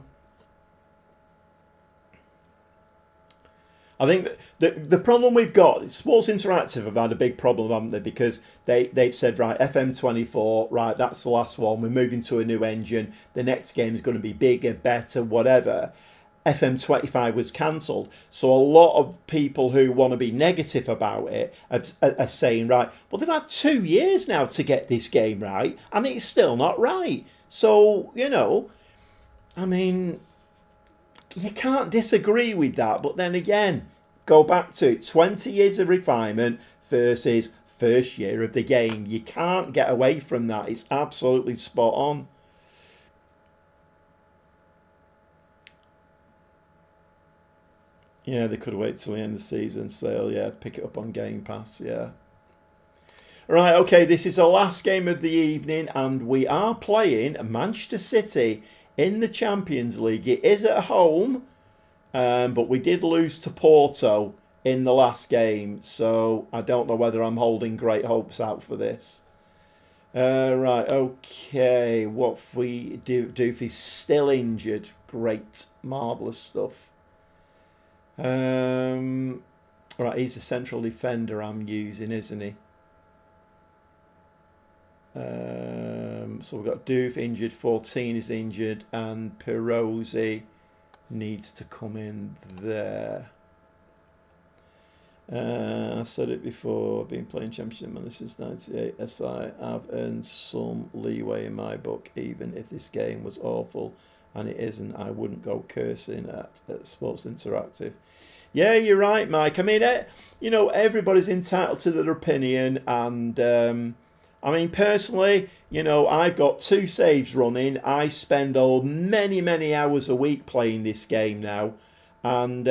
I think the problem we've got, Sports Interactive have had a big problem, haven't they? Because they've said, right, FM24, right, that's the last one. We're moving to a new engine. The next game is going to be bigger, better, whatever. FM25 was cancelled. So a lot of people who want to be negative about it are saying, right, well, they've had 2 years now to get this game right, and it's still not right. So, you know, I mean, you can't disagree with that. But then again, go back to 20 years of refinement versus first year of the game. You can't get away from that. It's absolutely spot on. Yeah, they could wait till the end of the season sale. Yeah, pick it up on Game Pass. Yeah. Right, okay, this is the last game of the evening, and we are playing Manchester City in the Champions League. It is at home, but we did lose to Porto in the last game, so I don't know whether I'm holding great hopes out for this. Right, okay, what if we do if he's still injured? Great, marvellous stuff. Right, he's a central defender I'm using, isn't he? So we've got Doof injured, 14 is injured, and Perozzi needs to come in there. I've said it before, I've been playing Championship Manager since 98. As I've earned some leeway in my book, even if this game was awful, and it isn't, I wouldn't go cursing at Sports Interactive. Yeah, you're right, Mike. I mean, you know, everybody's entitled to their opinion, and I mean, personally, you know, I've got 2 saves running. I spend many hours a week playing this game now, and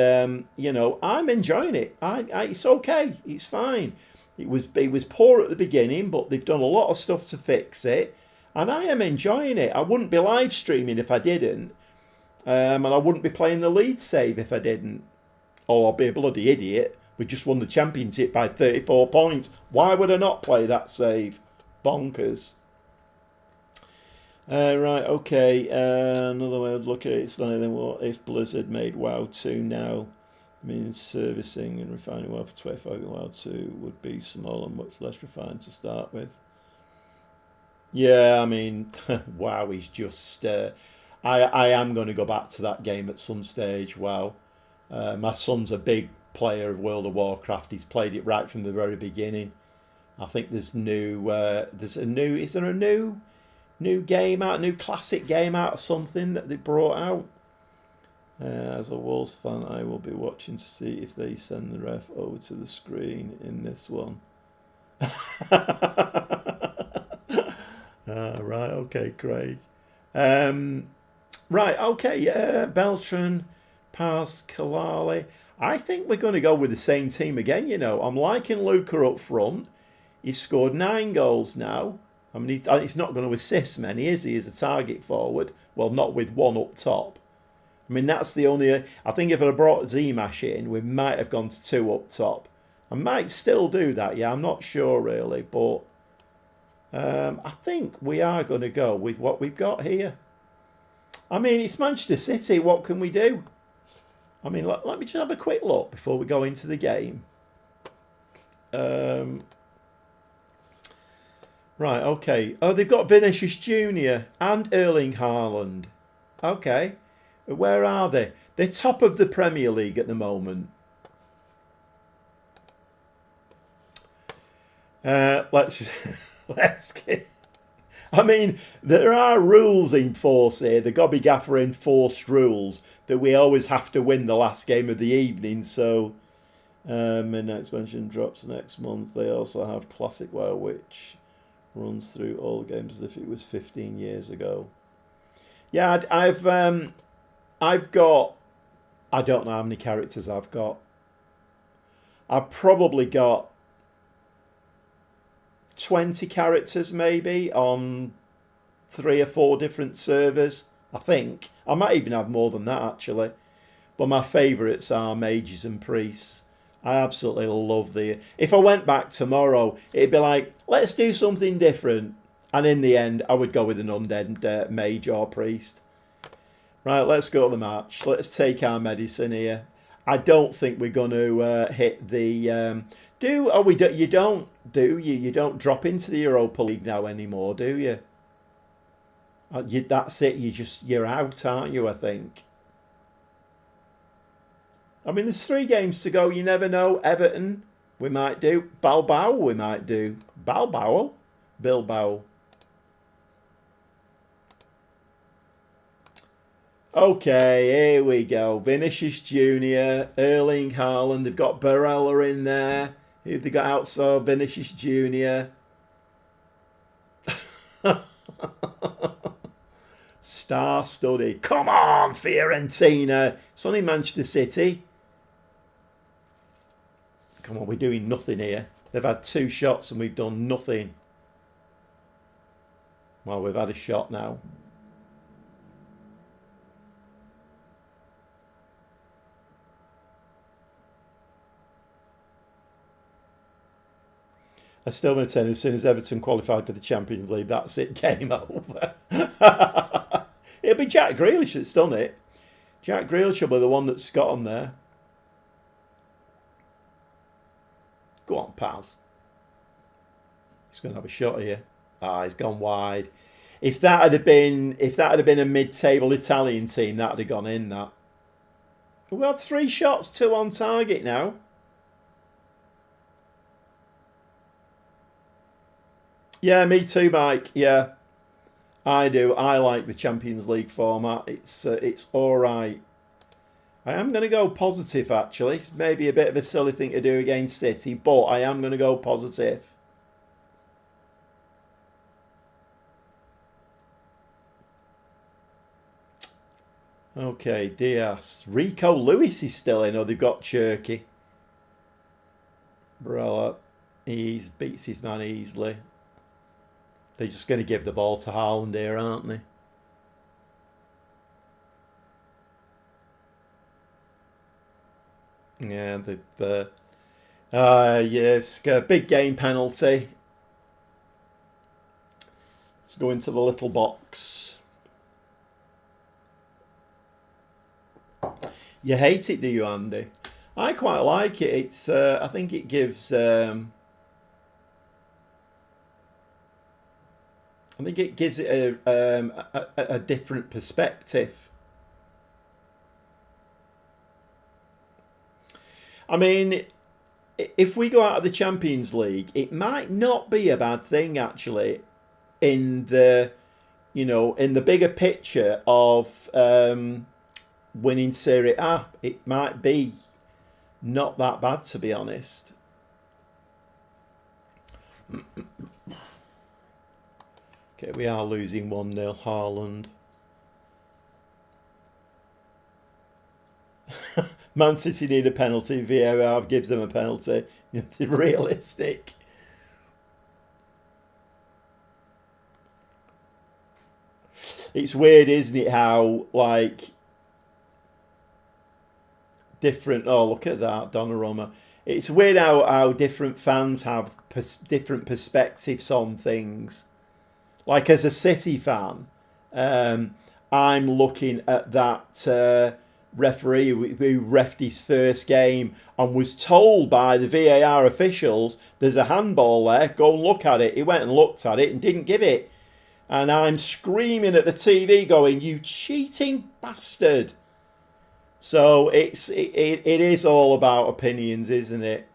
you know, I'm enjoying it. It's okay. It's fine. It was poor at the beginning, but they've done a lot of stuff to fix it, and I am enjoying it. I wouldn't be live streaming if I didn't, and I wouldn't be playing the lead save if I didn't. Or I'll be a bloody idiot. We just won the championship by 34 points. Why would I not play that save? Bonkers. Right, okay. Another way I'd look at it is like, then what if Blizzard made WoW 2 now? I mean, servicing and refining WoW for 25 WoW 2 would be small and much less refined to start with. Yeah, I mean, WoW is just... I am going to go back to that game at some stage, WoW. My son's a big player of World of Warcraft. He's played it right from the very beginning. I think there's is there a new game out, new classic game out, or something that they brought out? As a Wolves fan, I will be watching to see if they send the ref over to the screen in this one. Right, okay, Craig. Right, okay, yeah, Beltran, Paz, Kalali. I think we're going to go with the same team again, you know. I'm liking Luca up front. He's scored 9 goals now. I mean, he's not going to assist many, is he, as a target forward? Well, not with 1 up top. I mean, that's the only... I think if I had brought Zimash in, we might have gone to 2 up top. I might still do that, yeah, I'm not sure really, but I think we are going to go with what we've got here. I mean, it's Manchester City, what can we do? I mean, let me just have a quick look before we go into the game. Right, okay. Oh, they've got Vinicius Jr. and Erling Haaland. Okay. Where are they? They're top of the Premier League at the moment. Let's get... I mean, there are rules in force here. The Gobby Gaffer enforced rules that we always have to win the last game of the evening. So, Midnight Expansion drops next month. They also have Classic WoW, which runs through all the games as if it was 15 years ago. Yeah, I've got... I don't know how many characters I've got. I've probably got 20 characters maybe on 3 or 4 different servers, I think. I might even have more than that actually. But my favourites are mages and priests. I absolutely love the... If I went back tomorrow, it'd be like, let's do something different. And in the end, I would go with an undead mage or priest. Right, let's go to the match. Let's take our medicine here. I don't think we're going to hit the... You don't drop into the Europa League now anymore, do you? That's it. You're out, aren't you? I think. I mean, there's 3 games to go. You never know. Everton, we might do. Bilbao, we might do. Bilbao. Okay, here we go. Vinicius Junior, Erling Haaland. They've got Barella in there. Who've they got outside Vinicius Junior? Star-studded. Come on, Fiorentina. It's only Manchester City. Come on, we're doing nothing here. They've had 2 shots and we've done nothing. Well, we've had a shot now. I still maintain as soon as Everton qualified for the Champions League, that's it, game over. It'll be Jack Grealish that's done it. Jack Grealish will be the one that's got them there. Go on, Paz. He's going to have a shot here. Ah, he's gone wide. If that had been a mid-table Italian team, that'd have gone in. That. We've had 3 shots, 2 on target now. Yeah, me too, Mike. Yeah, I do. I like the Champions League format. It's all right. I am going to go positive, actually. It's maybe a bit of a silly thing to do against City, but I am going to go positive. Okay, Diaz. Rico Lewis is still in, or they've got Cherky. Barella, he beats his man easily. They're just going to give the ball to Haaland here, aren't they? Yeah, they've... yes, big game penalty. Let's go into the little box. You hate it, do you, Andy? I quite like it. It's I think it gives it a different perspective. I mean, if we go out of the Champions League, it might not be a bad thing actually. In the bigger picture of winning Serie A, it might be not that bad, to be honest. Okay, we are losing 1-0, Haaland. Man City need a penalty. VAR gives them a penalty. Realistic. It's weird, isn't it, how, like, different... Oh, look at that, Donnarumma. It's weird how different fans have different perspectives on things. Like, as a City fan, I'm looking at that referee who reffed his first game and was told by the VAR officials, there's a handball there, go and look at it. He went and looked at it and didn't give it. And I'm screaming at the TV going, you cheating bastard. So it is all about opinions, isn't it?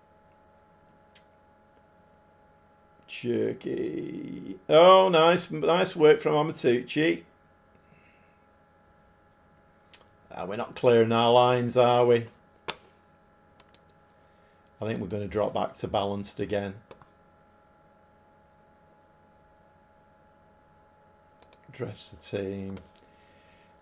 Cherky. Oh, nice work from Amatucci. We're not clearing our lines, are we? I think we're going to drop back to balanced again. Dress the team.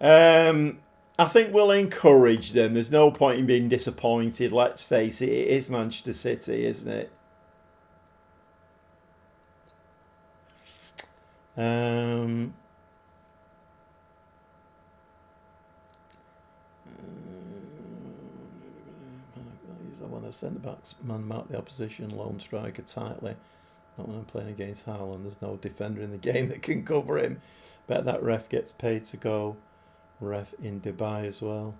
I think we'll encourage them. There's no point in being disappointed. Let's face it, it is Manchester City, isn't it? I want to send the backs man mark the opposition lone striker tightly. Not when I'm playing against Haaland. There's no defender in the game that can cover him. Bet that ref gets paid to go ref in Dubai as well.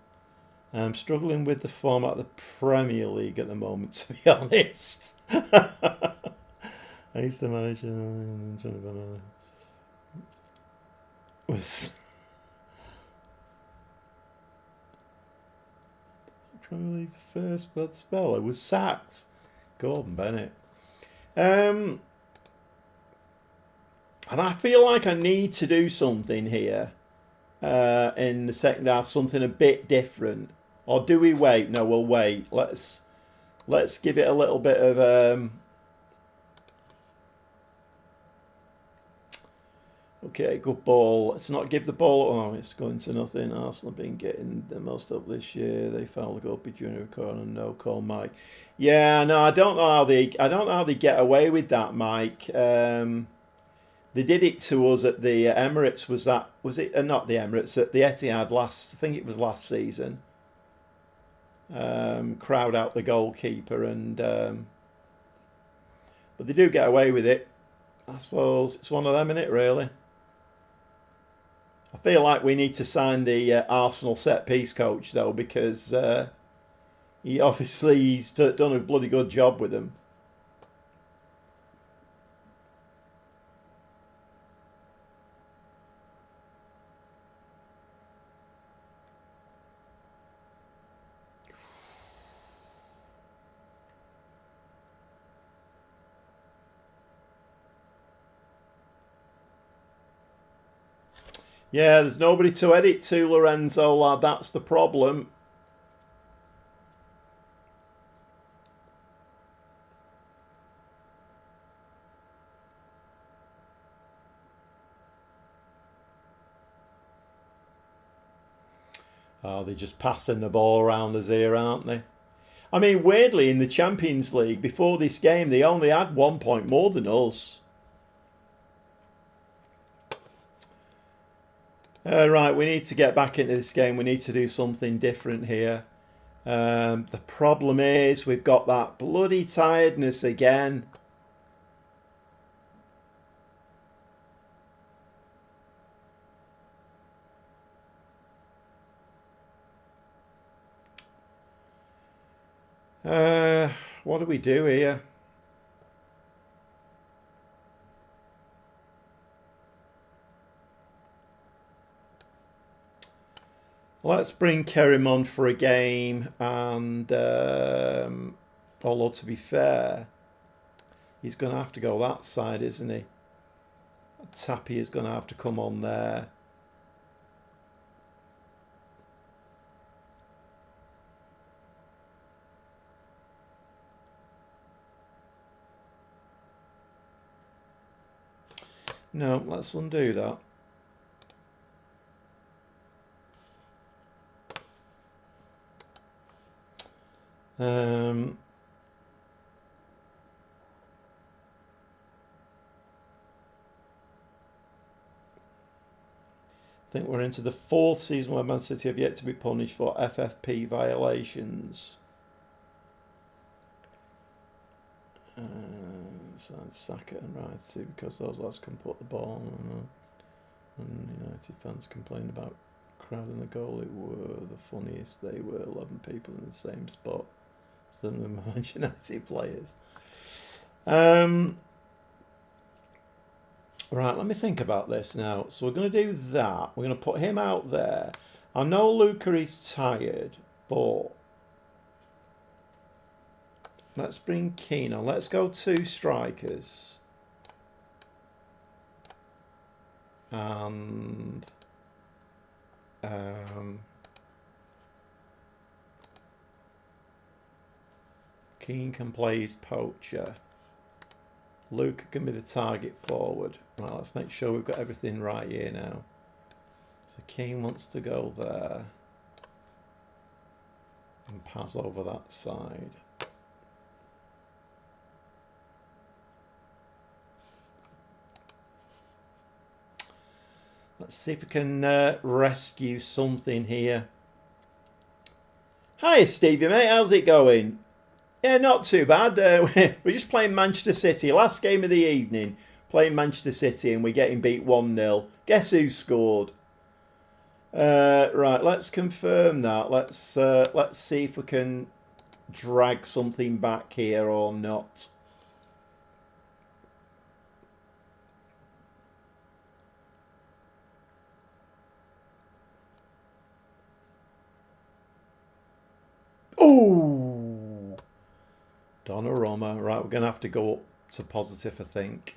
I'm struggling with the format of the Premier League at the moment, to be honest. I used to manage was Premier League's first bad spell. It was sacked. Gordon Bennett. And I feel like I need to do something here. in the second half, something a bit different. Or do we wait? No, we'll wait. Let's give it a little bit of... Okay, good ball. Let's not give the ball... Oh, it's going to nothing. Arsenal have been getting the most up this year. They fouled the goalkeeper during a corner. No call, Mike. Yeah, no, I don't know how they get away with that, Mike. They did it to us at the Emirates. Was it not the Emirates, at the Etihad last? I think it was last season. Crowd out the goalkeeper, and but they do get away with it. I suppose it's one of them, isn't it? Really. I feel like we need to sign the Arsenal set piece coach though, because he's done a bloody good job with them. Yeah, there's nobody to edit to, Lorenzo, lad. That's the problem. Oh, they're just passing the ball around us here, aren't they? I mean, weirdly, in the Champions League, before this game, they only had 1 point more than us. Right, we need to get back into this game. We need to do something different here. The problem is we've got that bloody tiredness again. What do we do here? Let's bring Kerim on for a game, and although to be fair, he's going to have to go that side, isn't he? Tappy is going to have to come on there. No, let's undo that. I think we're into the 4th season where Man City have yet to be punished for FFP violations. Saka and Rice too, because those lads can put the ball on. And United fans complained about crowding the goal. It were the funniest. They were 11 people in the same spot. Some of them are United players. Right, let me think about this now. So we're going to do that. We're going to put him out there. I know Luca is tired, but let's bring Keane on. Let's go 2 strikers. And Keane can play his poacher. Luca can be the target forward. Right, let's make sure we've got everything right here now. So Keane wants to go there and pass over that side. Let's see if we can rescue something here. Hi Stevie mate, how's it going? Yeah, not too bad. We're just playing Manchester City. Last game of the evening. Playing Manchester City and we're getting beat 1-0. Guess who scored? Right, let's confirm that. Let's see if we can drag something back here or not. Oh! Donnarumma. Right, we're going to have to go up to positive, I think.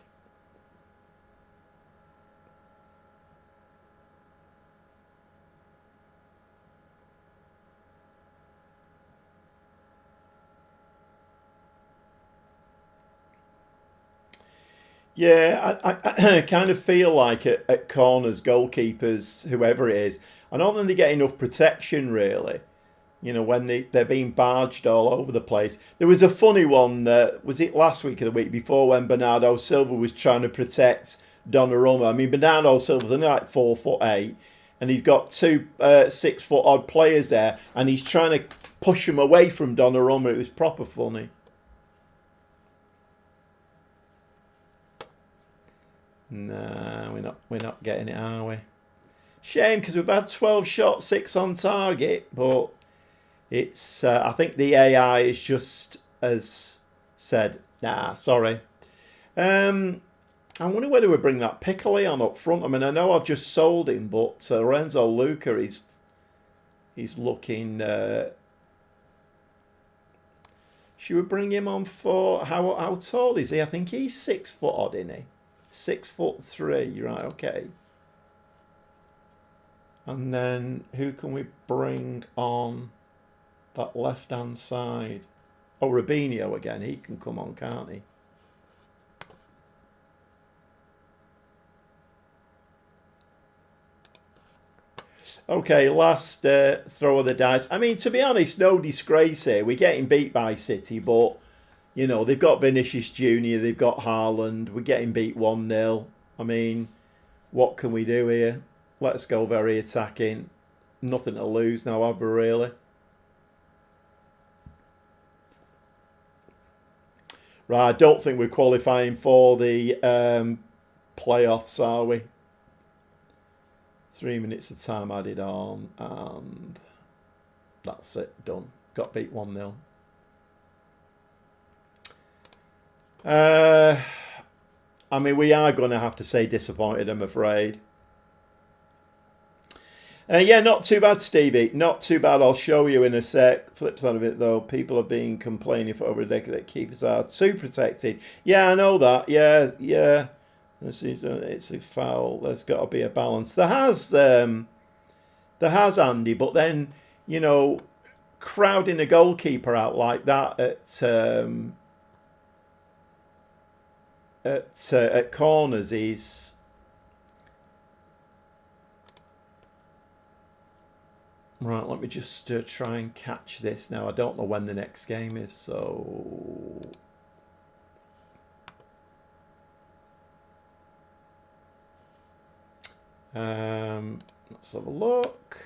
Yeah, I kind of feel like at corners, goalkeepers, whoever it is, I don't think they get enough protection really. You know, when they're being barged all over the place. There was a funny one, was it last week or the week before, when Bernardo Silva was trying to protect Donnarumma. I mean, Bernardo Silva's only like 4'8", and he's got two 6 foot odd players there, and he's trying to push them away from Donnarumma. It was proper funny. Nah, we're not getting it, are we? Shame, because we've had 12 shots, 6 on target, but it's I think the AI is just as said, nah, sorry. I wonder whether we bring that Piccoli on up front. I mean, I know I've just sold him, but Lorenzo Luca he's looking. Should we bring him on for how tall is he? I think he's 6 foot odd, isn't he? 6'3", right? Okay. And then who can we bring on that left hand side? Oh, Robinho again. He can come on, can't he? Okay, last throw of the dice. I mean, to be honest, no disgrace here. We're getting beat by City, but, you know, they've got Vinicius Jr., they've got Haaland. We're getting beat 1-0. I mean, what can we do here? Let's go very attacking. Nothing to lose now, have we, really? Right, I don't think we're qualifying for the playoffs, are we? 3 minutes of time added on, and that's it, done. Got beat 1-0. I mean, we are going to have to say disappointed, I'm afraid. Yeah, not too bad, Stevie. Not too bad. I'll show you in a sec. Flip side of it, though, people have been complaining for over a decade that keepers are too protected. Yeah, I know that. Yeah. It's a foul. There's got to be a balance. There has Andy, but then, you know, crowding a goalkeeper out like that at corners is. Right, let me just try and catch this now. I don't know when the next game is, so. Let's have a look.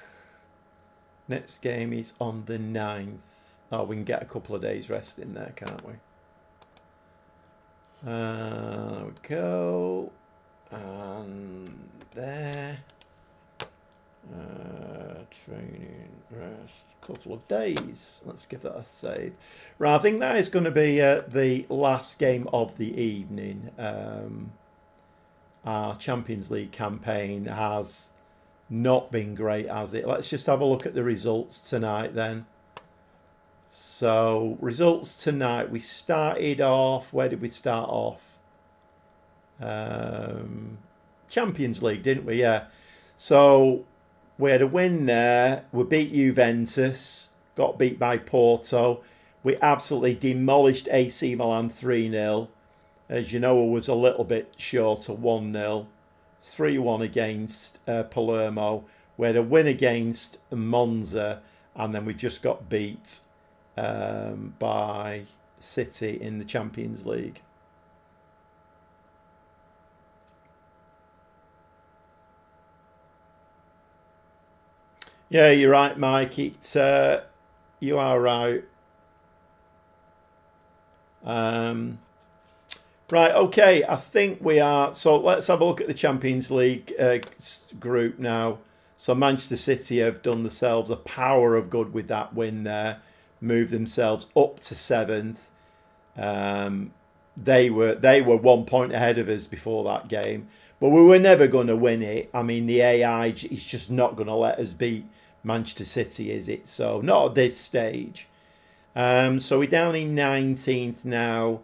Next game is on the 9th. Oh, we can get a couple of days rest in there, can't we? There we go. And there. Training, rest, couple of days. Let's give that a save. Right, I think that is going to be the last game of the evening. Our Champions League campaign has not been great, has it? Let's just have a look at the results tonight then. So, results tonight. We started off, where did we start off? Champions League, didn't we? Yeah. So, we had a win there. We beat Juventus. Got beat by Porto. We absolutely demolished AC Milan 3-0. As you know, it was a little bit short of 1-0. 3-1 against Palermo. We had a win against Monza. And then we just got beat by City in the Champions League. Yeah, you're right, Mike. You are right. Right, okay, I think we are. So let's have a look at the Champions League group now. So Manchester City have done themselves a power of good with that win there. Moved themselves up to 7th. They were 1 point ahead of us before that game. But we were never going to win it. I mean, the AI is just not going to let us beat Manchester City, is it? So not at this stage. So we're down in 19th now.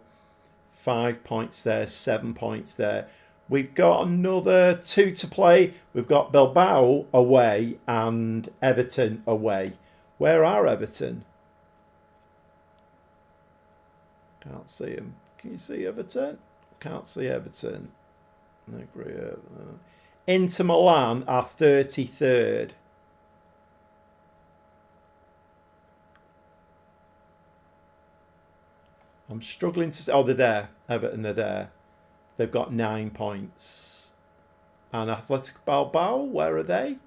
5 points there, 7 points there. We've got another 2 to play. We've got Bilbao away and Everton away. Where are Everton? Can't see them. Can you see Everton? Can't see Everton. Inter Milan are 33rd. I'm struggling to see. Oh, they're there. Everton are there. They've got 9 points. And Athletic Bilbao, where are they?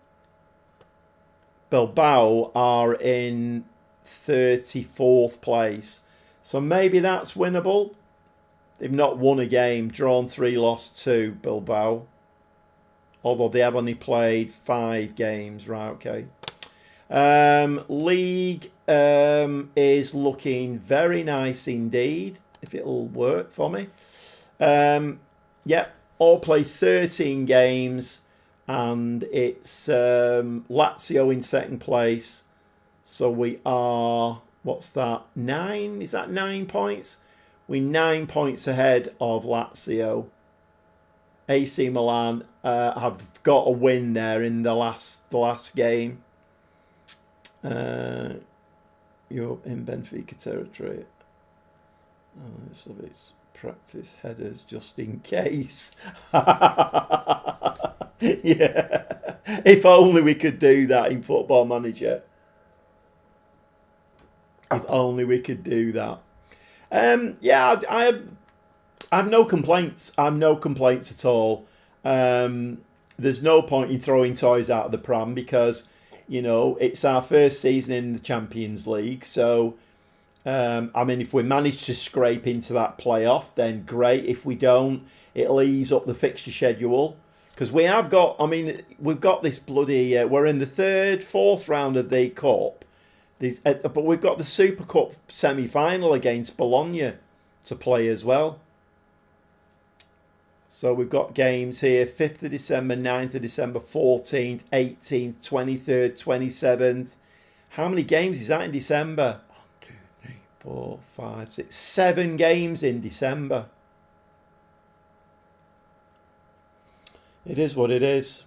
Bilbao are in 34th place. So maybe that's winnable. They've not won a game, drawn 3, lost 2, Bilbao. Although they have only played 5 games. Right, okay. League is looking very nice indeed, if it'll work for me. Yeah, all play 13 games, and it's Lazio in second place. So we are, what's that, 9? Is that 9 points? We're 9 points ahead of Lazio. AC Milan have got a win there in the last game. You're in Benfica territory. Oh, it's a bit practice headers just in case. Yeah, if only we could do that in Football Manager. If only we could do that. Yeah, I have no complaints. I have no complaints at all. There's no point in throwing toys out of the pram because, you know, it's our first season in the Champions League. So, I mean, if we manage to scrape into that playoff, then great. If we don't, it'll ease up the fixture schedule. Because we have got, I mean, we've got this bloody, we're in the 3rd, 4th round of the Cup. But we've got the Super Cup semi-final against Bologna to play as well. So we've got games here, 5th of December, 9th of December, 14th, 18th, 23rd, 27th. How many games is that in December? 1, 2, 3, 4, 5, 6, 7 games in December. It is what it is.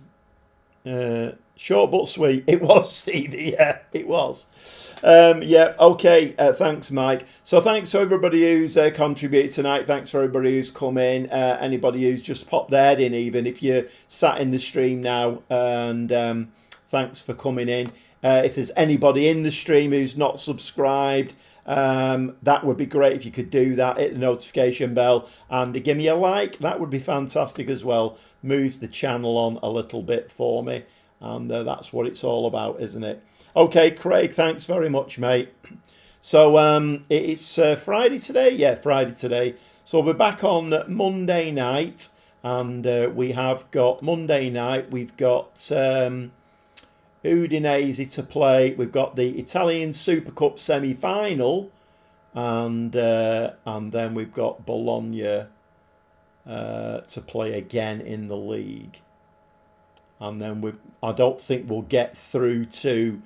Short but sweet. It was, Stevie. Yeah, it was. Yeah, okay. Thanks, Mike. So thanks to everybody who's contributed tonight. Thanks for everybody who's come in. Anybody who's just popped their head in, even if you're sat in the stream now. And thanks for coming in. If there's anybody in the stream who's not subscribed, that would be great if you could do that. Hit the notification bell and give me a like. That would be fantastic as well. Moves the channel on a little bit for me. And that's what it's all about, isn't it? Okay, Craig, thanks very much, mate. So it's Friday today? Yeah, Friday today. So we're back on Monday night. And we have got Monday night. We've got Udinese to play. We've got the Italian Super Cup semi-final. And then we've got Bologna to play again in the league. And then I don't think we'll get through to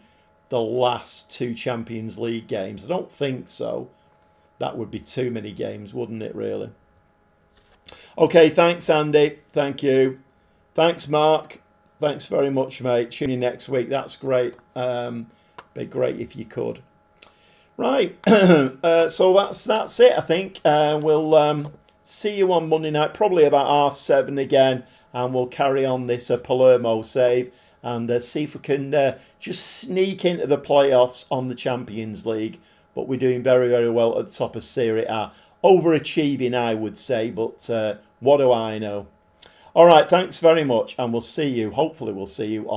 the last 2 Champions League games. I don't think so. That would be too many games, wouldn't it, really? Okay, thanks, Andy. Thank you. Thanks, Mark. Thanks very much, mate. Tune in next week. That's great. Be great if you could. Right. So that's it, I think. We'll see you on Monday night, probably about 7:30 again. And we'll carry on this Palermo save and see if we can just sneak into the playoffs on the Champions League. But we're doing very, very well at the top of Serie A. Overachieving, I would say, but what do I know? All right, thanks very much. And we'll see you, hopefully we'll see you on